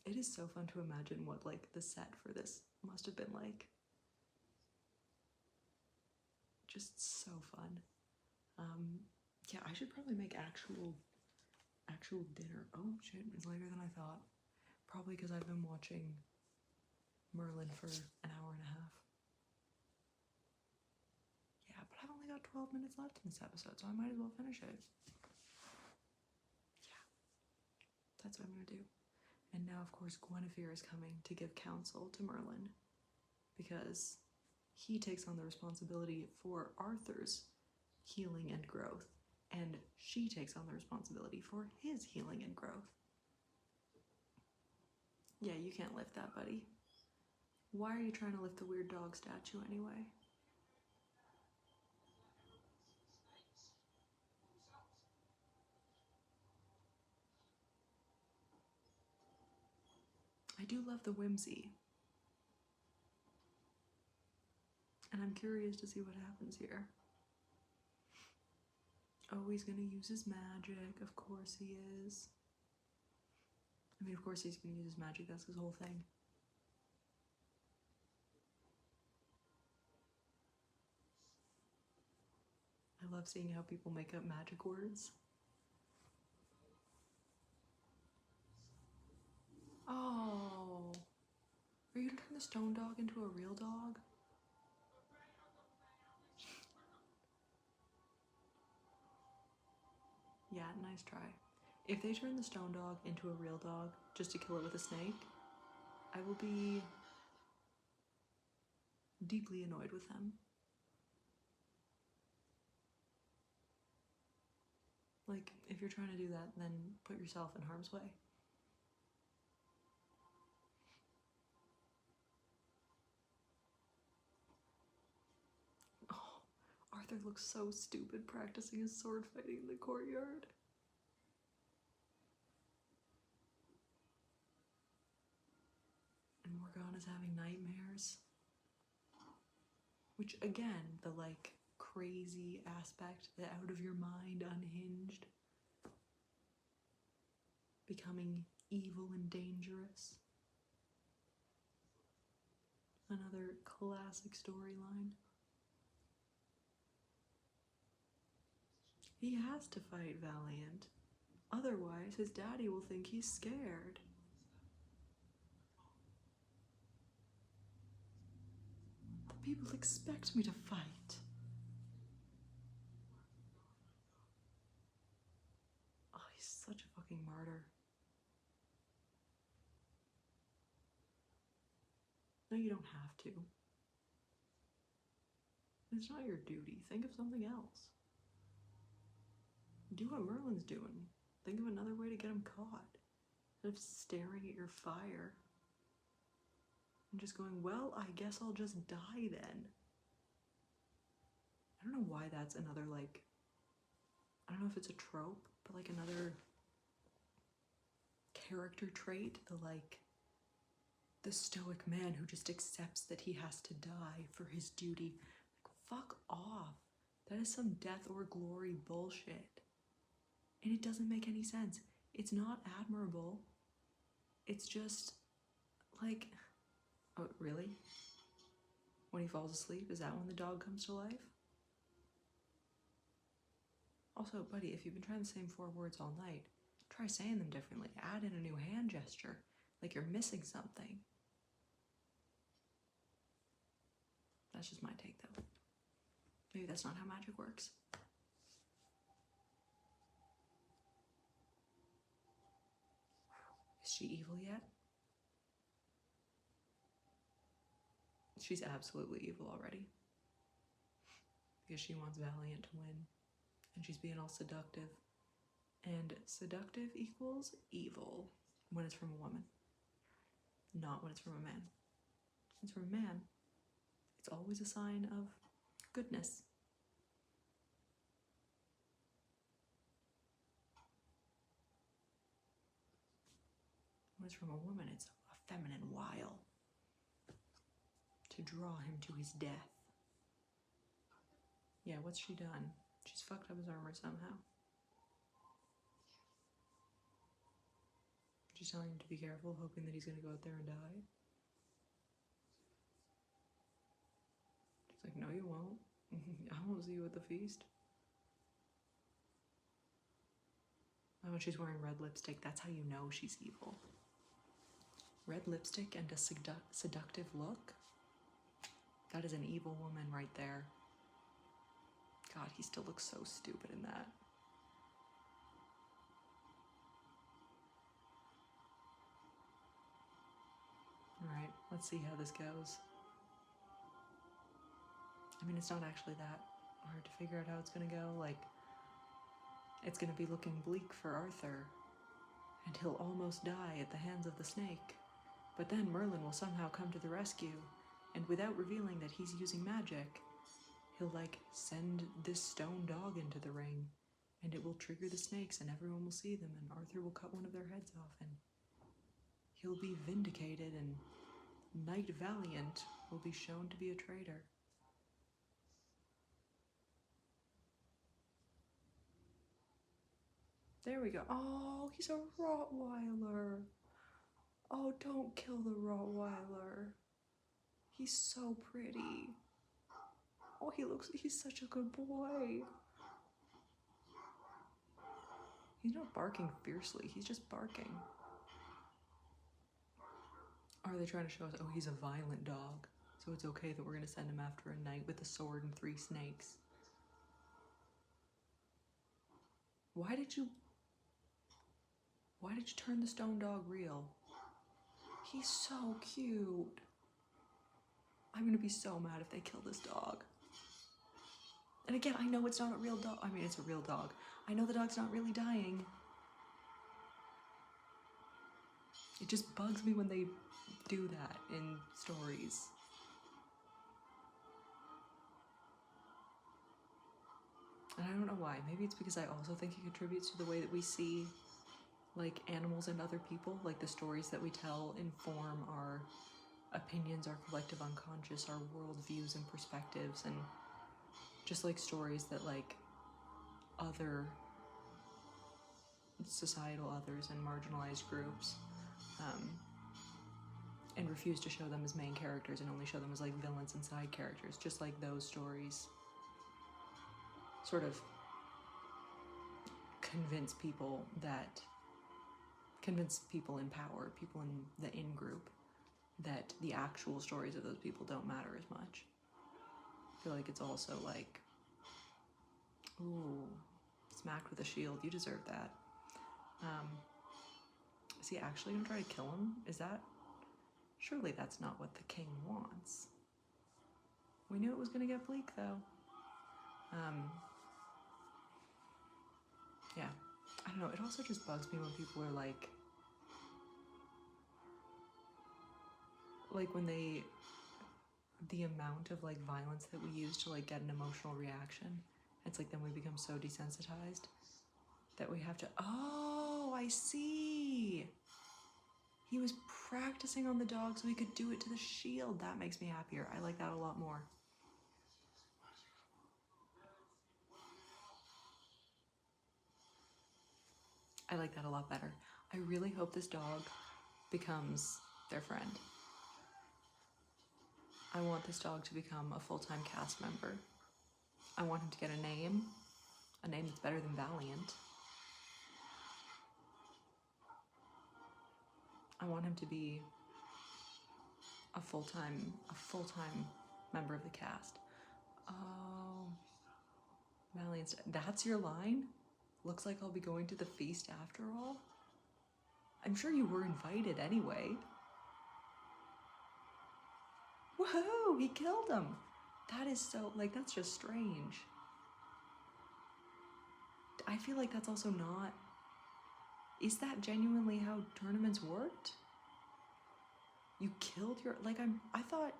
It is so fun to imagine what, like, the set for this must have been like. Just so fun. Yeah, I should probably make actual dinner. Oh shit, it's later than I thought. Probably because I've been watching Merlin for an hour and a half. Yeah, but I've only got 12 minutes left in this episode, so I might as well finish it. Yeah, that's what I'm gonna do. And now, of course, Guinevere is coming to give counsel to Merlin because he takes on the responsibility for Arthur's healing and growth, and she takes on the responsibility for his healing and growth. Yeah, you can't lift that, buddy. Why are you trying to lift the weird dog statue anyway? I do love the whimsy. And I'm curious to see what happens here. Oh, he's gonna use his magic. Of course he is. I mean, of course he's gonna use his magic. That's his whole thing. I love seeing how people make up magic words. Oh. Are you gonna turn the stone dog into a real dog? Yeah, nice try. If they turn the stone dog into a real dog just to kill it with a snake, I will be deeply annoyed with them. Like, if you're trying to do that, then put yourself in harm's way. Oh, Arthur looks so stupid practicing his sword fighting in the courtyard. And Morgana's having nightmares. Which, again, the, like, crazy aspect, the out of your mind, unhinged, becoming evil and dangerous. Another classic storyline. He has to fight Valiant. Otherwise, his daddy will think he's scared. The people expect me to fight. Oh, he's such a fucking martyr. No, you don't have to. It's not your duty. Think of something else. Do what Merlin's doing. Think of another way to get him caught. Instead of staring at your fire and just going, well, I guess I'll just die then. I don't know why that's another, like, I don't know if it's a trope, but like another character trait, the stoic man who just accepts that he has to die for his duty. Like, fuck off. That is some death or glory bullshit. And it doesn't make any sense. It's not admirable. It's just like, oh, really? When he falls asleep, is that when the dog comes to life? Also, buddy, if you've been trying the same 4 words all night, try saying them differently. Add in a new hand gesture, like you're missing something. That's just my take, though. Maybe that's not how magic works. Is she evil yet? She's absolutely evil already. Because she wants Valiant to win. And she's being all seductive. And seductive equals evil when it's from a woman. Not when it's from a man. When it's from a man, it's always a sign of goodness. When it's from a woman, it's a feminine wile to draw him to his death. Yeah, what's she done? She's fucked up his armor somehow. She's telling him to be careful, hoping that he's gonna go out there and die. She's like, no, you won't. I won't see you at the feast. Oh, and she's wearing red lipstick. That's how you know she's evil. Red lipstick and a seductive look? That is an evil woman right there. God, he still looks so stupid in that. Alright, let's see how this goes. I mean, it's not actually that hard to figure out how it's gonna go. Like, it's gonna be looking bleak for Arthur, and he'll almost die at the hands of the snake. But then Merlin will somehow come to the rescue, and without revealing that he's using magic, he'll, like, send this stone dog into the ring, and it will trigger the snakes, and everyone will see them, and Arthur will cut one of their heads off, and he'll be vindicated, and Knight Valiant will be shown to be a traitor. There we go. Oh, he's a Rottweiler. Oh, don't kill the Rottweiler. He's so pretty. Oh, he's such a good boy. He's not barking fiercely, he's just barking. Are they trying to show us, oh, he's a violent dog, so it's okay that we're gonna send him after a knight with a sword and 3 snakes? Why did you turn the stone dog real? He's so cute. I'm gonna be so mad if they kill this dog. And again, I know it's not a real dog. I mean, it's a real dog. I know the dog's not really dying. It just bugs me when they do that in stories. And I don't know why. Maybe it's because I also think it contributes to the way that we see, like, animals and other people. Like, the stories that we tell inform our opinions, our collective unconscious, our worldviews and perspectives, and just, like, stories that, like, other societal others and marginalized groups and refuse to show them as main characters and only show them as, like, villains and side characters. Just like those stories sort of convince people in power, people in the in-group, that the actual stories of those people don't matter as much. I feel like it's also like, ooh, smacked with a shield, you deserve that. Is he actually gonna try to kill him? Is that Surely that's not what the king wants. We knew it was going to get bleak, though. Yeah, I don't know. It also just bugs me when people are like when the amount of like violence that we use to like get an emotional reaction, it's like then we become so desensitized that we have to, oh, I see. He was practicing on the dog so he could do it to the shield. That makes me happier. I like that a lot more. I like that a lot better. I really hope this dog becomes their friend. I want this dog to become a full-time cast member. I want him to get a name that's better than Valiant. I want him to be a full-time member of the cast. Oh, Valiant's, that's your line? Looks like I'll be going to the feast after all? I'm sure you were invited anyway. Woohoo! He killed him! That is so, like, that's just strange. I feel like that's also not... Is that genuinely how tournaments worked? You killed your... Like, I thought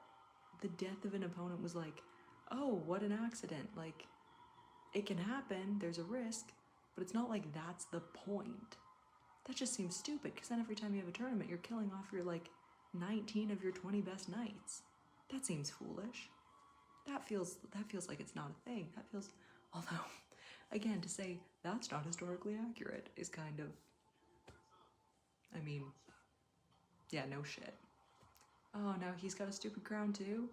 the death of an opponent was like, oh, what an accident. Like, it can happen, there's a risk, but it's not like that's the point. That just seems stupid, because then every time you have a tournament, you're killing off your, like, 19 of your 20 best knights. That seems foolish. That feels like it's not a thing. That feels... Although, again, to say that's not historically accurate is kind of... I mean, yeah, no shit. Oh, now he's got a stupid crown too?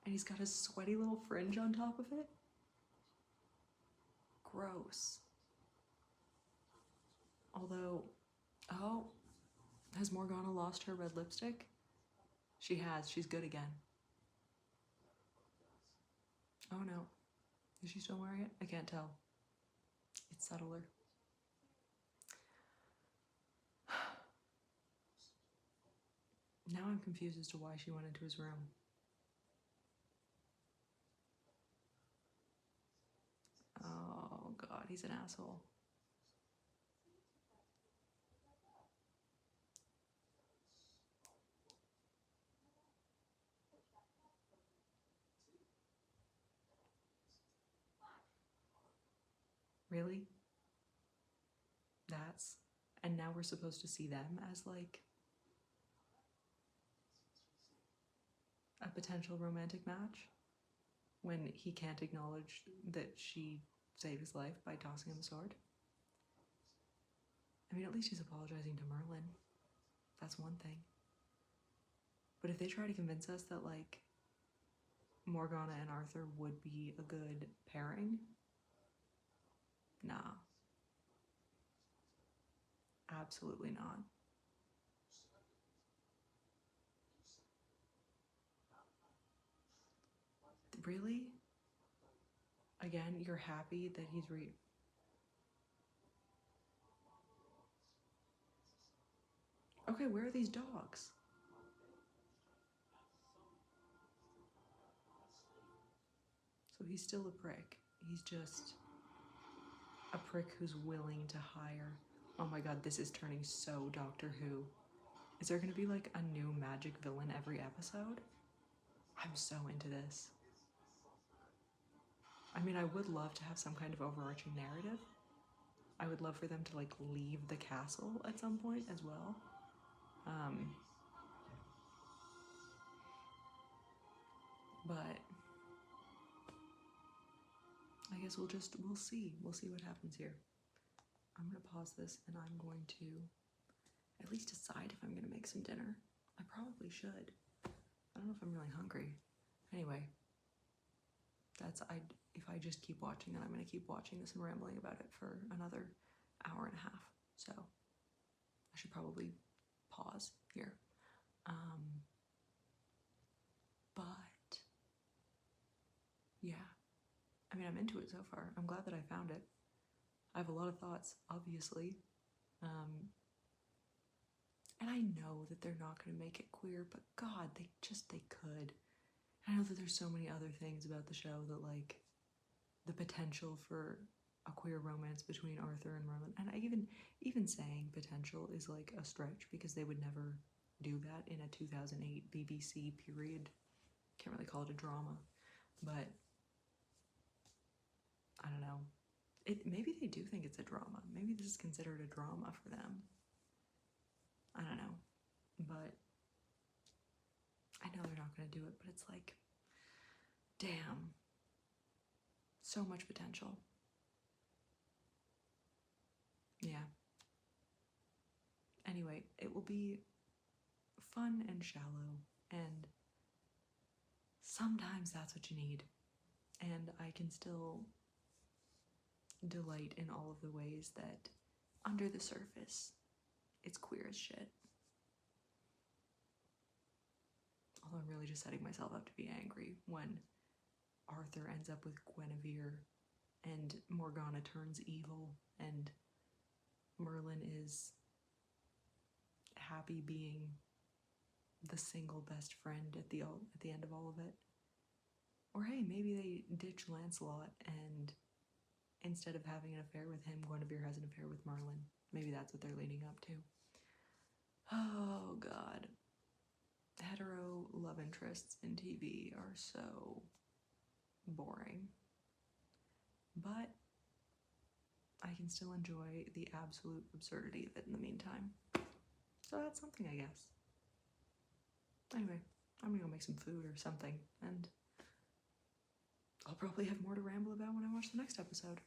And he's got a sweaty little fringe on top of it? Gross. Although, oh, has Morgana lost her red lipstick? She has. She's good again. Oh no. Is she still wearing it? I can't tell. It's subtler. Now I'm confused as to why she went into his room. Oh god, he's an asshole. Really? That's... And now we're supposed to see them as, like, a potential romantic match? When he can't acknowledge that she saved his life by tossing him a sword? I mean, at least he's apologizing to Merlin. That's one thing. But if they try to convince us that, like, Morgana and Arthur would be a good pairing, nah. Absolutely not. Really? Again, you're happy that he's Okay, where are these dogs? So he's still a prick. He's just a prick who's willing to hire... Oh my god, this is turning so Doctor Who. Is there gonna be like a new magic villain every episode? I'm so into this. I mean, I would love to have some kind of overarching narrative. I would love for them to like leave the castle at some point as well. But I guess we'll see. We'll see what happens here. I'm gonna pause this and I'm going to at least decide if I'm gonna make some dinner. I probably should. I don't know if I'm really hungry. Anyway, if I just keep watching, then I'm gonna keep watching this and rambling about it for another hour and a half. So I should probably pause here. But yeah, I mean, I'm into it so far. I'm glad that I found it. I have a lot of thoughts, obviously. And I know know that they're not going to make it queer, but God, they could. I know that there's so many other things about the show that, like, the potential for a queer romance between Arthur and Merlin, and I even saying potential is like a stretch, because they would never do that in a 2008 BBC period. Can't really call it a drama, but I don't know. Maybe they do think it's a drama. Maybe this is considered a drama for them. I don't know, but I know they're not going to do it, but it's like, damn, so much potential. Yeah. Anyway, it will be fun and shallow, and sometimes that's what you need. And I can still delight in all of the ways that, under the surface, it's queer as shit. Although I'm really just setting myself up to be angry when Arthur ends up with Guinevere and Morgana turns evil and Merlin is happy being the single best friend at the end of all of it. Or hey, maybe they ditch Lancelot and instead of having an affair with him, Guinevere has an affair with Merlin. Maybe that's what they're leading up to. Oh God. Hetero love interests in TV are so boring. But I can still enjoy the absolute absurdity of it in the meantime. So that's something, I guess. Anyway, I'm gonna go make some food or something, and I'll probably have more to ramble about when I watch the next episode.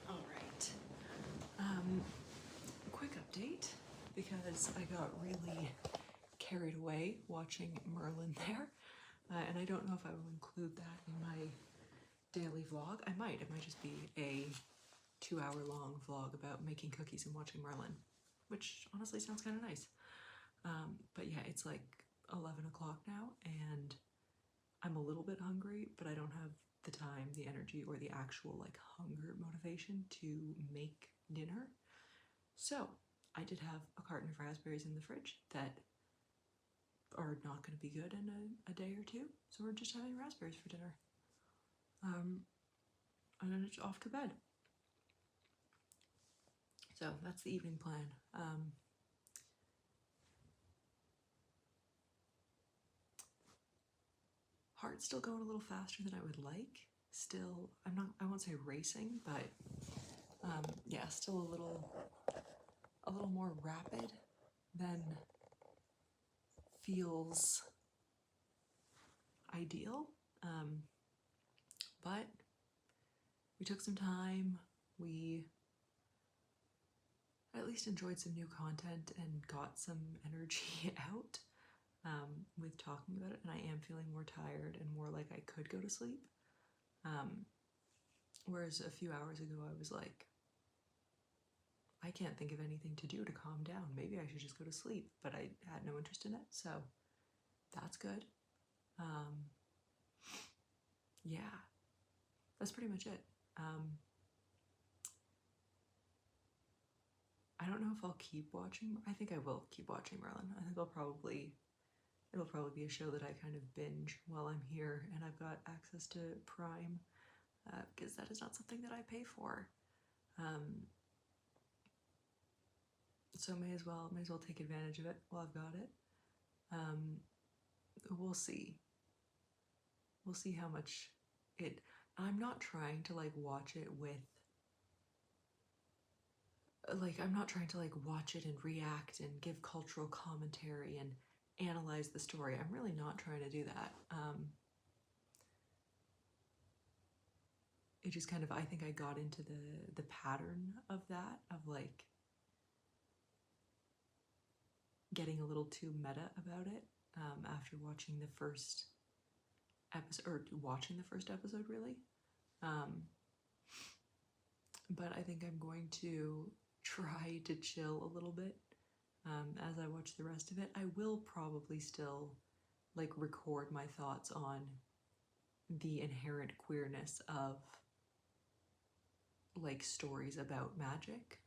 Alright. Quick update, because I got really carried away watching Merlin there, and I don't know if I will include that in my daily vlog. I might. It might just be a 2-hour-long vlog about making cookies and watching Merlin, which honestly sounds kind of nice. But yeah, it's like 11 o'clock now, and I'm a little bit hungry, but I don't have the time, the energy, or the actual like hunger motivation to make dinner. So I did have a carton of raspberries in the fridge that are not going to be good in a day or two, so we're just having raspberries for dinner. And then it's off to bed. So that's the evening plan. Heart's still going a little faster than I would like. Still, I won't say racing, but yeah, still a little more rapid than feels ideal. But we took some time. We at least enjoyed some new content and got some energy out with talking about it, and I am feeling more tired and more like I could go to sleep. Whereas a few hours ago I was like, I can't think of anything to do to calm down. Maybe I should just go to sleep, but I had no interest in it, so that's good. Yeah, that's pretty much it. I don't know if I'll keep watching. I think I will keep watching Merlin. I think it'll probably be a show that I kind of binge while I'm here and I've got access to Prime, because that is not something that I pay for. So may as well take advantage of it while I've got it. We'll see. We'll see how much it. I'm not trying to like watch it with. Like, I'm not trying to like watch it and react and give cultural commentary and analyze the story. I'm really not trying to do that. It just kind of, I think I got into the pattern of that, of like getting a little too meta about it after watching the first episode, or watching the first episode really. But I think I'm going to try to chill a little bit as I watch the rest of it. I will probably still like record my thoughts on the inherent queerness of like stories about magic,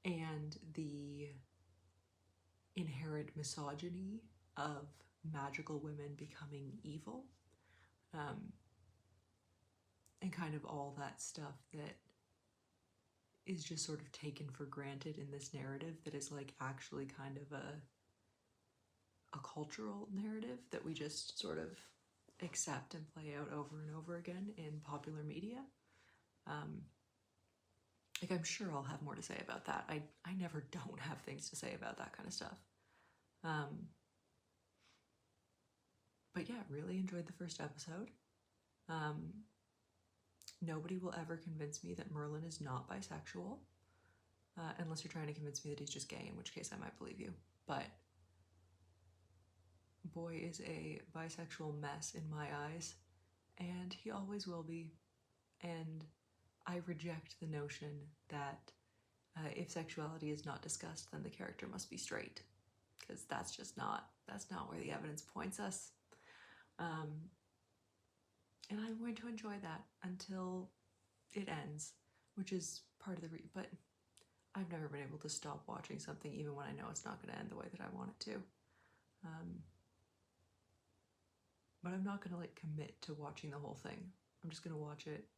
and the inherent misogyny of magical women becoming evil, and kind of all that stuff that is just sort of taken for granted in this narrative that is like actually kind of a cultural narrative that we just sort of accept and play out over and over again in popular media. Like, I'm sure I'll have more to say about that. I never don't have things to say about that kind of stuff. But yeah, really enjoyed the first episode. Nobody will ever convince me that Merlin is not bisexual, unless you're trying to convince me that he's just gay, in which case I might believe you. But boy is a bisexual mess in my eyes, and he always will be. And I reject the notion that if sexuality is not discussed, then the character must be straight, because that's not where the evidence points us. And I'm going to enjoy that until it ends, which is part of the but I've never been able to stop watching something even when I know it's not going to end the way that I want it to. But I'm not going to like commit to watching the whole thing. I'm just going to watch it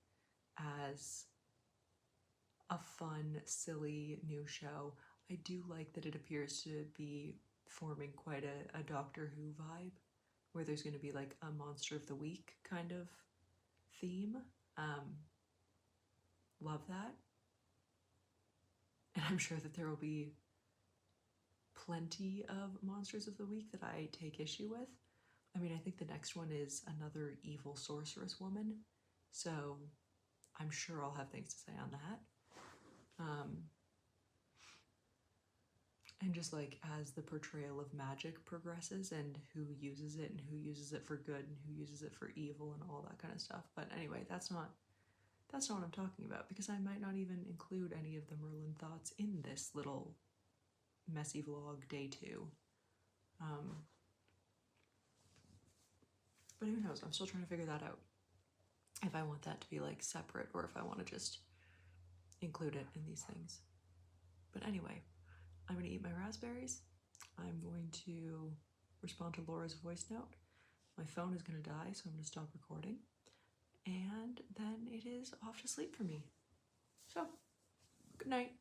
as a fun, silly new show. I do like that it appears to be forming quite a Doctor Who vibe, where there's going to be like a monster of the week kind of theme. Love that. And I'm sure that there will be plenty of monsters of the week that I take issue with. I mean, I think the next one is another evil sorceress woman, so I'm sure I'll have things to say on that. And just like as the portrayal of magic progresses and who uses it and who uses it for good and who uses it for evil and all that kind of stuff. But anyway, that's not what I'm talking about, because I might not even include any of the Merlin thoughts in this little messy vlog day 2. But who knows? I'm still trying to figure that out. If I want that to be like separate or if I want to just include it in these things. But anyway, I'm going to eat my raspberries. I'm going to respond to Laura's voice note. My phone is going to die, so I'm going to stop recording. And then it is off to sleep for me. So, good night.